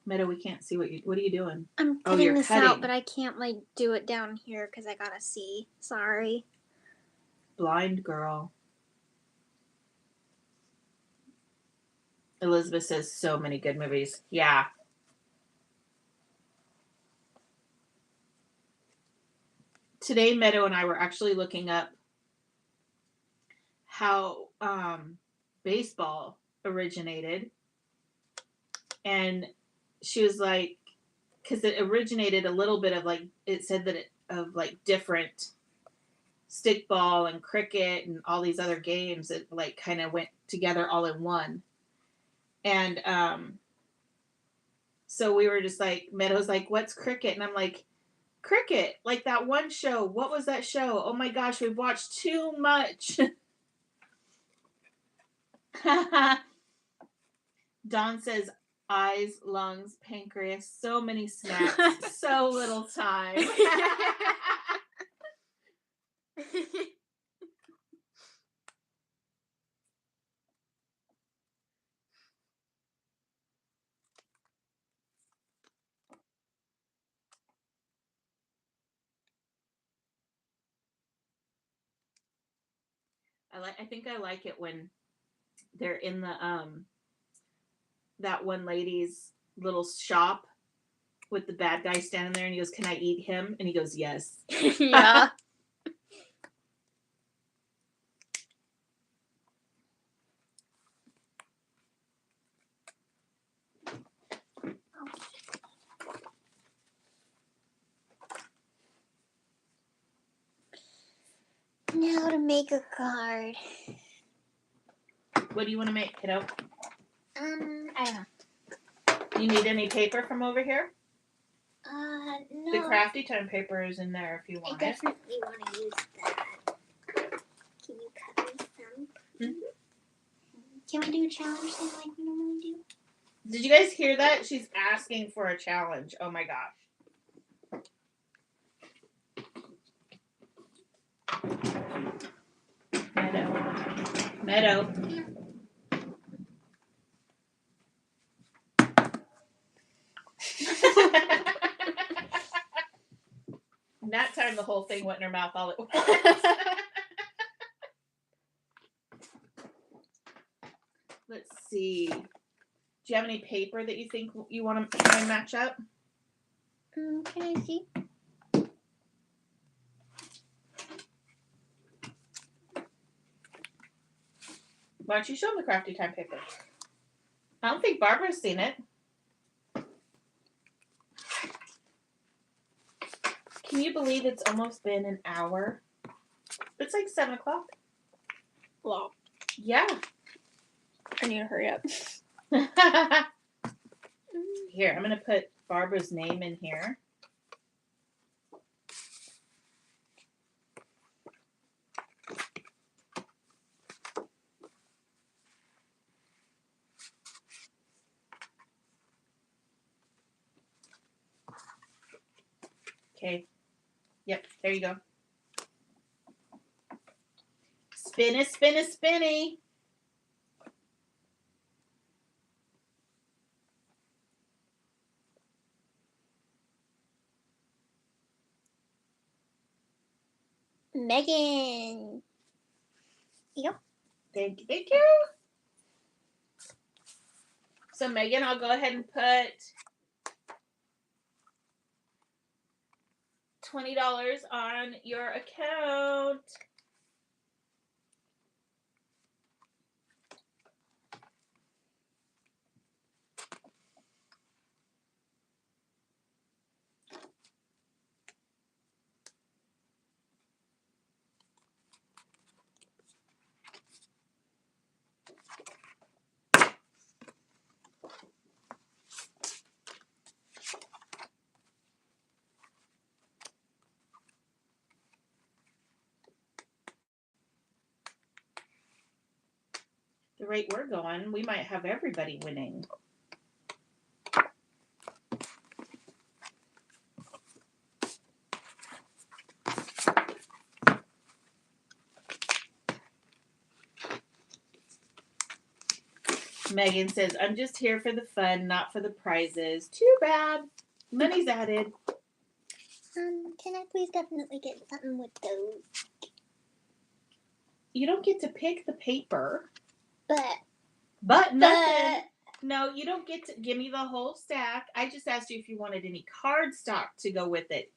Meadow, we can't see what are you doing? I'm cutting this cutting. out, but I can't do it down here because I gotta see. Sorry. Blind girl. Elizabeth says so many good movies. Yeah. Today, Meadow and I were actually looking up how baseball originated. And she was like, because it originated a little bit of it said that of different stickball and cricket and all these other games that kind of went together all in one. And so we were just Meadow's like, what's cricket? And I'm like, cricket, like that one show. What was that show? Oh my gosh, we've watched too much. Dawn says, eyes, lungs, pancreas, so many snacks, so little time. I think I like it when they're in the that one lady's little shop with the bad guy standing there and he goes, "Can I eat him?" And he goes, "Yes." Yeah. Now to make a card. What do you want to make, kiddo? I don't know. You need any paper from over here? No. The Crafty Time paper is in there if you I want it. definitely want to use that. Can you cut me some? Mm-hmm. Can we do a challenge thing like we normally do? Did you guys hear that? She's asking for a challenge. Oh my gosh. Meadow. That time the whole thing went in her mouth all at once. Let's see. Do you have any paper that you think you want to try and match up? Can I see? Why don't you show them the Crafty Time paper? I don't think Barbara's seen it. Can you believe it's almost been an hour? It's like 7 o'clock. Well, Yeah. I need to hurry up. Here, I'm going to put Barbara's name in here. Okay. Yep, there you go. Spinny, spinny, spinny. Megan. Yep. Thank you, thank you. So, Megan, I'll go ahead and put $20 on your account. The rate we're going, we might have everybody winning. Megan says, I'm just here for the fun, not for the prizes. Too bad. Money's added. Can I please definitely get something with those? You don't get to pick the paper. But Nothing. No, you don't get to give me the whole stack. I just asked you if you wanted any cardstock to go with it.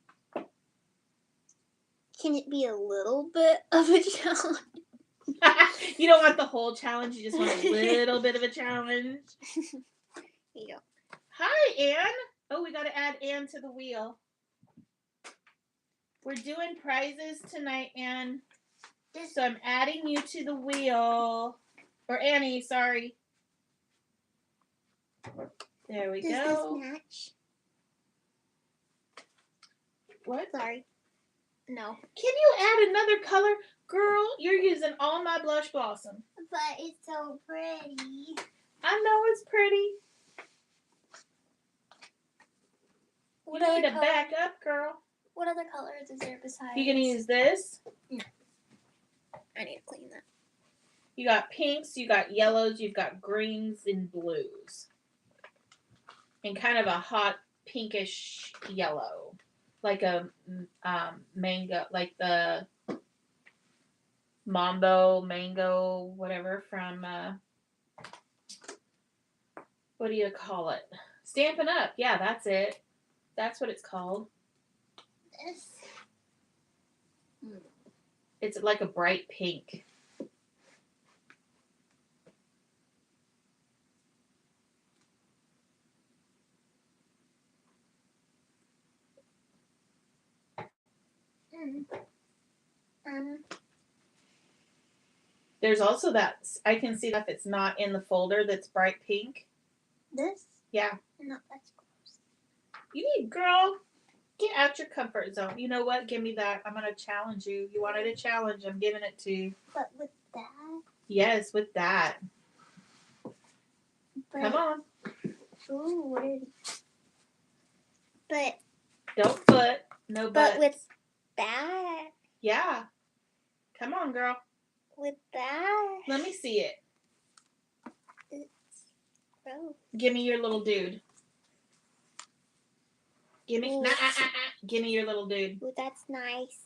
Can it be a little bit of a challenge? You don't want the whole challenge. You just want a little bit of a challenge. Yeah. Hi, Anne. Oh, we got to add Anne to the wheel. We're doing prizes tonight, Anne. So I'm adding you to the wheel. Or Annie, sorry. There we go. Does this match? What? Sorry. No. Can you add another color? Girl, you're using all my blush blossom. But it's so pretty. I know it's pretty. What You other need to color? back up, girl. What other colors is there besides? You gonna use this? No. I need to clean that. You got pinks, you got yellows, you've got greens and blues. And kind of a hot pinkish yellow. Like a mango, like the Mambo, mango, whatever from, what do you call it? Stampin' Up. Yeah, that's it. That's what it's called. This. It's like a bright pink. There's also that, I can see that if it's not in the folder that's bright pink. This? Yeah. No, that's gross. You need, girl, get out your comfort zone. You know what? Give me that. I'm going to challenge you. You wanted a challenge. I'm giving it to you. But with that? Yes, with that. But, Come on. Ooh, weird. But. Don't foot. No butt. But with that. Yeah. Come on, girl. With that. Let me see it. It's gross. Give me your little dude. Give me, give me your little dude. Ooh, that's nice.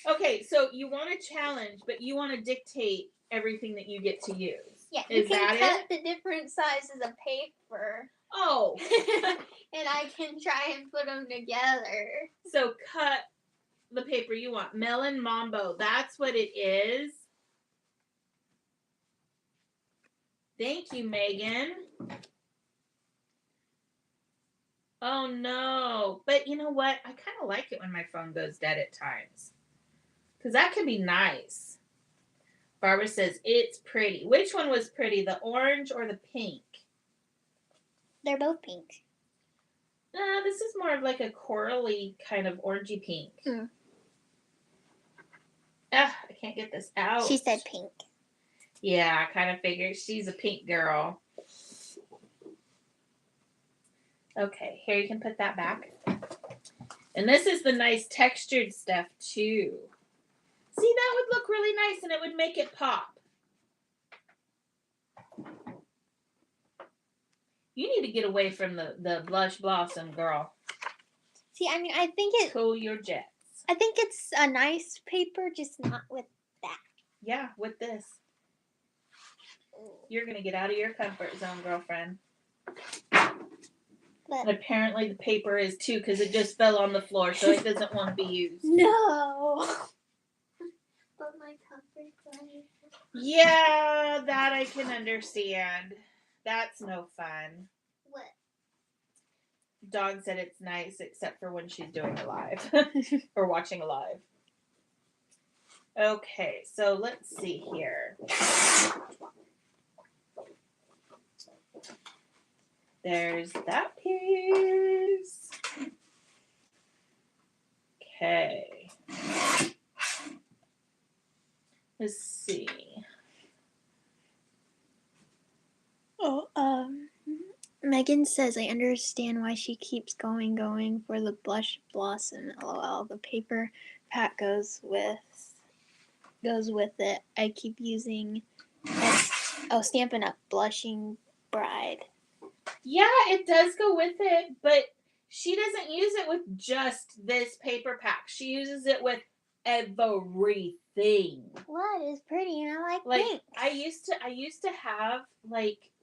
Okay, so you want a challenge, but you want to dictate everything that you get to use. Yeah, Is you can that cut it? the different sizes of paper. Oh. And I can try and put them together. So cut the paper you want. Melon Mambo. That's what it is. Thank you, Megan. Oh, no. But you know what? I kind of like it when my phone goes dead at times. Because that can be nice. Barbara says, it's pretty. Which one was pretty? The orange or the pink? They're both pink. This is more of like a corally kind of orangey pink. Mm. I can't get this out. She said pink. Yeah, I kind of figured she's a pink girl. Okay, here you can put that back. And this is the nice textured stuff too. See, that would look really nice and it would make it pop. You need to get away from the blush blossom, girl. See, I mean, I think it. Cool your jets. I think it's a nice paper, just not with that. Yeah, with this. You're going to get out of your comfort zone, girlfriend. But and apparently the paper is too, because it just fell on the floor, so it doesn't want to be used. No. But my comfort zone. Yeah, that I can understand. That's no fun. What? Dog said it's nice, except for when she's doing a live. Or watching a live. Okay, so let's see here. There's that piece. Okay. Let's see. Oh, Megan says, I understand why she keeps going for the blush blossom. LOL. The paper pack goes with it. I keep using it. Oh, Stampin' Up! Blushing Bride. Yeah, it does go with it, but she doesn't use it with just this paper pack. She uses it with everything. What is pretty and I like pink. I used to have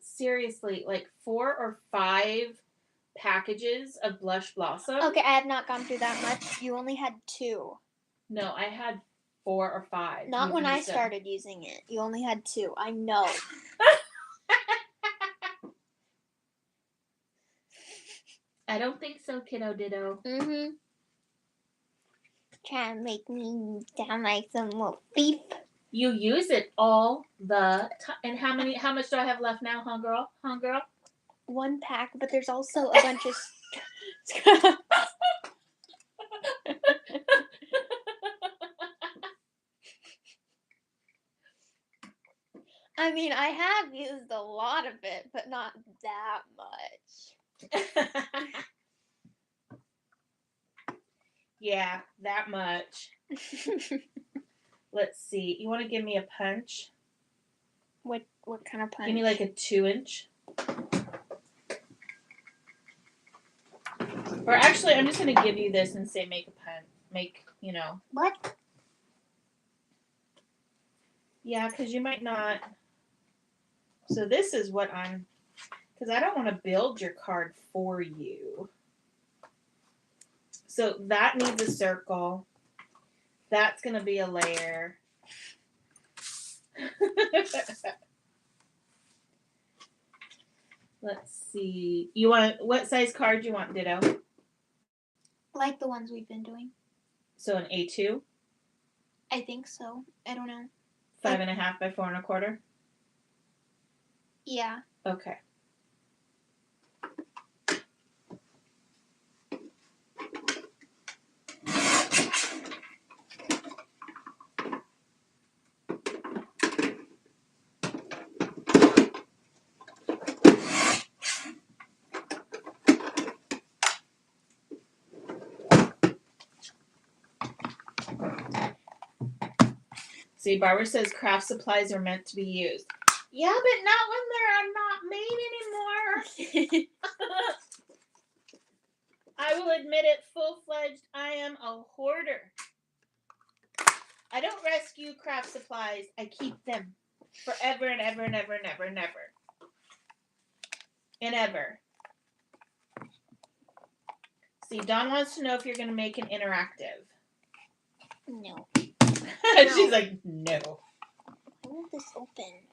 seriously 4 or 5 packages of Blush Blossom. Okay, I have not gone through that much. You only had 2. No, I had 4 or 5. Not when I started using it. You only had 2. I know. I don't think so, kiddo ditto. Mm-hmm. Trying to make me sound like some little thief. You use it all the time. And how much do I have left now, huh, girl? Huh, girl? 1 pack, but there's also a bunch of scraps. I mean, I have used a lot of it, but not that much. Yeah, that much. Let's see. You want to give me a punch? What kind of punch? Give me like a 2-inch. Or actually, I'm just going to give you this and say make a punch. What? Yeah, because you might not. So this is what because I don't want to build your card for you. So that needs a circle. That's going to be a layer. Let's see. What size card do you want, Ditto? Like the ones we've been doing. So an A2? I think so. I don't know. 5.5 by 4 1/4? Yeah. Okay. See, Barbara says craft supplies are meant to be used. Yeah, but not when they're not made anymore. I will admit it, full-fledged, I am a hoarder. I don't rescue craft supplies. I keep them forever and ever and ever and ever and ever. And ever. See, Dawn wants to know if you're going to make an interactive. No. She's like, no. I want this open.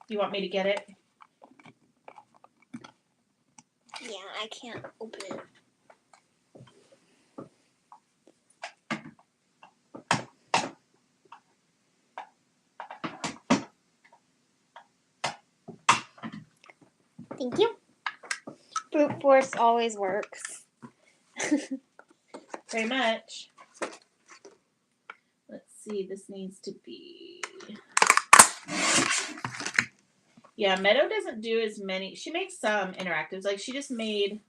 You want me to get it? Yeah, I can't open it. Thank you. Brute force always works. Very much. Let's see, this needs to be... Yeah, Meadow doesn't do as many. She makes some interactives. Like, she just made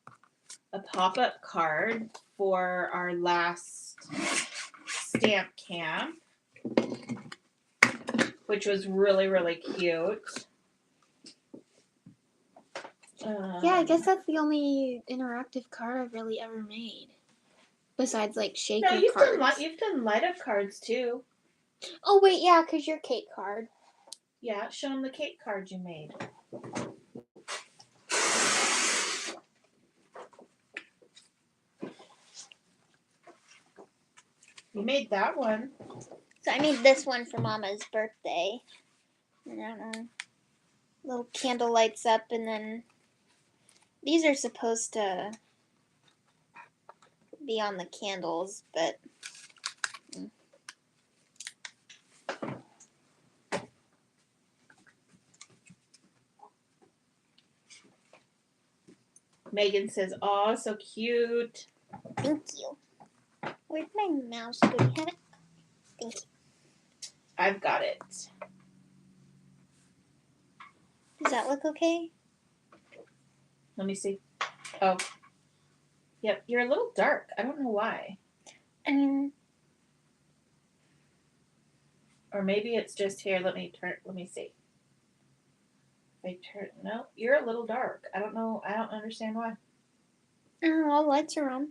a pop-up card for our last stamp camp, which was really, really cute. Yeah, I guess that's the only interactive card I've really ever made. Besides, like, shaker no, you've cards. You've done light-up cards, too. Oh, wait, yeah, because your cake card. Yeah, show them the cake card you made. You made that one. So I made this one for Mama's birthday. And I don't know. Little candle lights up, and then these are supposed to be on the candles, but Megan says, "Aw, so cute." thank you. Where'd my mouse go? Do you have it? Thank you. I've got it. Does that look okay? Let me see. Oh. Yep, you're a little dark. I don't know why. I mean... Or maybe it's just here. Let me see. No, you're a little dark. I don't know. I don't understand why. all lights are on.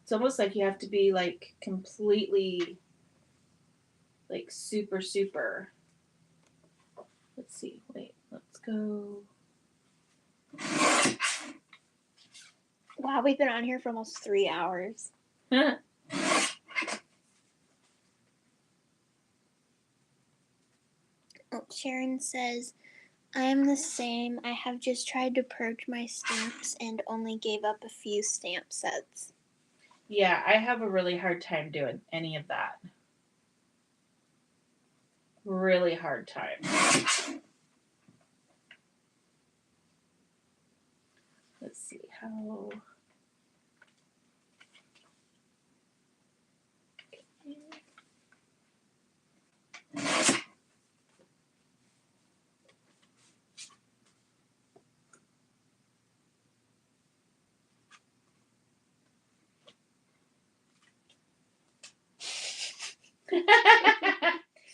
It's almost like you have to be like completely like super, super. Let's see. Wait, let's go. Wow, we've been on here for almost 3 hours. Oh, Sharon says, I am the same. I have just tried to purge my stamps and only gave up a few stamp sets. Yeah, I have a really hard time doing any of that. Really hard time. Let's see how.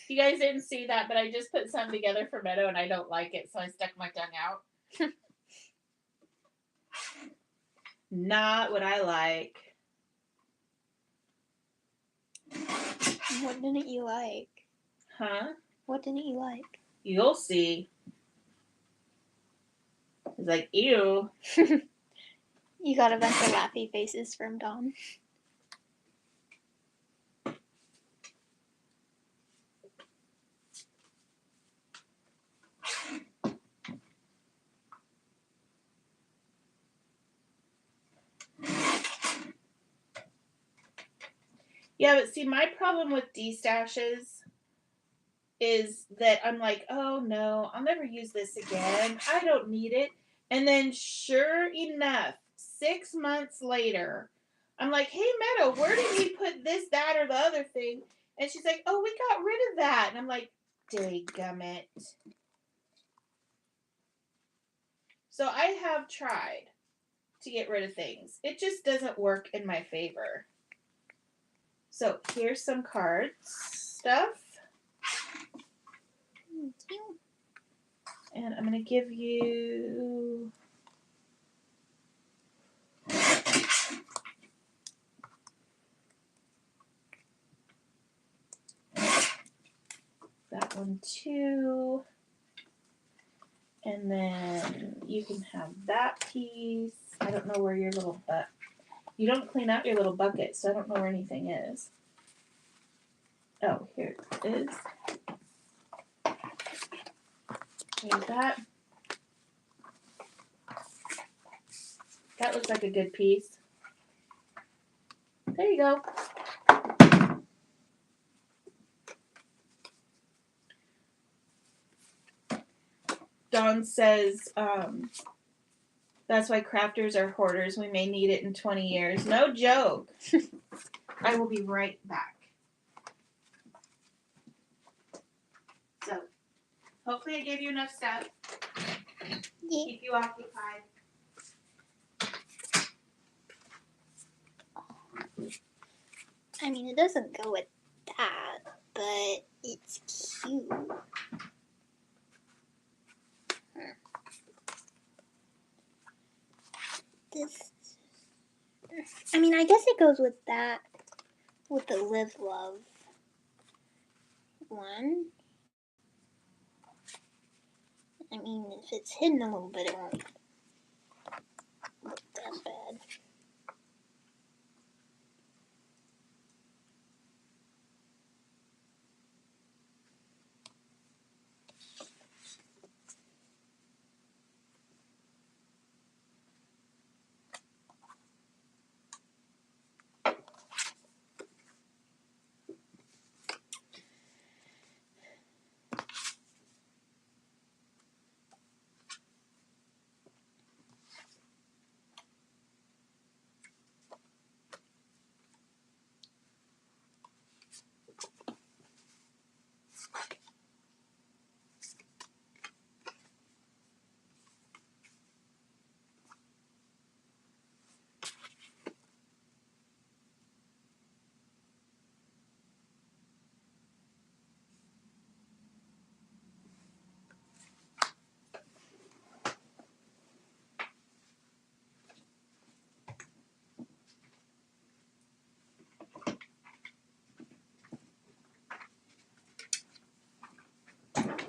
You guys didn't see that, but I just put something together for Meadow and I don't like it, so I stuck my tongue out. Not what I like. What didn't you like? Huh? What didn't you like? You'll see. It's like, ew. You got a bunch of laughy faces from Dawn. Yeah, but see, my problem with D-stashes is that I'm like, oh no, I'll never use this again. I don't need it. And then, sure enough, 6 months later, I'm like, hey, Meadow, where did we put this, that, or the other thing? And she's like, oh, we got rid of that. And I'm like, dadgummit. So I have tried to get rid of things. It just doesn't work in my favor. So here's some cards stuff. Thank you. And I'm going to give you that one too. And then you can have that piece. I don't know where your little you don't clean out your little bucket, so I don't know where anything is. Oh, here it is. Here's that. That looks like a good piece. There you go. Dawn says, that's why crafters are hoarders. We may need it in 20 years. No joke. I will be right back. So, hopefully I gave you enough stuff. Yeah. Keep you occupied. I mean, it doesn't go with that, but it's cute. This, I mean, I guess it goes with that, with the Live Love one. I mean, if it's hidden a little bit, it won't look that bad.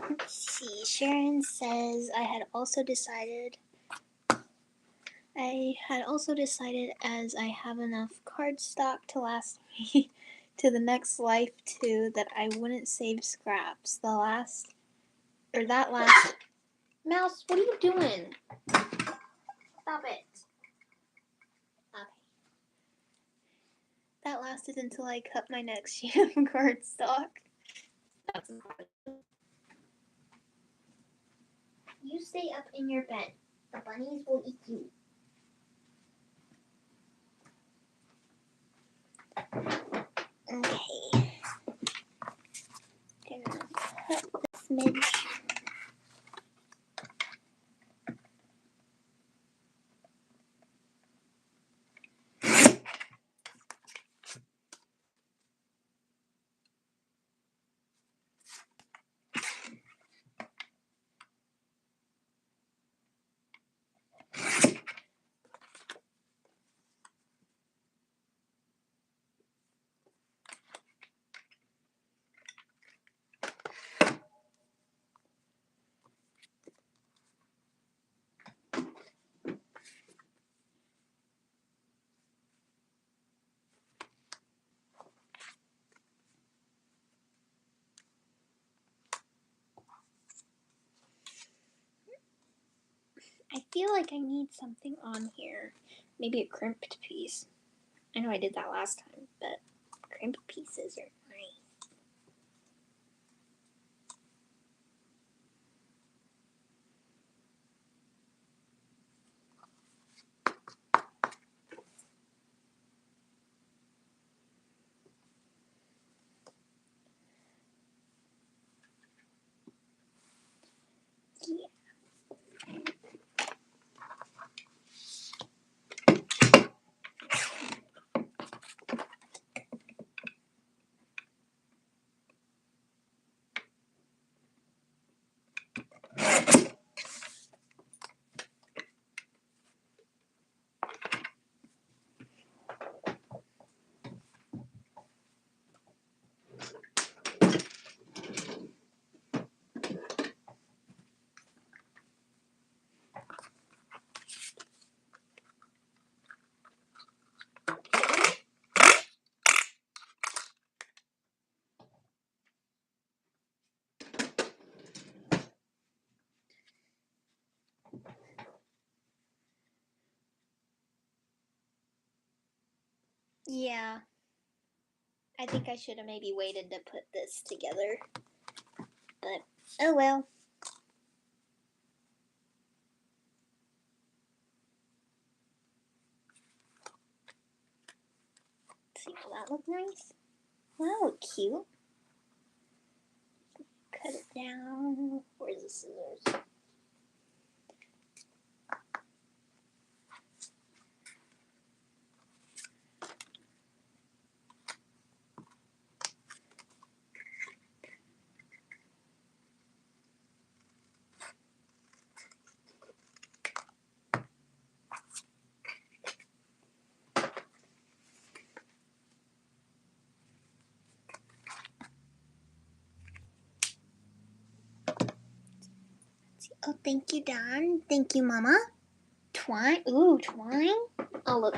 Let's see. Sharon says, I had also decided as I have enough cardstock to last me to the next life too that I wouldn't save scraps. That last Mouse, what are you doing? Stop it. Okay. That lasted until I cut my next sheet of cardstock. That's impressive. You stay up in your bed. The bunnies will eat you. Okay. Gonna cut the smidge. I feel like I need something on here. Maybe a crimped piece. I know I did that last time, but shrimp pieces are nice. Yeah. Yeah. I think I should have maybe waited to put this together. But, oh well. See, will that look nice? Will that look cute? Cut it down. Where's the scissors? Oh, thank you, Don. Thank you, Mama. Twine. Ooh, twine. Oh, look.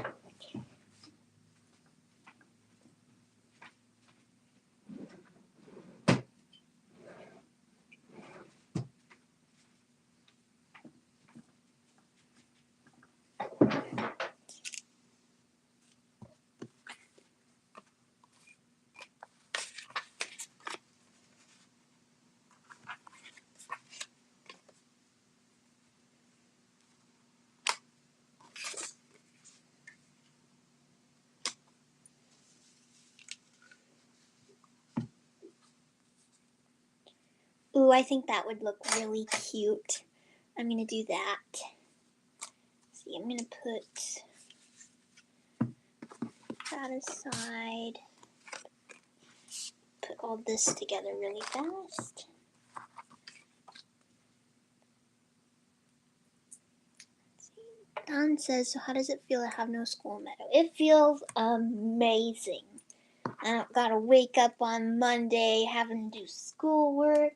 Ooh, I think that would look really cute. I'm gonna do that. See, I'm gonna put that aside. Put all this together really fast. Don says, so how does it feel to have no school, Meadow? It feels amazing. I don't gotta wake up on Monday having to do schoolwork.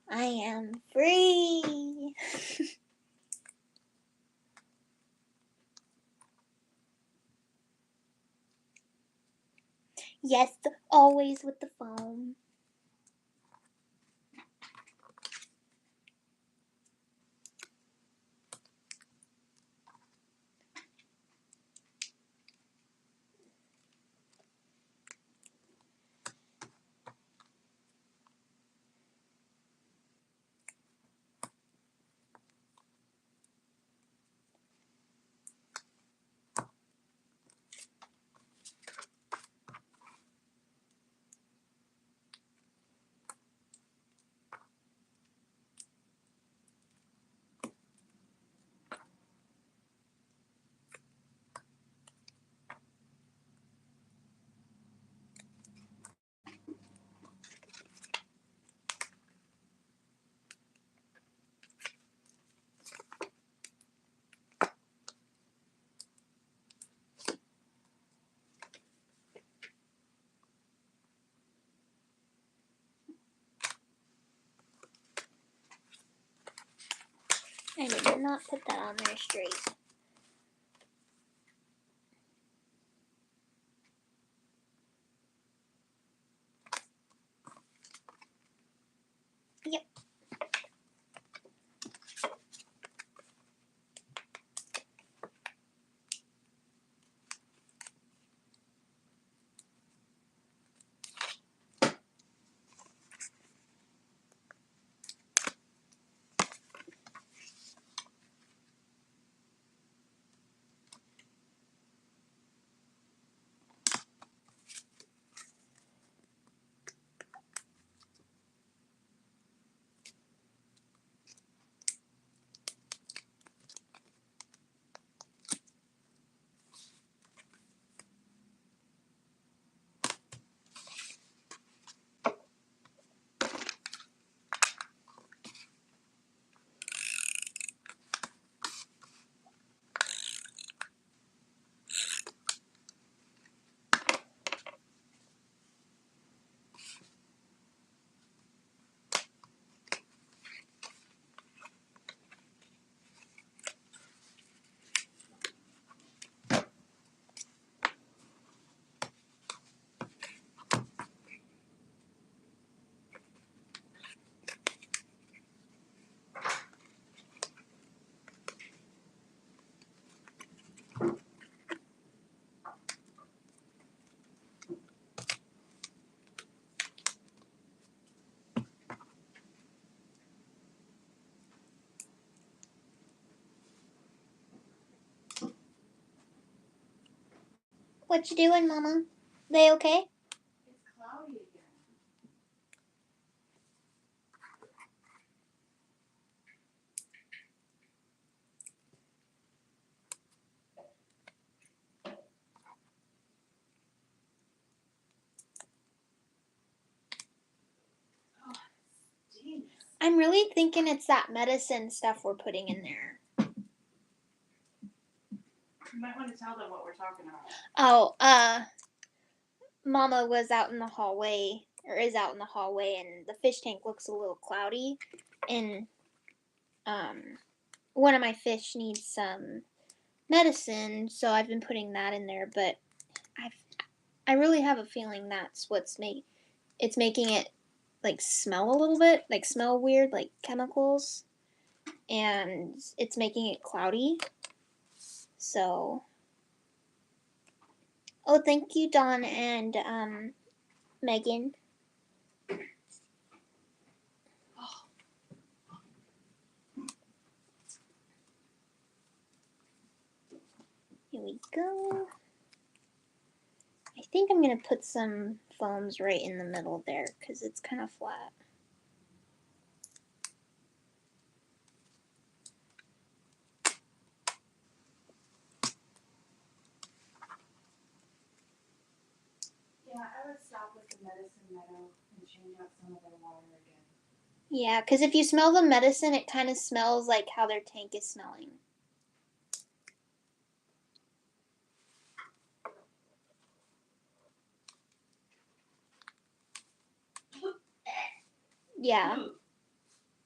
I am free. Yes, always with the phone. I did not put that on there straight. Yep. What you doing, Mama? They okay? It's cloudy again. Oh, it stinks. I'm really thinking it's that medicine stuff we're putting in there. You might want to tell them what we're talking about. Oh, Mama was out in the hallway, or is out in the hallway, and the fish tank looks a little cloudy, and one of my fish needs some medicine, so I've been putting that in there. But I really have a feeling that's what's it's making it like smell a little bit, like smell weird, like chemicals, and it's making it cloudy. So, oh, thank you, Dawn and Megan. Here we go. I think I'm gonna put some foams right in the middle there because it's kind of flat. Yeah, I would stop with the medicine meadow and change out some of their water again. Yeah, because if you smell the medicine, it kind of smells like how their tank is smelling. Yeah.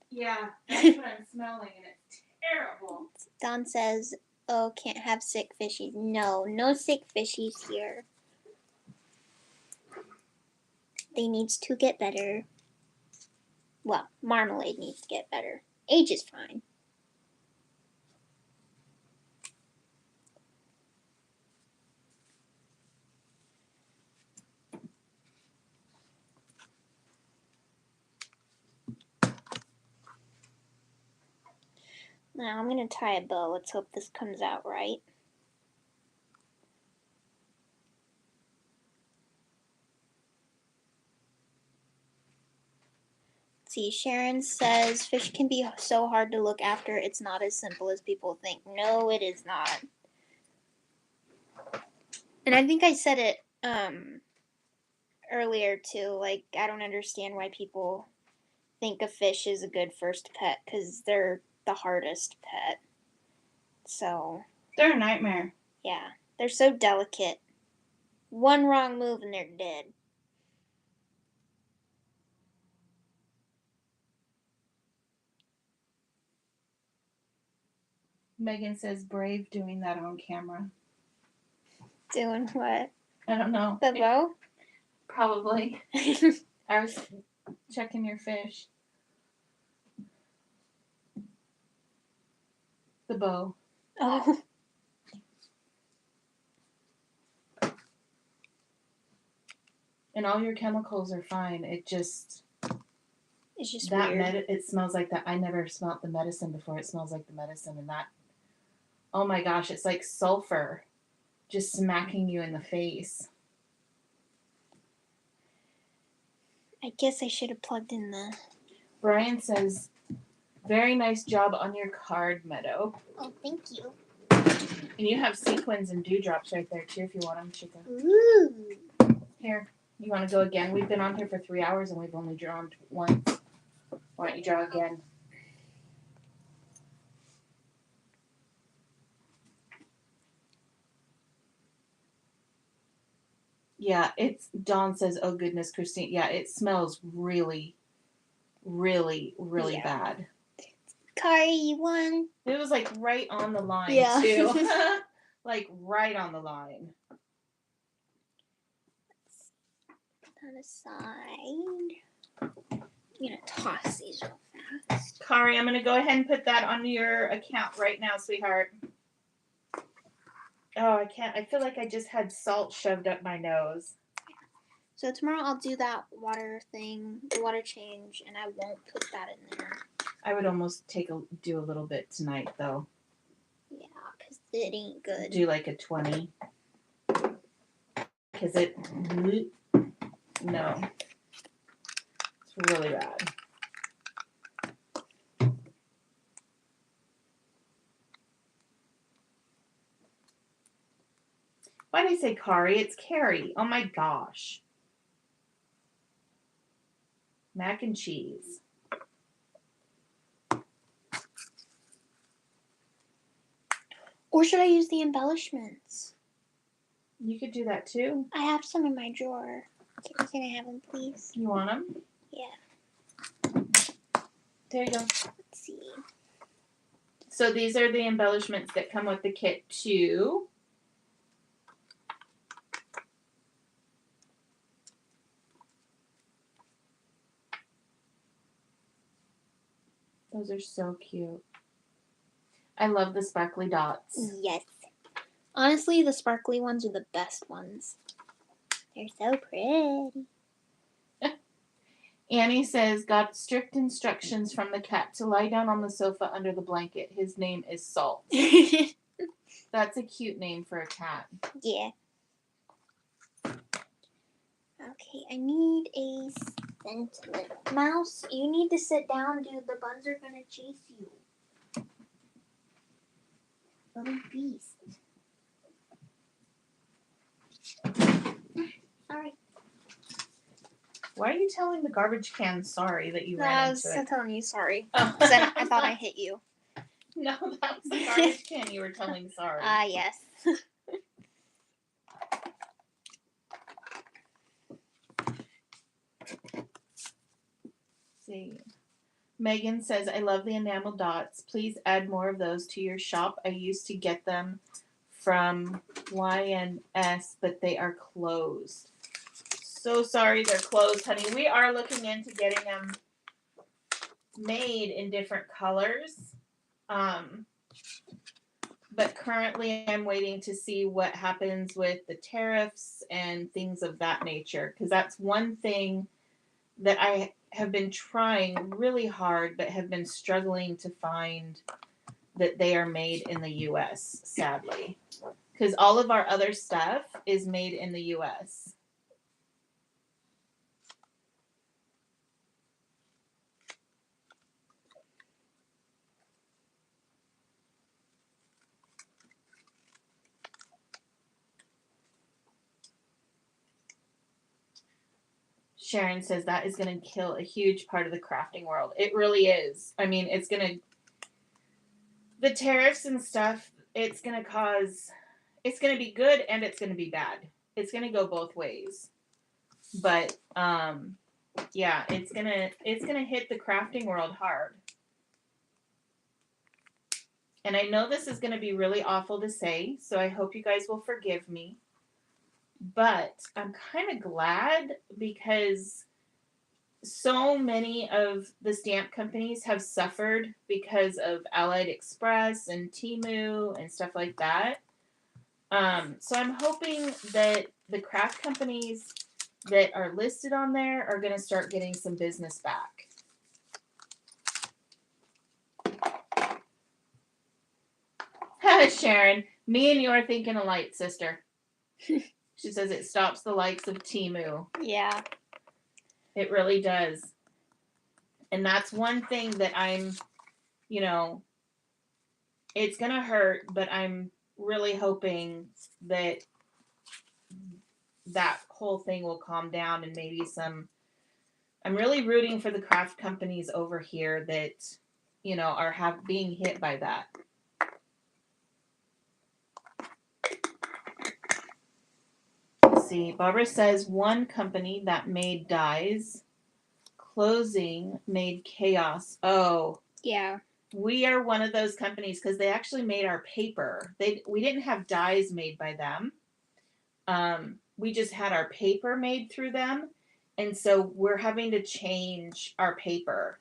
Yeah, that's what I'm smelling, and it's terrible. Don says, oh, can't have sick fishies. No, no sick fishies here. They needs to get better. Well, Marmalade needs to get better. Age is fine. Now I'm going to tie a bow. Let's hope this comes out right. See, Sharon says fish can be so hard to look after. It's not as simple as people think. No, it is not. And I think I said it earlier too. Like, I don't understand why people think a fish is a good first pet because they're the hardest pet. So They're a nightmare. yeah, they're so delicate. One wrong move and they're dead. Megan says brave doing that on camera. Doing what? I don't know. The bow? Probably. I was checking your fish. The bow. Oh. And all your chemicals are fine. It's just that weird. it smells like that. I never smelled the medicine before. It smells like the medicine, and that. Oh my gosh! It's like sulfur, just smacking you in the face. I guess I should have plugged in the. Brian says, "Very nice job on your card, Meadow." Oh, thank you. And you have sequins and dewdrops right there too, if you want them, Chica. Ooh. Here, you want to go again? We've been on here for 3 hours and we've only drawn once. Why don't you draw again? Yeah, Dawn says, oh goodness, Christine. Yeah, it smells really, really, really bad. Kari, you won. It was like right on the line too. Like right on the line. Put that aside. I'm going to toss these real fast. Kari, I'm going to go ahead and put that on your account right now, sweetheart. Oh, I can't. I feel like I just had salt shoved up my nose. So tomorrow I'll do that water thing, the water change, and I won't put that in there. I would almost do a little bit tonight, though. Yeah, because it ain't good. Do like a 20. because no, it's really bad. Why did I say Kari? It's Carrie. Oh my gosh. Mac and cheese. Or should I use the embellishments? You could do that too. I have some in my drawer. Can I have them, please? You want them? Yeah. There you go. Let's see. So these are the embellishments that come with the kit too. Those are so cute. I love the sparkly dots. Yes. Honestly, the sparkly ones are the best ones. They're so pretty. Annie says, got strict instructions from the cat to lie down on the sofa under the blanket. His name is Salt. That's a cute name for a cat. Yeah. Okay, I need a sentiment. Mouse, you need to sit down, dude. The buns are gonna chase you. Little beast. Sorry. Why are you telling the garbage can sorry that you No, ran I into was it? telling you sorry. Oh. Because I thought I hit you. No, that was the garbage can you were telling sorry. Yes. See. Megan says, I love the enamel dots. Please add more of those to your shop. I used to get them from YNS, but they are closed. So sorry they're closed, honey. We are looking into getting them made in different colors. But currently I'm waiting to see what happens with the tariffs and things of that nature. Because that's one thing that I have been trying really hard, but have been struggling to find that they are made in the U.S., sadly. Because all of our other stuff is made in the U.S. Sharon says that is going to kill a huge part of the crafting world. It really is. I mean, it's going to, the tariffs and stuff, it's going to be good and it's going to be bad. It's going to go both ways. But, yeah, it's going to hit the crafting world hard. And I know this is going to be really awful to say, so I hope you guys will forgive me. But I'm kind of glad because so many of the stamp companies have suffered because of Allied Express and Temu and stuff like that. So I'm hoping that the craft companies that are listed on there are going to start getting some business back. Sharon, me and you are thinking alike, sister. She says it stops the likes of Temu. Yeah. It really does. And that's one thing that I'm, it's going to hurt, but I'm really hoping that that whole thing will calm down and maybe I'm really rooting for the craft companies over here that, are being hit by that. See, Barbara says one company that made dyes closing made chaos. Oh, Yeah. we are one of those companies because they actually made our paper. We didn't have dyes made by them. We just had our paper made through them, and so we're having to change our paper,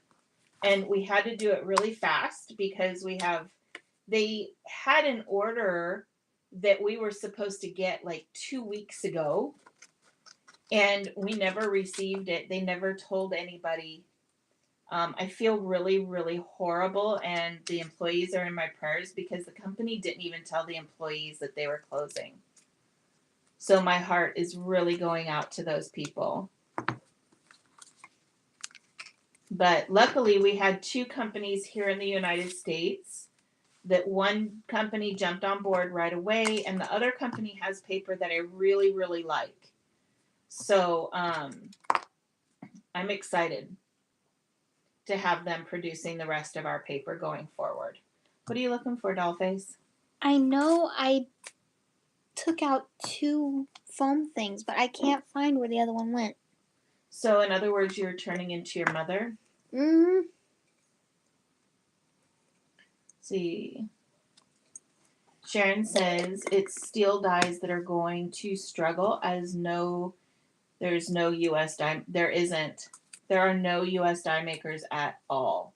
and we had to do it really fast because they had an order that we were supposed to get like 2 weeks ago, and we never received it. They never told anybody. I feel really, really horrible, and the employees are in my prayers because the company didn't even tell the employees that they were closing. So my heart is really going out to those people. But luckily, we had 2 companies here in the United States that one company jumped on board right away, and the other company has paper that I really, really like. So I'm excited to have them producing the rest of our paper going forward. What are you looking for, Dollface? I know I took out 2 foam things, but I can't find where the other one went. So, in other words, you're turning into your mother? Mm-hmm. See. Sharon says it's steel dies that are going to struggle as there's no U.S. die. There isn't. There are no U.S. die makers at all.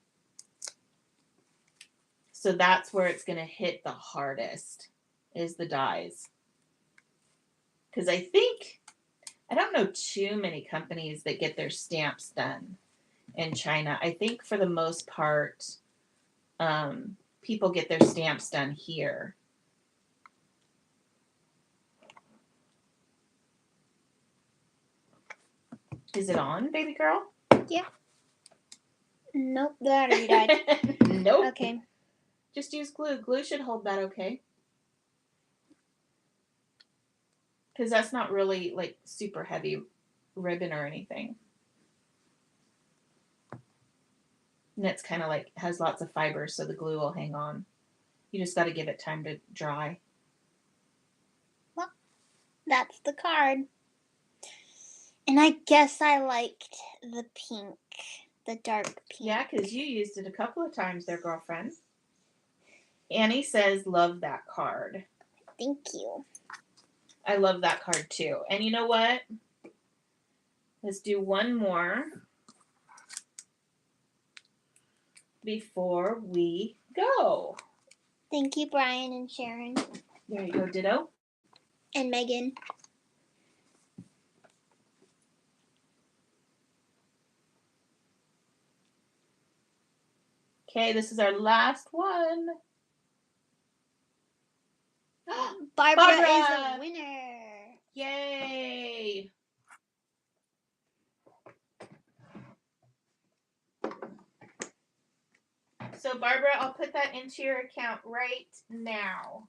So that's where it's going to hit the hardest is the dies. Because I don't know too many companies that get their stamps done in China. I think for the most part, people get their stamps done here. Is it on, baby girl? Yeah. Nope, the battery died. Nope. Okay. Just use glue. Glue should hold that okay. Because that's not really like super heavy ribbon or anything. And it's kind of like has lots of fiber, so the glue will hang on. You just got to give it time to dry. Well, that's the card. And I guess I liked the pink, the dark pink. Yeah, because you used it a couple of times there, girlfriend. Annie says, love that card. Thank you. I love that card too. And you know what? Let's do one more before we go. Thank you, Brian and Sharon. There you go, ditto. And Megan. Okay, this is our last one. Barbara is a winner. Yay! So, Barbara, I'll put that into your account right now.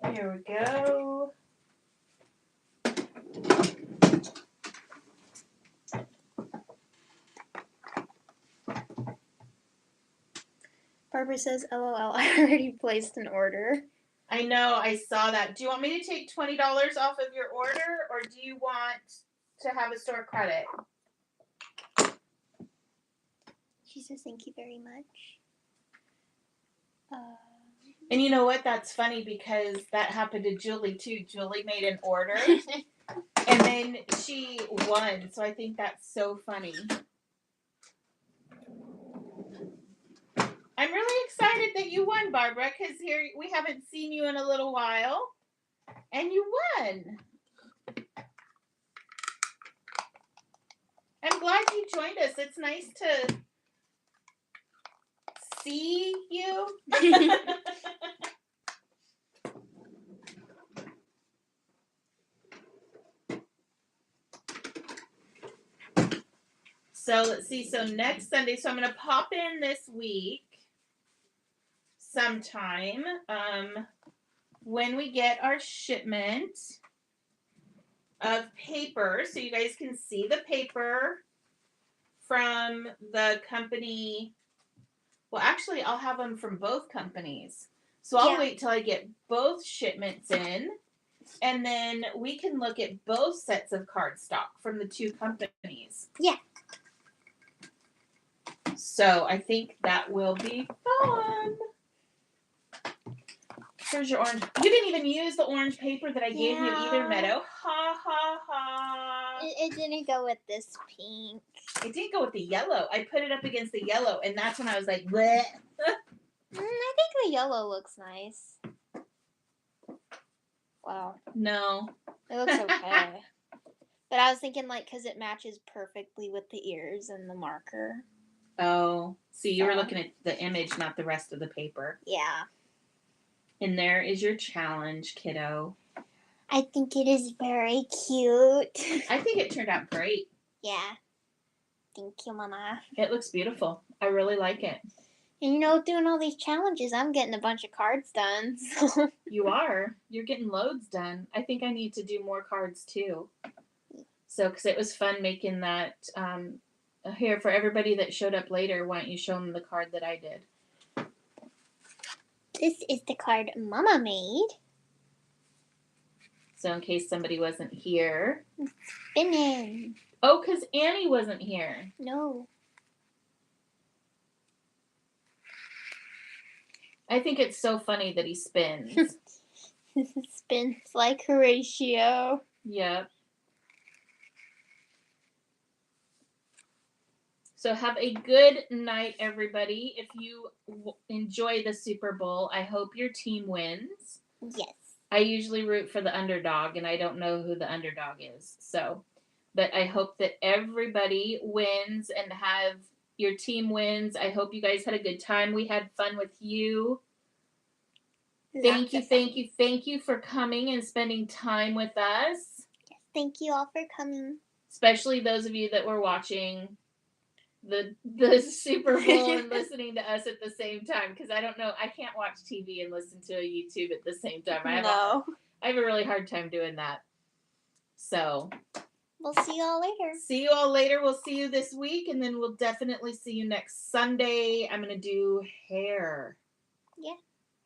Here we go. Barbara says, LOL, I already placed an order. I know, I saw that. Do you want me to take $20 off of your order, or do you want to have a store credit? She says, thank you very much. And you know what? That's funny because that happened to Julie too. Julie made an order and then she won. So I think that's so funny. I'm really excited that you won, Barbara, because here we haven't seen you in a little while. And you won. I'm glad you joined us. It's nice to see you. So let's see. So next Sunday, so I'm going to pop in this week sometime when we get our shipment of paper, so you guys can see the paper from the company. Well, actually, I'll have them from both companies. So I'll wait till I get both shipments in, and then we can look at both sets of cardstock from the 2 companies. Yeah. So I think that will be fun. Here's your orange. You didn't even use the orange paper that I gave you either, Meadow. Ha, ha, ha. It didn't go with this pink. It did go with the yellow. I put it up against the yellow, and that's when I was like, bleh. I think the yellow looks nice. Wow. No. It looks okay. But I was thinking, like, because it matches perfectly with the ears and the marker. Oh, see, you were So. looking at the image, not the rest of the paper. Yeah. And there is your challenge, kiddo. I think it is very cute. I think it turned out great. Yeah. Thank you, Mama. It looks beautiful. I really like it. And you know, doing all these challenges, I'm getting a bunch of cards done. So. You are. You're getting loads done. I think I need to do more cards too. So, because it was fun making that. Here, for everybody that showed up later, why don't you show them the card that I did? This is the card Mama made. So, in case somebody wasn't here. Spinning. Oh, because Annie wasn't here. No. I think it's so funny that he spins. Spins like Horatio. Yep. So have a good night, everybody. If you enjoy the Super Bowl, I hope your team wins. Yes. I usually root for the underdog, and I don't know who the underdog is. So, but I hope that everybody wins and have your team wins. I hope you guys had a good time. We had fun with you. Thank you for coming and spending time with us. Yes, thank you all for coming. Especially those of you that were watching the Super Bowl and listening to us at the same time, because I don't know, I can't watch TV and listen to a YouTube at the same time. I have a really hard time doing that. So we'll see you all later. See you all later. We'll see you this week, and then we'll definitely see you next Sunday. I'm gonna do hair. Yeah.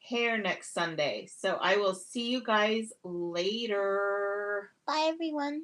Hair next Sunday. So I will see you guys later. Bye, everyone.